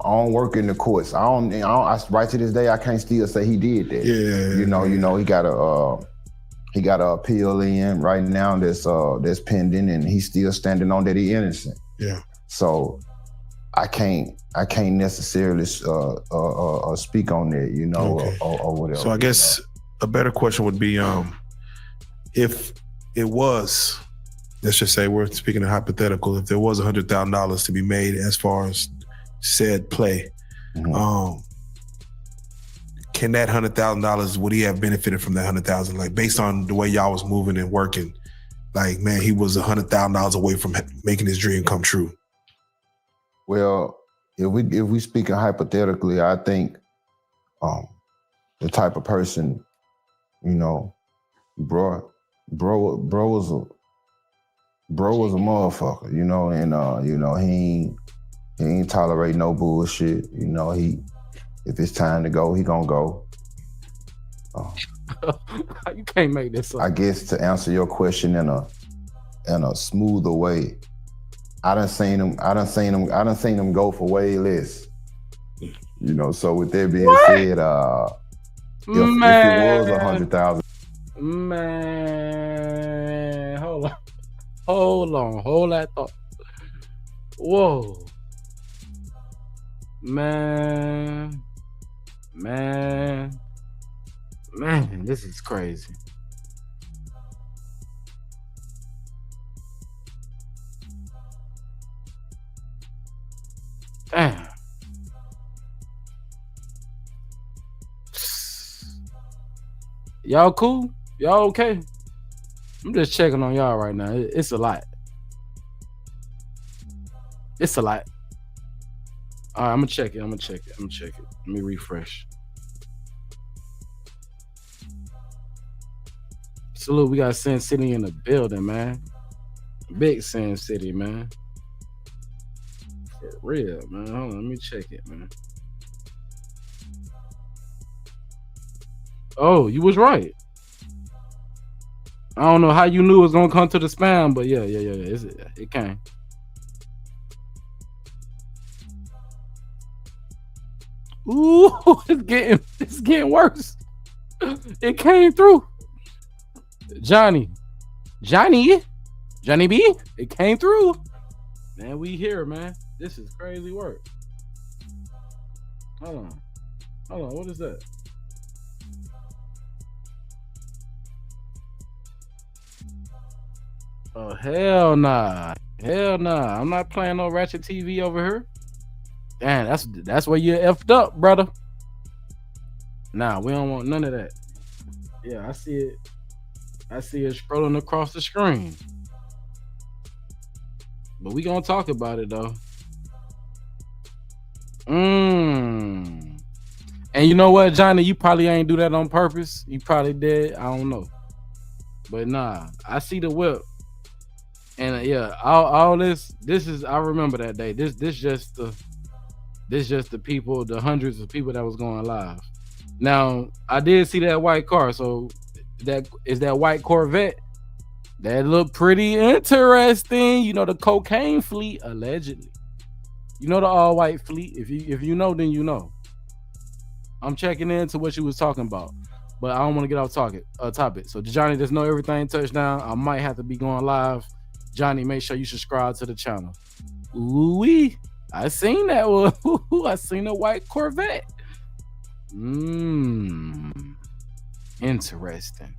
don't work in the courts. Right to this day, I can't still say he did that. Yeah. You know, he got a appeal in right now that's pending, and he's still standing on that he innocent. Yeah. So I can't necessarily speak on that, you know, Okay. or whatever. So I guess a better question would be, if it was, let's just say we're speaking of hypothetical, if there was $100,000 to be made as far as said play, can that $100,000, would he have benefited from that $100,000? Like based on the way y'all was moving and working, like, man, he was $100,000 away from making his dream come true. Well, if we speaking hypothetically, I think the type of person, you know, bro was a motherfucker, you know, and you know, he ain't tolerate no bullshit. You know, if it's time to go, he gonna go. You can't make this up. I guess to answer your question in a smoother way, I done seen him go for way less. You know, so with that being said, if it was 100,000. Man, hold on, hold that thought. Whoa. Man, this is crazy. Damn. Y'all cool? Y'all okay? I'm just checking on y'all right now. It's a lot. It's a lot. All right, I'm gonna check it. Let me refresh. Salute, we got Sin City in the building, man. Big Sin City, man. For real, man. Hold on, let me check it, man. Oh, you was right. I don't know how you knew it was gonna come to the spam, but yeah. It came. Ooh, it's getting worse. It came through. Johnny B, it came through. Man, we here, man. This is crazy work. Hold on, what is that? Oh, hell nah. I'm not playing no Ratchet TV over here. Damn, that's where you effed up, brother. Nah, we don't want none of that. Yeah, I see it scrolling across the screen. But we gonna talk about it though. And you know what, Johnny? You probably ain't do that on purpose. You probably did. I don't know. But nah, I see the whip. And yeah, all this is, I remember that day. This just the people, the hundreds of people that was going live. Now, I did see that white car, so that white Corvette. That looked pretty interesting. You know, the cocaine fleet, allegedly. You know, the all white fleet. If you know, then you know. I'm checking into what you was talking about, but I don't want to get off topic. So Johnny, just know everything touchdown. I might have to be going live. Johnny, make sure you subscribe to the channel. Ooh-wee. I seen that one. I seen a white Corvette. Interesting.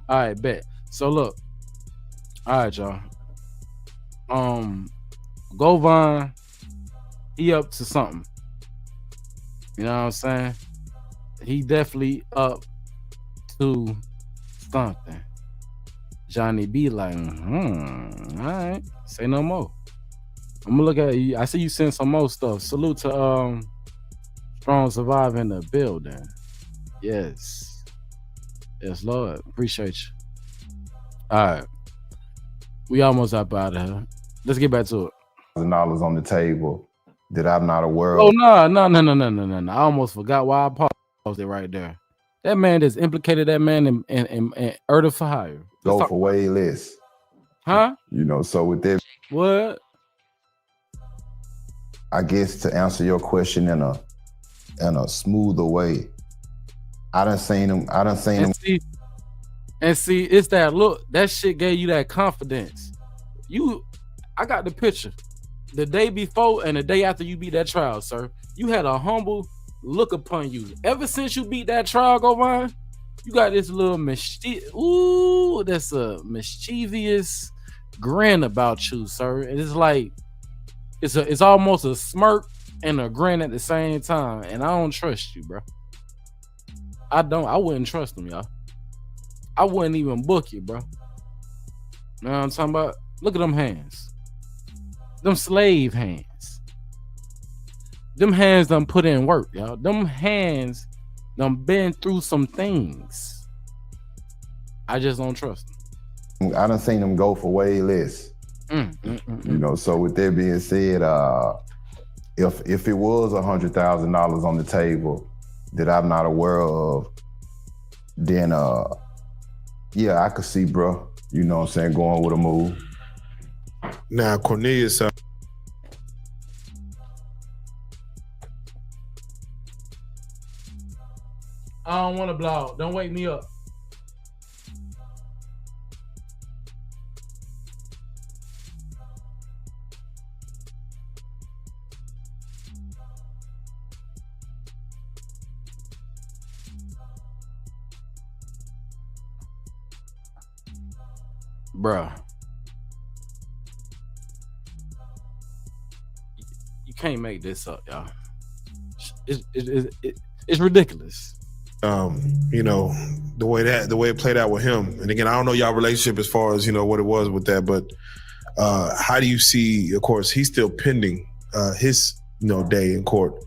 All right, bet. So look. All right, y'all. Govan, he up to something. You know what I'm saying? He definitely up to something. Johnny B like, all right, say no more. I'm gonna look at you. I see you send some more stuff. Salute to Strong Survive in the building. Yes, Lord, appreciate you. All right, we almost up out of here. Let's get back to it. $1,000 on the table that I'm not aware of. Oh no! I almost forgot why I paused it right there. That man just implicated that man in murder for hire. Go for way less. Huh? You know, so with that. What? I guess to answer your question in a smoother way, I done seen him. And see, it's that look. That shit gave you that confidence. I got the picture. The day before and the day after you beat that trial, sir, you had a humble look upon you. Ever since you beat that trial, Govan, you got this little that's a mischievous grin about you, sir. And it's like it's almost a smirk and a grin at the same time. And I don't trust you, bro. I wouldn't trust him, y'all. I wouldn't even book you, bro. You know what I'm talking about? Look at them hands. Them slave hands. Them hands done put in work, y'all. Them hands done been through some things. I just don't trust them. I done seen them go for way less. You know, so with that being said, if it was $100,000 on the table that I'm not aware of, then yeah, I could see, bro, you know what I'm saying, going with a move. Now, Cornelius, I don't want to blog. Don't wake me up. Bruh. You can't make this up, y'all. It's ridiculous. You know, the way it played out with him. And again, I don't know y'all relationship as far as, you know, what it was with that, but how do you see, of course, he's still pending his, you know, day in court.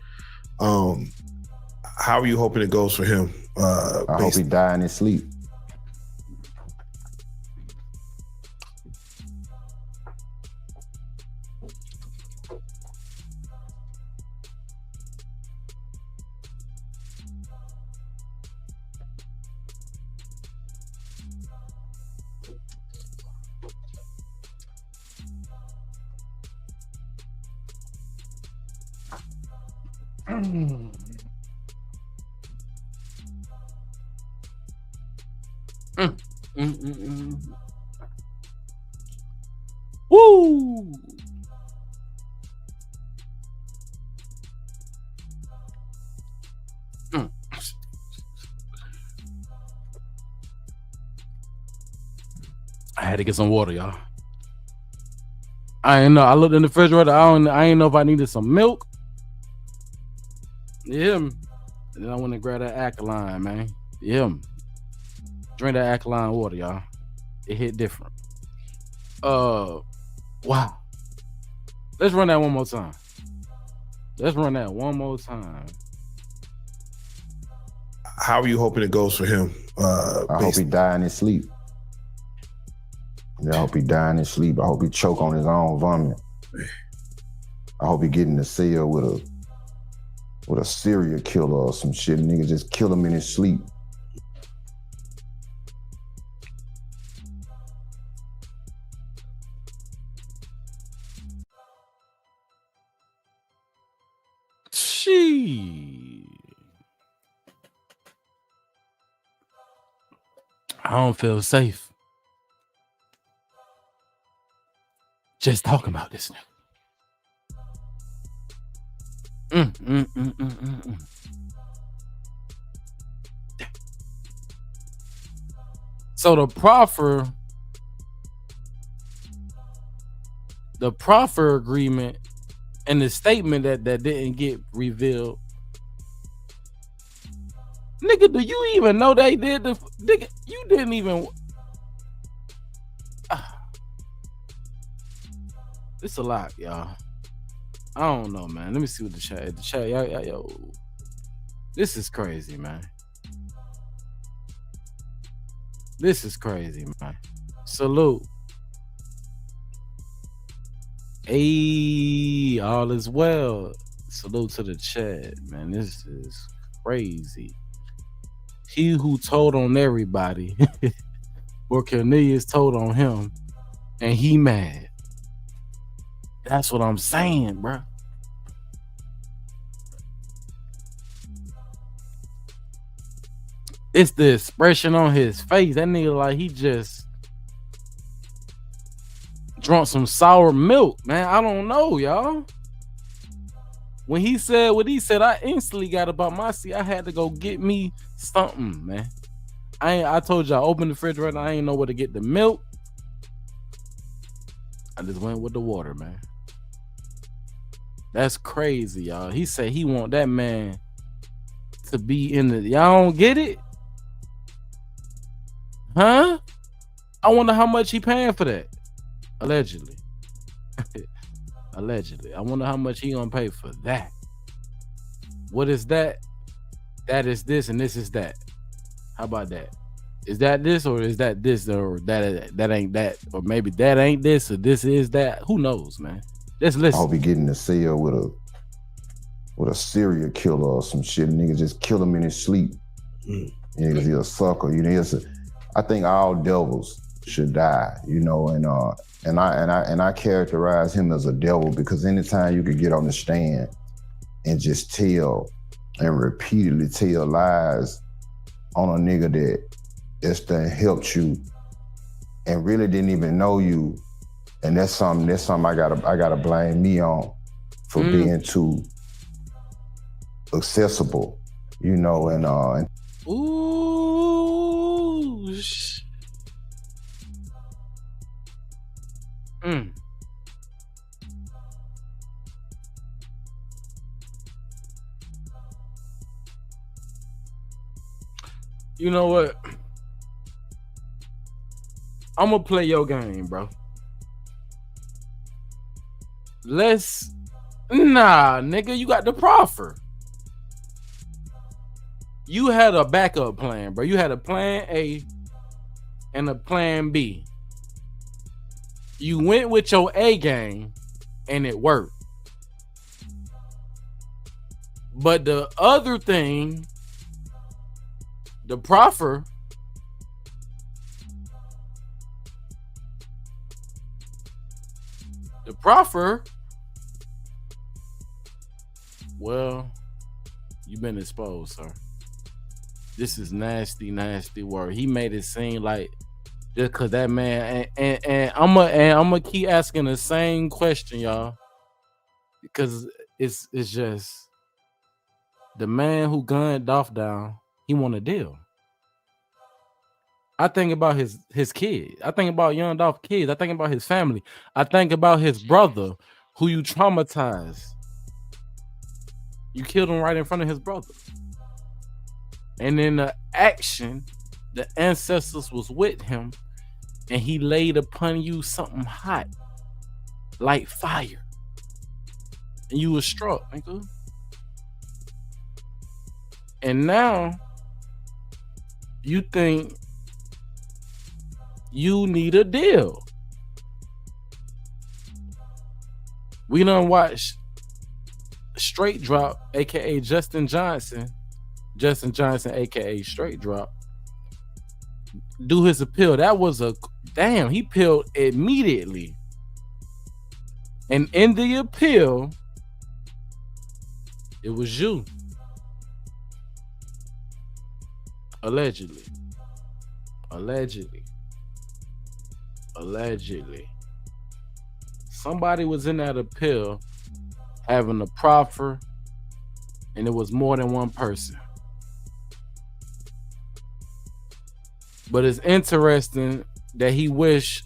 How are you hoping it goes for him? I hope he die in his sleep. Woo! I had to get some water, y'all. I ain't know. I looked in the refrigerator. I ain't know if I needed some milk. Yeah. And then I went and grabbed that alkaline, man. Yeah. Drink that alkaline water, y'all. It hit different. Wow. Let's run that one more time. How are you hoping it goes for him? I hope he die in his sleep. Yeah, I hope he die in his sleep. I hope he choke on his own vomit. I hope he get in the cell with a serial killer or some shit. Nigga just kill him in his sleep. I don't feel safe just talking about this nigga. So the proffer agreement and the statement that didn't get revealed. Nigga, do you even know they did the nigga? You didn't even. It's a lot, y'all. I don't know, man. Let me see what the chat, yo. This is crazy, man. This is crazy, man. Salute. Hey, all is well. Salute to the chat, man. This is crazy. He who told on everybody, or Cornelius told on him, and he mad. That's what I'm saying, bro. It's the expression on his face. That nigga like he just drunk some sour milk, man. I don't know, y'all. When he said what he said, I instantly got about my seat. I had to go get me something, man. I told y'all, open the refrigerator. I ain't know where to get the milk. I just went with the water, man. That's crazy, y'all. He said he want that man to be in the. Y'all don't get it? Huh? I wonder how much he paying for that. Allegedly. Allegedly. I wonder how much he gonna pay for that. What is that? That is this and this is that. How about that? Is that this or is that this or that ain't that? Or maybe that ain't this or this is that. Who knows, man? Let's listen. I'll be getting a cell with a serial killer or some shit. Nigga just kill him in his sleep. Niggas, he a sucker. You know, I think all devils should die, you know, and I characterize him as a devil because anytime you could get on the stand and just tell and repeatedly tell lies on a nigga that helped you and really didn't even know you, and that's something I gotta blame me on for being too accessible, you know, and Ooh. You know what? I'm gonna play your game, bro. Nah, nigga, you got the proffer. You had a backup plan, bro. You had a plan A and a plan B. You went with your A game and it worked. But the other thing, the proffer, well, you've been exposed, sir. This is nasty, nasty word. He made it seem like just cause that man and I'm gonna keep asking the same question, y'all, because it's just the man who gunned Dolph down. He want a deal. I think about his kid. I think about young Dolph kids. I think about his family. I think about his brother who you traumatized. You killed him right in front of his brother. And in the action, the ancestors was with him, and he laid upon you something hot, like fire. And you was struck, nigga. And now, you think you need a deal. We done watched Straight Drop, aka Justin Johnson, aka Straight Drop, do his appeal. That was he peeled immediately. And in the appeal, it was you. Allegedly. Somebody was in that appeal having a proffer, and it was more than one person. But it's interesting that he wished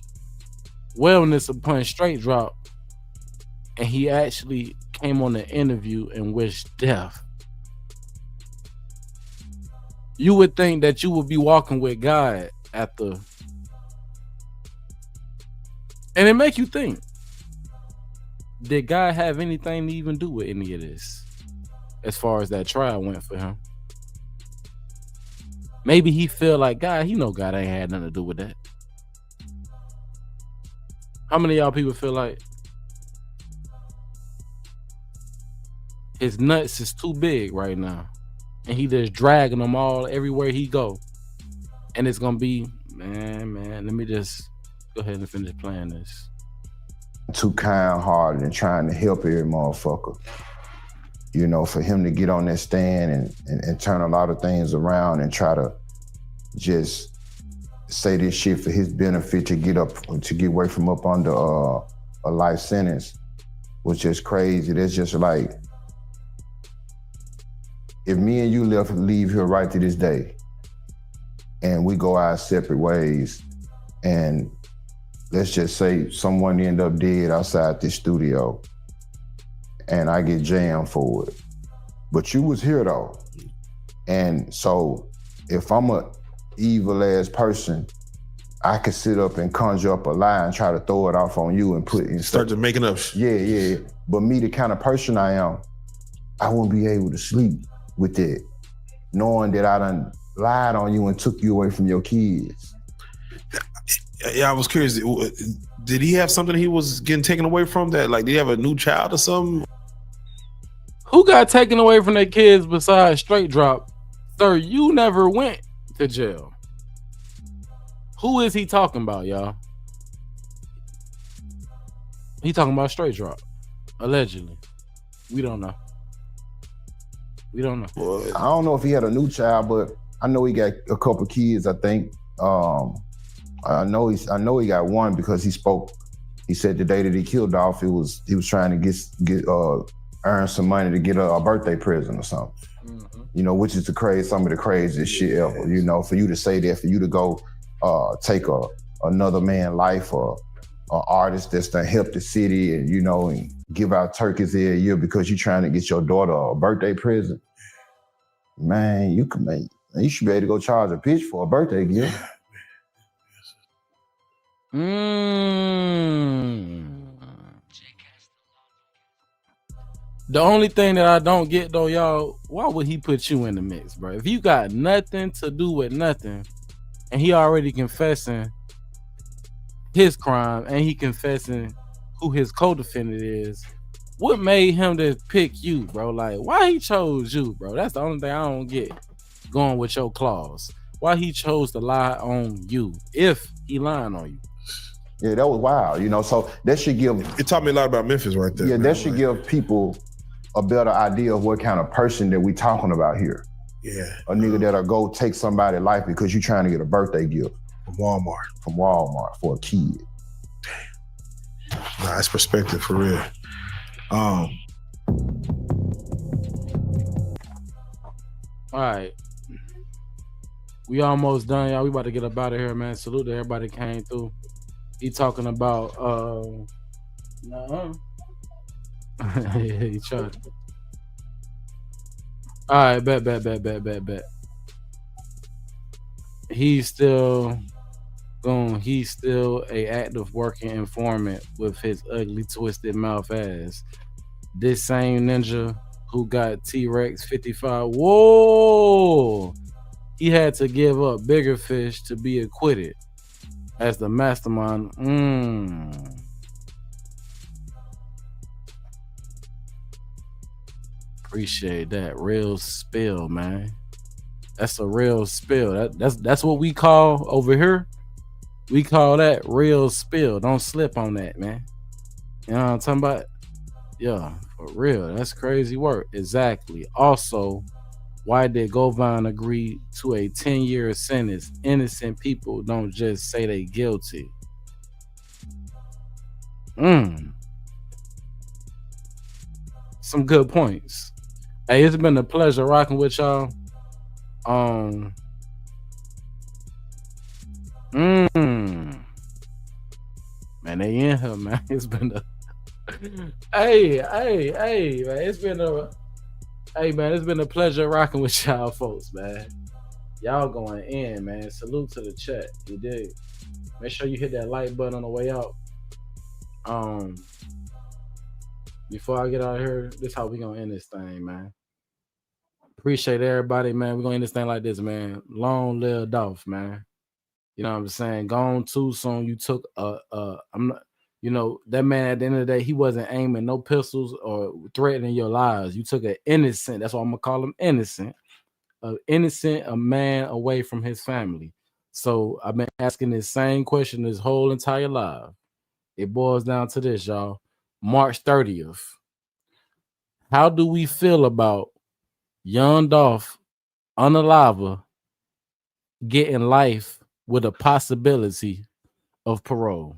wellness upon Straight Drop, and he actually came on the interview and wished death. You would think that you would be walking with God after, and it make you think, did God have anything to even do with any of this as far as that trial went for him? Maybe he feel like God, God ain't had nothing to do with that. How many of y'all people feel like his nuts is too big right now, and he just dragging them all everywhere he go, and it's gonna be, man, let me just go ahead and finish playing this. Too kind-hearted and trying to help every motherfucker. You know, for him to get on that stand and turn a lot of things around and try to just say this shit for his benefit to get away from up under a life sentence was just crazy. That's just like, if me and you leave here right to this day, and we go our separate ways, and let's just say someone end up dead outside this studio, and I get jammed for it. But you was here though. And so if I'm a evil ass person, I could sit up and conjure up a lie and try to throw it off on you and start to making up. Yeah. But me, the kind of person I am, I wouldn't be able to sleep with it, knowing that I done lied on you and took you away from your kids. Yeah, I was curious. Did he have something he was getting taken away from that? Like, did he have a new child or something? Who got taken away from their kids besides Straight Drop? Sir, you never went to jail. Who is he talking about, y'all? He talking about Straight Drop, allegedly. We don't know. We don't know. I don't know if he had a new child, but I know he got a couple kids, I think. I know he got one because he spoke. He said the day that he killed Dolph, he was trying to earn some money to get a birthday present or something. Mm-hmm. You know, which is some of the craziest shit ever. You know, for you to say that, for you to go take another man's life, or an artist that's done help the city, and you know, and give out turkeys every year because you're trying to get your daughter a birthday present. Man, you should be able to go charge a bitch for a birthday gift. The only thing that I don't get though, y'all, why would he put you in the mix, bro? If you got nothing to do with nothing, and he already confessing his crime, and he confessing who his co-defendant is, what made him to pick you, bro? Like, why he chose you, bro? That's the only thing I don't get going with your clause. Why he chose to lie on you, if he lying on you. Yeah, that was wild, you know, so that should give... It taught me a lot about Memphis right there. Yeah, man, that should give people a better idea of what kind of person that we talking about here. Yeah. A nigga that'll go take somebody's life because you trying to get a birthday gift. From Walmart. From Walmart for a kid. Nah, it's perspective for real. All right. We almost done, y'all. We about to get up out of here, man. Salute to everybody that came through. He talking about he tried. All right, bet. He's still a active working informant with his ugly twisted mouth ass. This same ninja who got T-Rex 55. Whoa! He had to give up bigger fish to be acquitted as the mastermind. Appreciate that. Real spill, man. That's a real spill. That's what we call over here. We call that real spill. Don't slip on that, man. You know what I'm talking about? Yeah, for real. That's crazy work. Exactly. Also, why did Govan agree to a 10-year sentence? Innocent people don't just say they guilty. Some good points. Hey, it's been a pleasure rocking with y'all. Man, they in here, man. It's been a hey, man. It's been a pleasure rocking with y'all folks, man. Y'all going in, man. Salute to the chat. You dig? Make sure you hit that like button on the way out. Before I get out of here, this is how we gonna end this thing, man. Appreciate everybody, man. We're gonna end this thing like this, man. Long live Dolph, man. You know what I'm saying? Gone too soon. You took I'm not, you know, that man at the end of the day, he wasn't aiming no pistols or threatening your lives. You took an innocent, that's why I'm gonna call him innocent. A man away from his family. So I've been asking this same question this whole entire life. It boils down to this, y'all. March 30th. How do we feel about young Dolph, Unaliving, getting life with a possibility of parole.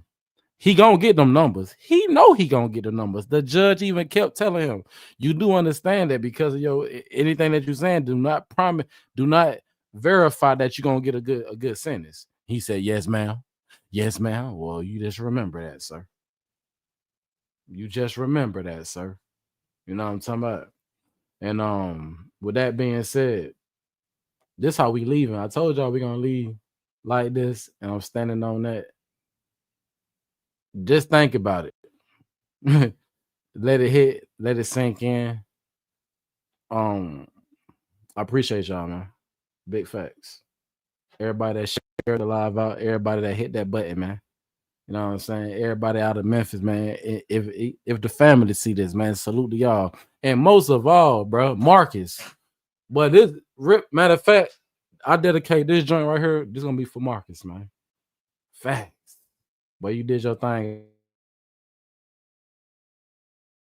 He gonna get them numbers. He know he gonna get the numbers. The judge even kept telling him, "You do understand that because of your anything that you're saying, do not promise, do not verify that you're gonna get a good sentence." He said, "Yes, ma'am. Yes, ma'am." Well, you just remember that, sir. You just remember that, sir. You know what I'm talking about? And with that being said, this how we leaving. I told y'all we gonna leave like this, and I'm standing on that. Just think about it. Let it hit, let it sink in. I appreciate y'all, man. Big facts. Everybody that shared the live out, everybody that hit that button, man. You know what I'm saying? Everybody out of Memphis, man. If the family see this, man, salute to y'all. And most of all, bro, Marcus. But this matter of fact, I dedicate this joint right here. This is gonna be for Marcus, man. Facts. But you did your thing.